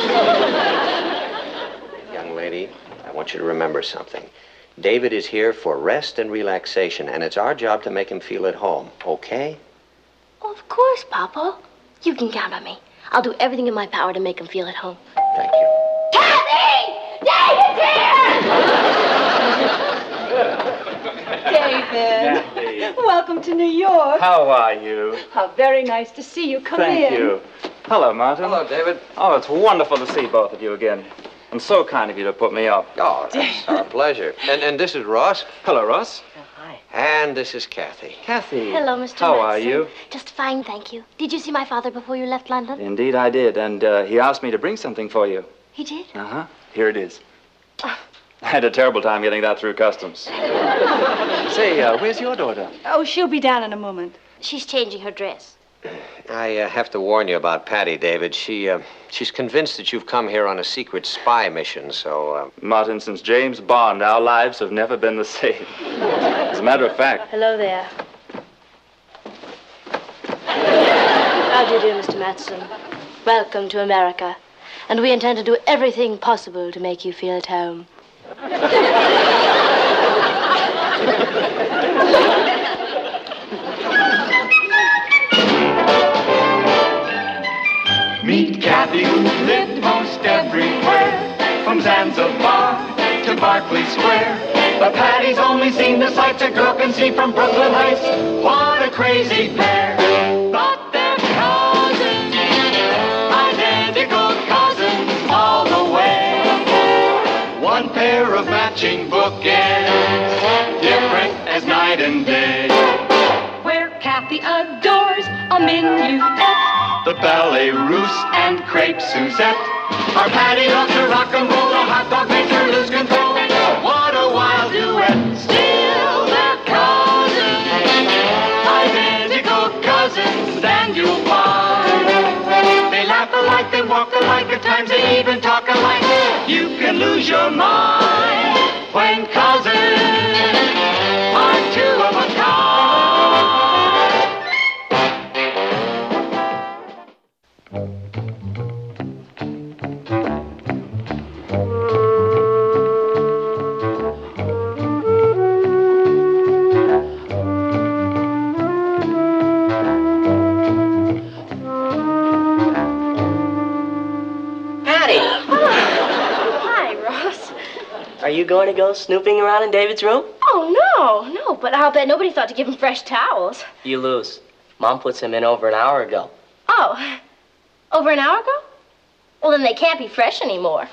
Young lady, I want you to remember something. David is here for rest and relaxation, and it's our job to make him feel at home, okay? Oh, of course, Papa. You can count on me. I'll do everything in my power to make him feel at home. Thank you. Kathy! David's here! David. Welcome to New York. How are you? How very nice to see you. Come in. Thank you. Hello, Martin. Hello, David. Oh, it's wonderful to see both of you again. And so kind of you to put me up. Oh, that's our pleasure. And this is Ross. Hello, Ross. And this is Kathy. Kathy. Hello, Mr. How are Matson. you? Just fine, thank you. Did you see my father before you left London? Indeed, I did. And he asked me to bring something for you. He did? Uh-huh. Here it is. I had a terrible time getting that through customs. Say, where's your daughter? Oh, she'll be down in a moment. She's changing her dress. I have to warn you about Patty, David. She's convinced that you've come here on a secret spy mission, so... Martin, since James Bond, our lives have never been the same. As a matter of fact... Hello there. How do you do, Mr. Matson? Welcome to America. And we intend to do everything possible to make you feel at home. Meet Kathy, who lived most everywhere, from Zanzibar to Berkeley Square. But Patty's only seen the sights a girl can see from Brooklyn Heights. What a crazy pair! But they're cousins, identical cousins all the way. One pair of matching bookends, different as night and day. Where Kathy adores a minuet. The ballet russe and crepe Suzette. Our Patty loves to rock and roll. The hot dog makes her lose control. What a wild duet. Still they're cousins, identical cousins, and you'll find they laugh alike, they walk alike, at times they even talk alike. You can lose your mind when cousins are two of a kind. Are you going to go snooping around in David's room? Oh, no, but I'll bet nobody thought to give him fresh towels. You lose. Mom puts him in over an hour ago. Oh, over an hour ago? Well, then they can't be fresh anymore.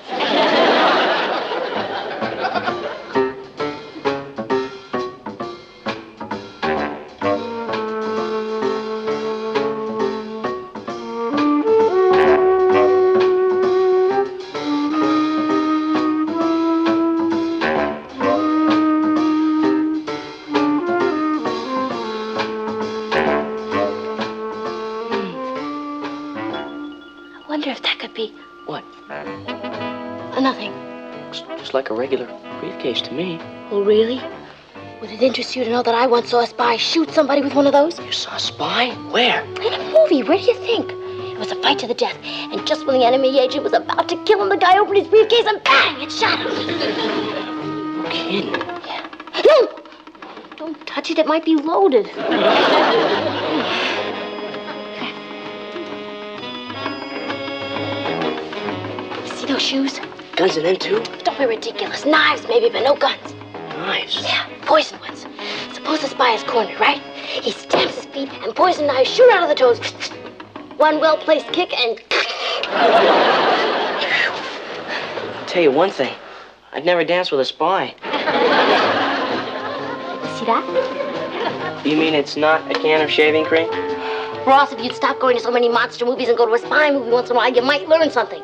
Nothing. Just like a regular briefcase to me. Oh, really? Would it interest you to know that I once saw a spy shoot somebody with one of those? You saw a spy? Where? In a movie. Where do you think? It was a fight to the death. And just when the enemy agent was about to kill him, the guy opened his briefcase and bang! It shot him. No kidding. Yeah. No! Don't touch it. It might be loaded. See those shoes? Guns in them, too? Don't be ridiculous. Knives, maybe, but no guns. Knives? Yeah, poison ones. Suppose the spy is cornered, right? He stamps his feet, and poison knives shoot out of the toes. One well-placed kick, and... I'll tell you one thing. I'd never dance with a spy. See that? You mean it's not a can of shaving cream? Ross, if you'd stop going to so many monster movies and go to a spy movie once in a while, you might learn something.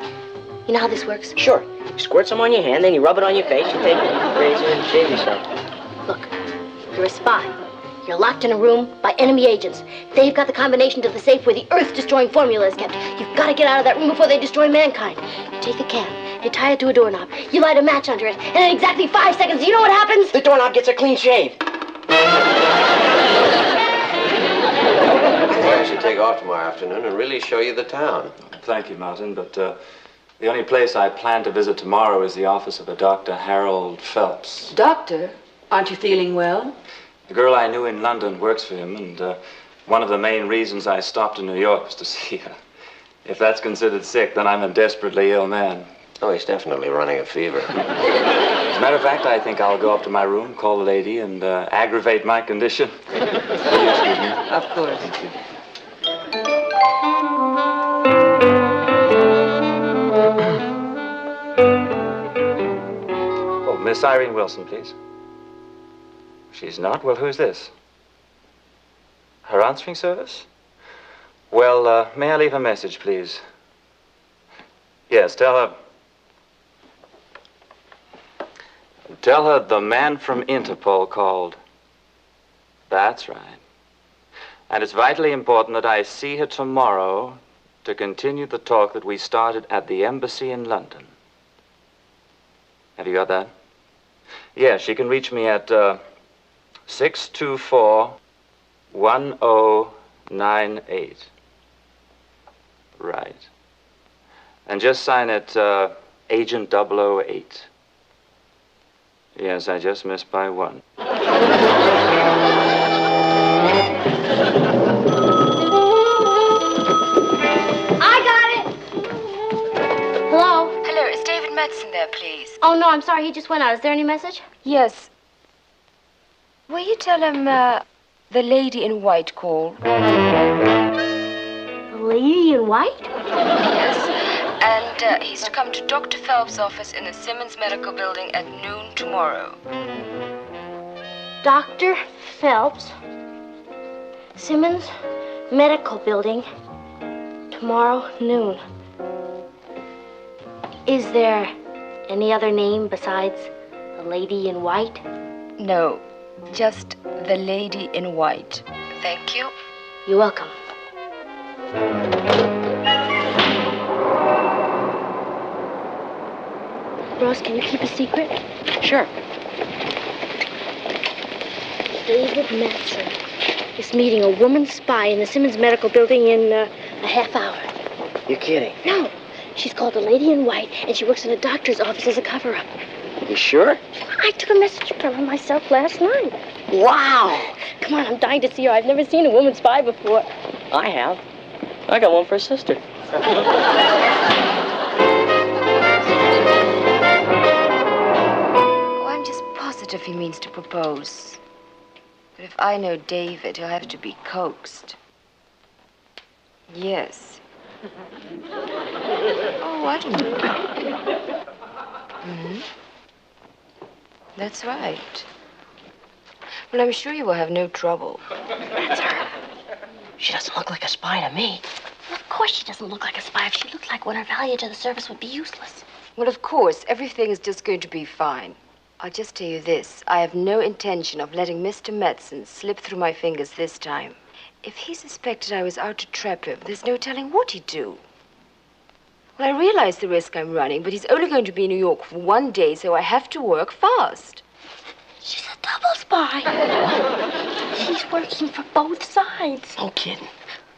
You know how this works? Sure. You squirt some on your hand, then you rub it on your face, you take a razor and shave yourself. Look, you're a spy. You're locked in a room by enemy agents. They've got the combination to the safe where the Earth-destroying formula is kept. You've got to get out of that room before they destroy mankind. You take the can, you tie it to a doorknob, you light a match under it, and in exactly 5 seconds, you know what happens? The doorknob gets a clean shave. I should take off tomorrow afternoon and really show you the town. Thank you, Martin, but the only place I plan to visit tomorrow is the office of a Dr. Harold Phelps. Doctor, aren't you feeling well? The girl I knew in London works for him, and One of the main reasons I stopped in New York was to see her. If that's considered sick, then I'm a desperately ill man. Oh, he's definitely running a fever. As a matter of fact, I think I'll go up to my room, call the lady, and aggravate my condition. Will you excuse me? Of course. Thank you. Oh, Miss Irene Wilson, please. She's not? Well, who's this? Her answering service? Well, may I leave a message, please? Yes, tell her the man from Interpol called. That's right. And it's vitally important that I see her tomorrow to continue the talk that we started at the embassy in London. Have you got that? Yes, she can reach me at 624-1098. Right. And just sign it Agent 008. Yes, I just missed by one. Hello? Hello, is David Madsen there, please? Oh, no, I'm sorry. He just went out. Is there any message? Yes. Will you tell him the lady in white called? The lady in white? Yes. And he's to come to Dr. Phelps' office in the Simmons Medical Building at noon tomorrow. Dr. Phelps, Simmons Medical Building, tomorrow noon. Is there any other name besides the lady in white? No, just the lady in white. Thank you. You're welcome. Ross, can you keep a secret? Sure. David Madsen is meeting a woman spy in the Simmons Medical Building in a half hour. You're kidding. No, she's called the lady in white, and she works in a doctor's office as a cover-up. You sure? I took a message from her myself last night. Wow! Come on, I'm dying to see her. I've never seen a woman spy before. I have. I got one for a sister. Oh, I'm just positive he means to propose. But if I know David, he'll have to be coaxed. Yes. Oh, I don't know. Mm-hmm. That's right. Well, I'm sure you will have no trouble. That's her. She doesn't look like a spy to me. Well, of course she doesn't look like a spy. If she looked like one, her value to the service would be useless. Well, of course, everything is just going to be fine. I'll just tell you this. I have no intention of letting Mr. Madsen slip through my fingers this time. If he suspected I was out to trap him, there's no telling what he'd do. Well, I realize the risk I'm running, but he's only going to be in New York for 1 day, so I have to work fast. She's a double spy. She's working for both sides. No kidding.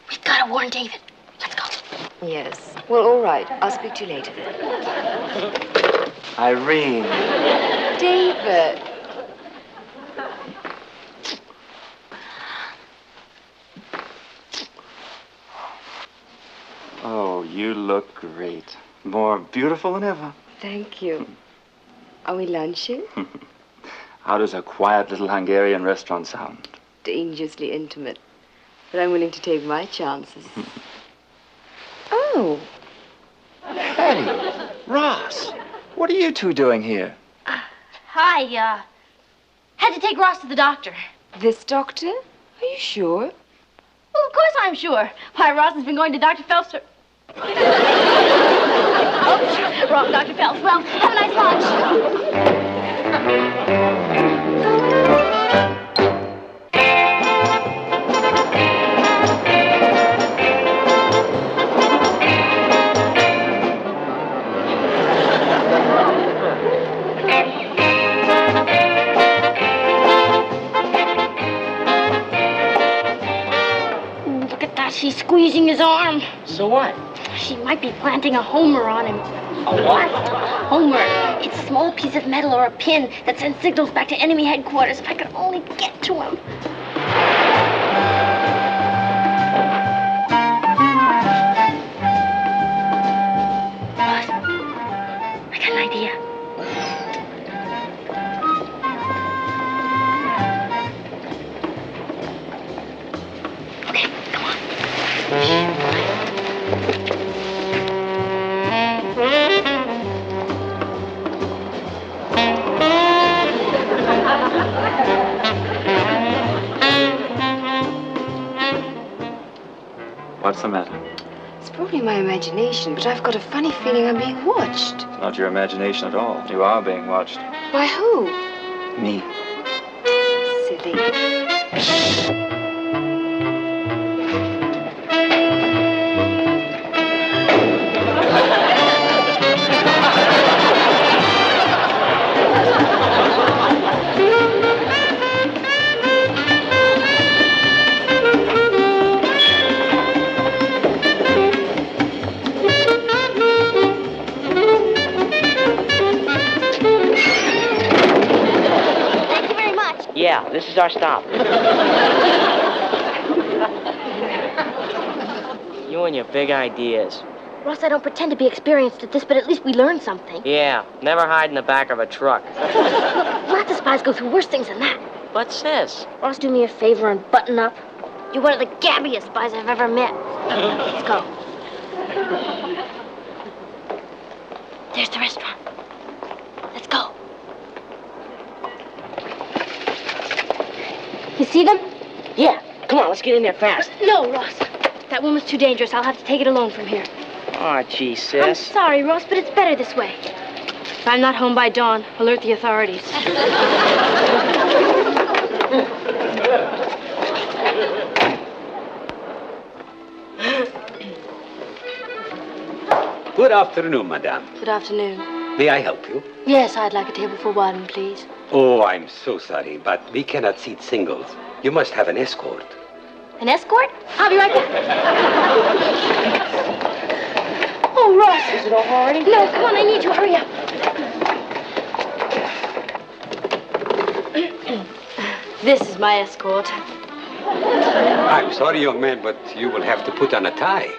We've got to warn David. Let's go. Yes. Well, all right. I'll speak to you later then. Irene. David. Oh, you look great. More beautiful than ever. Thank you. Are we lunching? How does a quiet little Hungarian restaurant sound? Dangerously intimate. But I'm willing to take my chances. Oh. Patty, Ross, what are you two doing here? Hi, had to take Ross to the doctor. This doctor? Are you sure? Well, of course I'm sure. Why, Ross has been going to Dr. Phelps for... Ouch! Wrong, Dr. Phelps. Well, have a nice lunch. Look at that. She's squeezing his arm. So what? She might be planting a homer on him. A what? Homer. It's a small piece of metal or a pin that sends signals back to enemy headquarters. If I could only get to him. idea. Okay, come on. What's the matter? It's probably my imagination, but I've got a funny feeling I'm being watched. It's not your imagination at all. You are being watched. By who? Me. Silly. Yeah, this is our stop. You and your big ideas. Ross, I don't pretend to be experienced at this, but at least we learned something. Yeah, never hide in the back of a truck. Lots of spies go through worse things than that. What's this? Ross, do me a favor and button up. You're one of the gabbiest spies I've ever met. Let's go. There's the restaurant. Let's go. You see them? Yeah, come on, let's get in there fast. No, Ross. That woman's too dangerous. I'll have to take it alone from here. Aw, gee, I'm sis. sorry, Ross, but it's better this way. If I'm not home by dawn, alert the authorities. Good afternoon, madame. Good afternoon. May I help you? Yes, I'd like a table for one, please. Oh, I'm so sorry, but we cannot seat singles. You must have an escort. An escort? I'll be right back. Oh, Ross. Is it over already? No, come on, I need you. Hurry up. This is my escort. I'm sorry, young man, but you will have to put on a tie.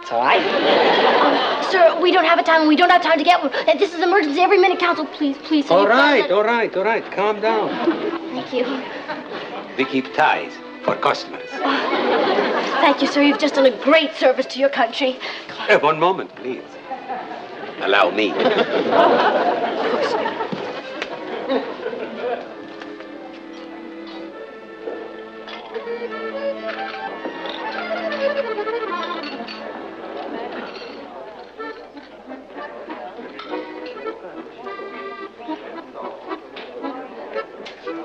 It's all right. Sir, we don't have a time, and we don't have time to get one. This is emergency. Every minute counts. So please, please. All right. Calm down. Thank you. We keep ties for customers. Thank you, sir. You've just done a great service to your country. One moment, please. Allow me.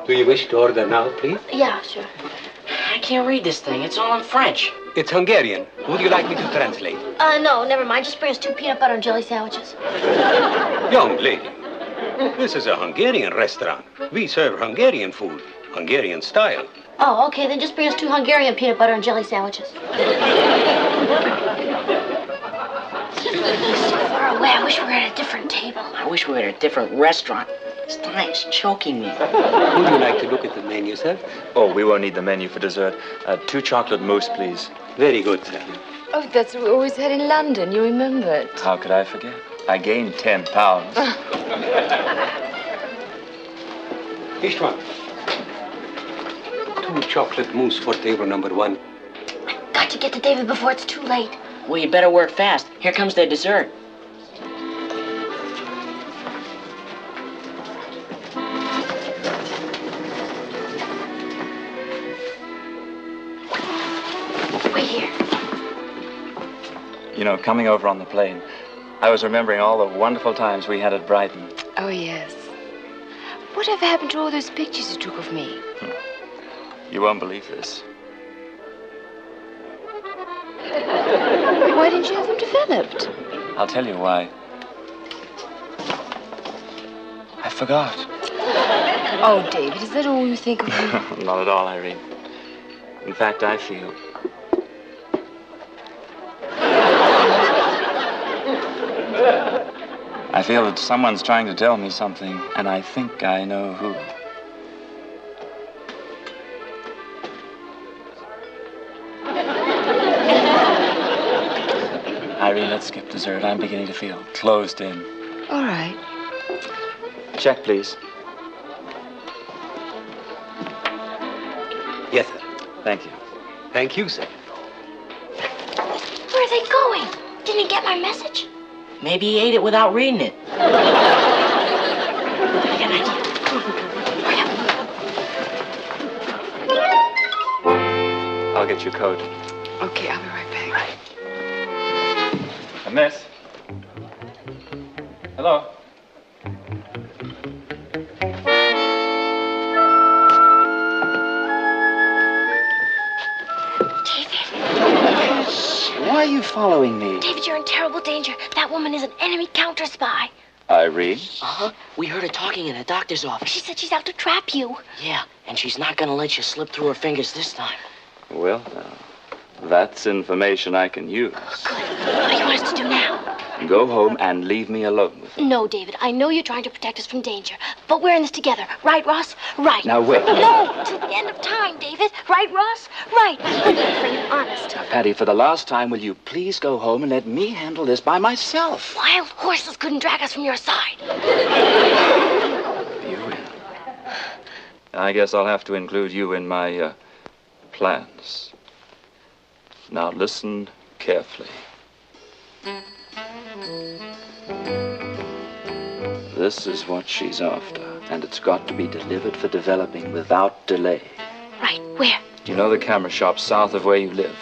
Do you wish to order now, please? Yeah, sure. I can't read this thing. It's all in French. It's Hungarian. Would you like me to translate? No, never mind. Just bring us 2 peanut butter and jelly sandwiches. Young lady, this is a Hungarian restaurant. We serve Hungarian food, Hungarian style. Oh, okay. Then just bring us 2 Hungarian peanut butter and jelly sandwiches. So far away. I wish we were at a different table. I wish we were at a different restaurant. This time's choking me. Would you like to look at the menu, sir? Oh, we won't need the menu for dessert. 2 chocolate mousse, please. Very good, sir. Oh, that's what we always had in London. You remember it. How could I forget? I gained 10 pounds. Ishwan. 2 chocolate mousse for table number 1. Got to get to David before it's too late. Well, you better work fast. Here comes their dessert. Wait here. You know, coming over on the plane, I was remembering all the wonderful times we had at Brighton. Oh, yes. Whatever happened to all those pictures you took of me? You won't believe this. Why didn't you have them developed? I'll tell you why. I forgot. Oh, David, is that all you think of me? Not at all, Irene. In fact, I feel... I feel that someone's trying to tell me something, and I think I know who. Irene, let's skip dessert. I'm beginning to feel closed in. All right. Check, please. Yes, sir. Thank you. Thank you, sir. Where are they going? Didn't he get my message? Maybe he ate it without reading it. I'll get your coat. Okay, I'll be right back. Miss. Hello. Why are you following me? David, you're in terrible danger. That woman is an enemy counter spy. Irene? Uh-huh. We heard her talking in the doctor's office. She said she's out to trap you. Yeah, and she's not gonna let you slip through her fingers this time. Well, that's information I can use. Good. What do you want us to do now? Go home and leave me alone with it. No, David, I know you're trying to protect us from danger, but we're in this together. Right, Ross? Right. Now, wait. No, till the end of time, David. Right, Ross? Right. I'm afraid, honest. Now, Patty, for the last time, will you please go home and let me handle this by myself? Wild horses couldn't drag us from your side. You will. I guess I'll have to include you in my, plans. Now, listen carefully. This is what she's after, and it's got to be delivered for developing without delay. Right, where? Do you know the camera shop south of where you live?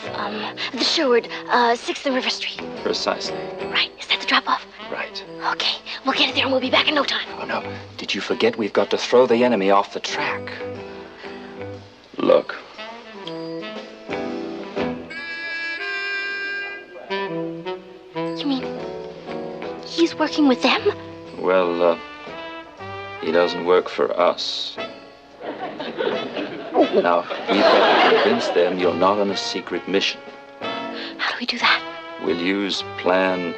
The Sherwood, 6th and River Street. Precisely. Right, is that the drop-off? Right. Okay, we'll get it there and we'll be back in no time. Oh, no. Did you forget we've got to throw the enemy off the track? Look. You mean he's working with them? Well, he doesn't work for us. Now, we've got to convince them you're not on a secret mission. How do we do that? We'll use Plan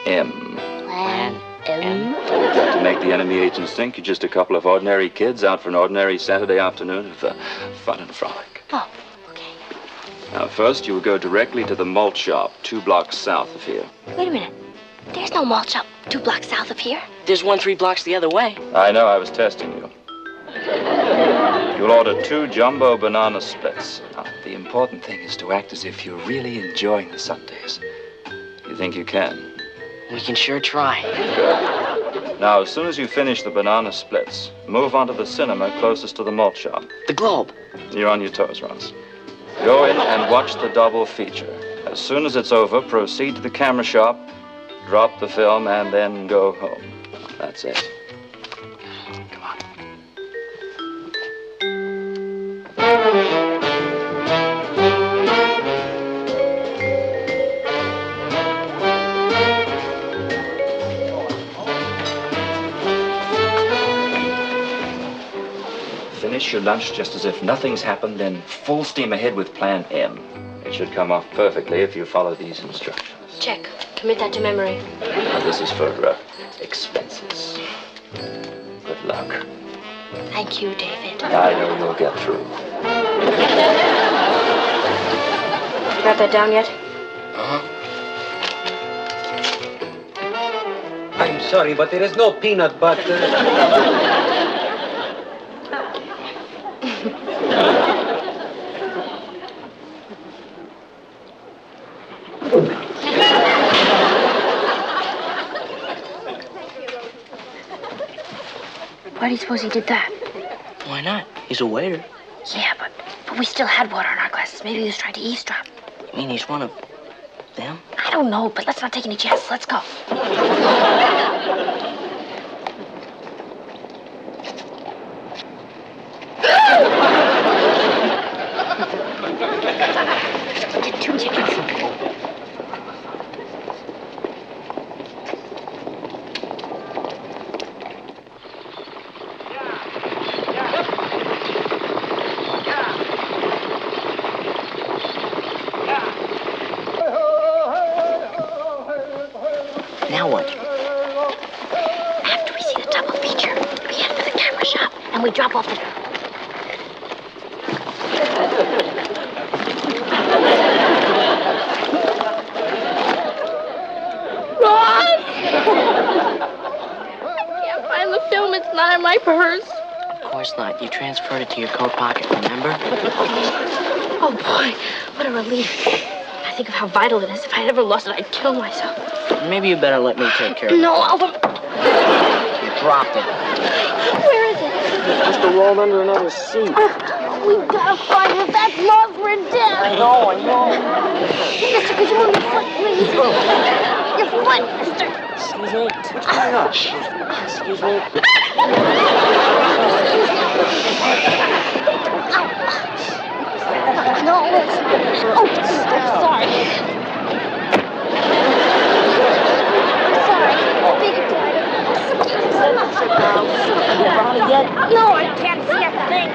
M. Plan M? We've got to make the enemy agents think you're just a couple of ordinary kids out for an ordinary Saturday afternoon of fun and frolic. Oh, okay. Now, first, you will go directly to the malt shop, 2 blocks south of here. Wait a minute. There's no malt shop 2 blocks south of here. There's one 3 blocks the other way. I know, I was testing you. You'll order 2 jumbo banana splits. Now, the important thing is to act as if you're really enjoying the Sundays. You think you can? We can sure try. Good. Now, as soon as you finish the banana splits, move on to the cinema closest to the malt shop. The Globe. You're on your toes, Ross. Go in and watch the double feature. As soon as it's over, proceed to the camera shop, drop the film, and then go home. That's it. Come on. Finish your lunch just as if nothing's happened, then full steam ahead with Plan M. It should come off perfectly if you follow these instructions. Check. Commit that to memory. Now, this is for expenses. Good luck. Thank you, David. I know you'll get through. You got that down yet? Uh-huh. I'm sorry, but there is no peanut butter. Why do you suppose he did that? Why not? He's a waiter. Yeah, but we still had water in our glasses. Maybe he was trying to eavesdrop. You mean he's one of them? I don't know, but let's not take any chances. Let's go. Get 2 tickets. Now what? After we see the double feature, we head for the camera shop and we drop off the... Ross! not in my purse. Of course not. You transferred it to your coat pocket, remember? Oh, boy, what a relief. I think of how vital it is. If I'd ever lost it, I'd kill myself. Maybe you better let me take care of it. No, I'll... You dropped it. Where is it? It must have rolled under another seat. We've got to find it. That's lost for death. I know. Mister, could you move your foot, please? Your foot, mister. Excuse me. What's going on? Excuse me. No, oh, I'm sorry. No, I can't see a thing.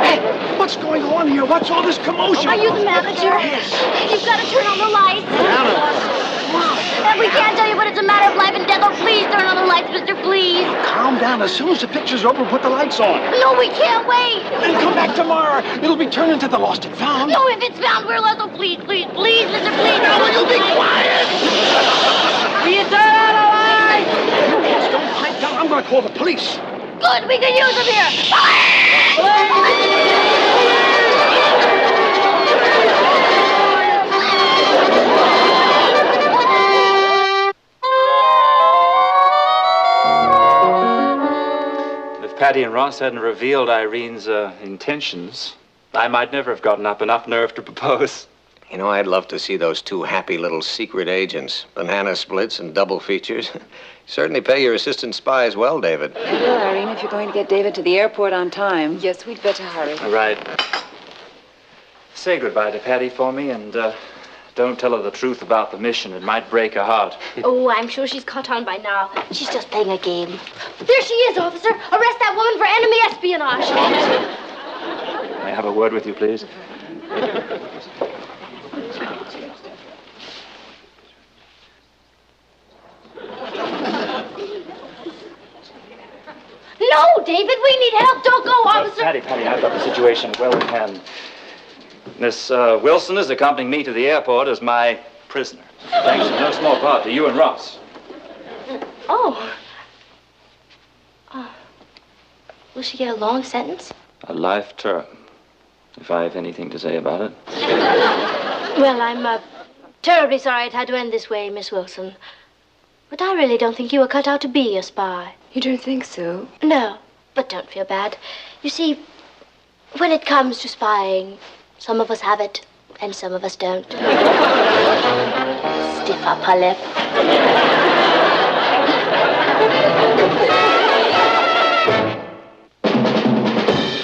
Hey, what's going on here? What's all this commotion? Are you the manager? You've got to turn on the lights. We can't tell you, but it's a matter of life and death. Oh, please turn on the lights, mister, please. Calm down. As soon as the picture's over, we'll put the lights on. No, we can't wait. Then come back tomorrow. It'll be turned into the lost and found. No, if it's found, we're lost. Oh, please, please, please, mister, please. Now, you be quiet. Will you turn on the lights? You kids don't pipe down. I'm going to call the police. Good, we can use them here. If Patty and Ross hadn't revealed Irene's intentions, I might never have gotten up enough nerve to propose. You know, I'd love to see those two happy little secret agents, banana splits and double features. Certainly pay your assistant spies well, David. Well, Irene, if you're going to get David to the airport on time. Yes, we'd better hurry. All right. Say goodbye to Patty for me, and don't tell her the truth about the mission. It might break her heart. Oh, I'm sure she's caught on by now. She's just playing a game. There she is, officer. Arrest that woman for enemy espionage. May I have a word with you, please? No, David, we need help. Don't go, officer. Patty, I've got the situation well in hand. Miss Wilson is accompanying me to the airport as my prisoner. Thanks in no small part to you and Ross. Oh. Will she get a long sentence? A life term, if I have anything to say about it. Well, I'm terribly sorry it had to end this way, Miss Wilson. But I really don't think you were cut out to be a spy. You don't think so? No, but don't feel bad. You see, when it comes to spying, some of us have it, and some of us don't. Stiff upper lip.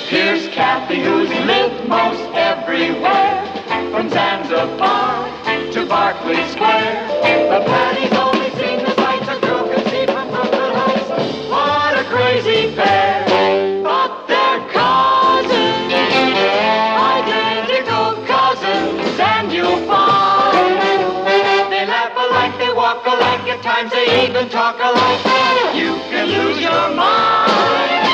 Here's Kathy, who's lived most everywhere, from Zanzibar to Berkeley Square. The Patty's only seen the sights a girl can see from Brooklyn Heights. What a crazy pair! But they're cousins, identical cousins, and you'll find they laugh alike, they walk alike, at times they even talk alike. You can lose your mind.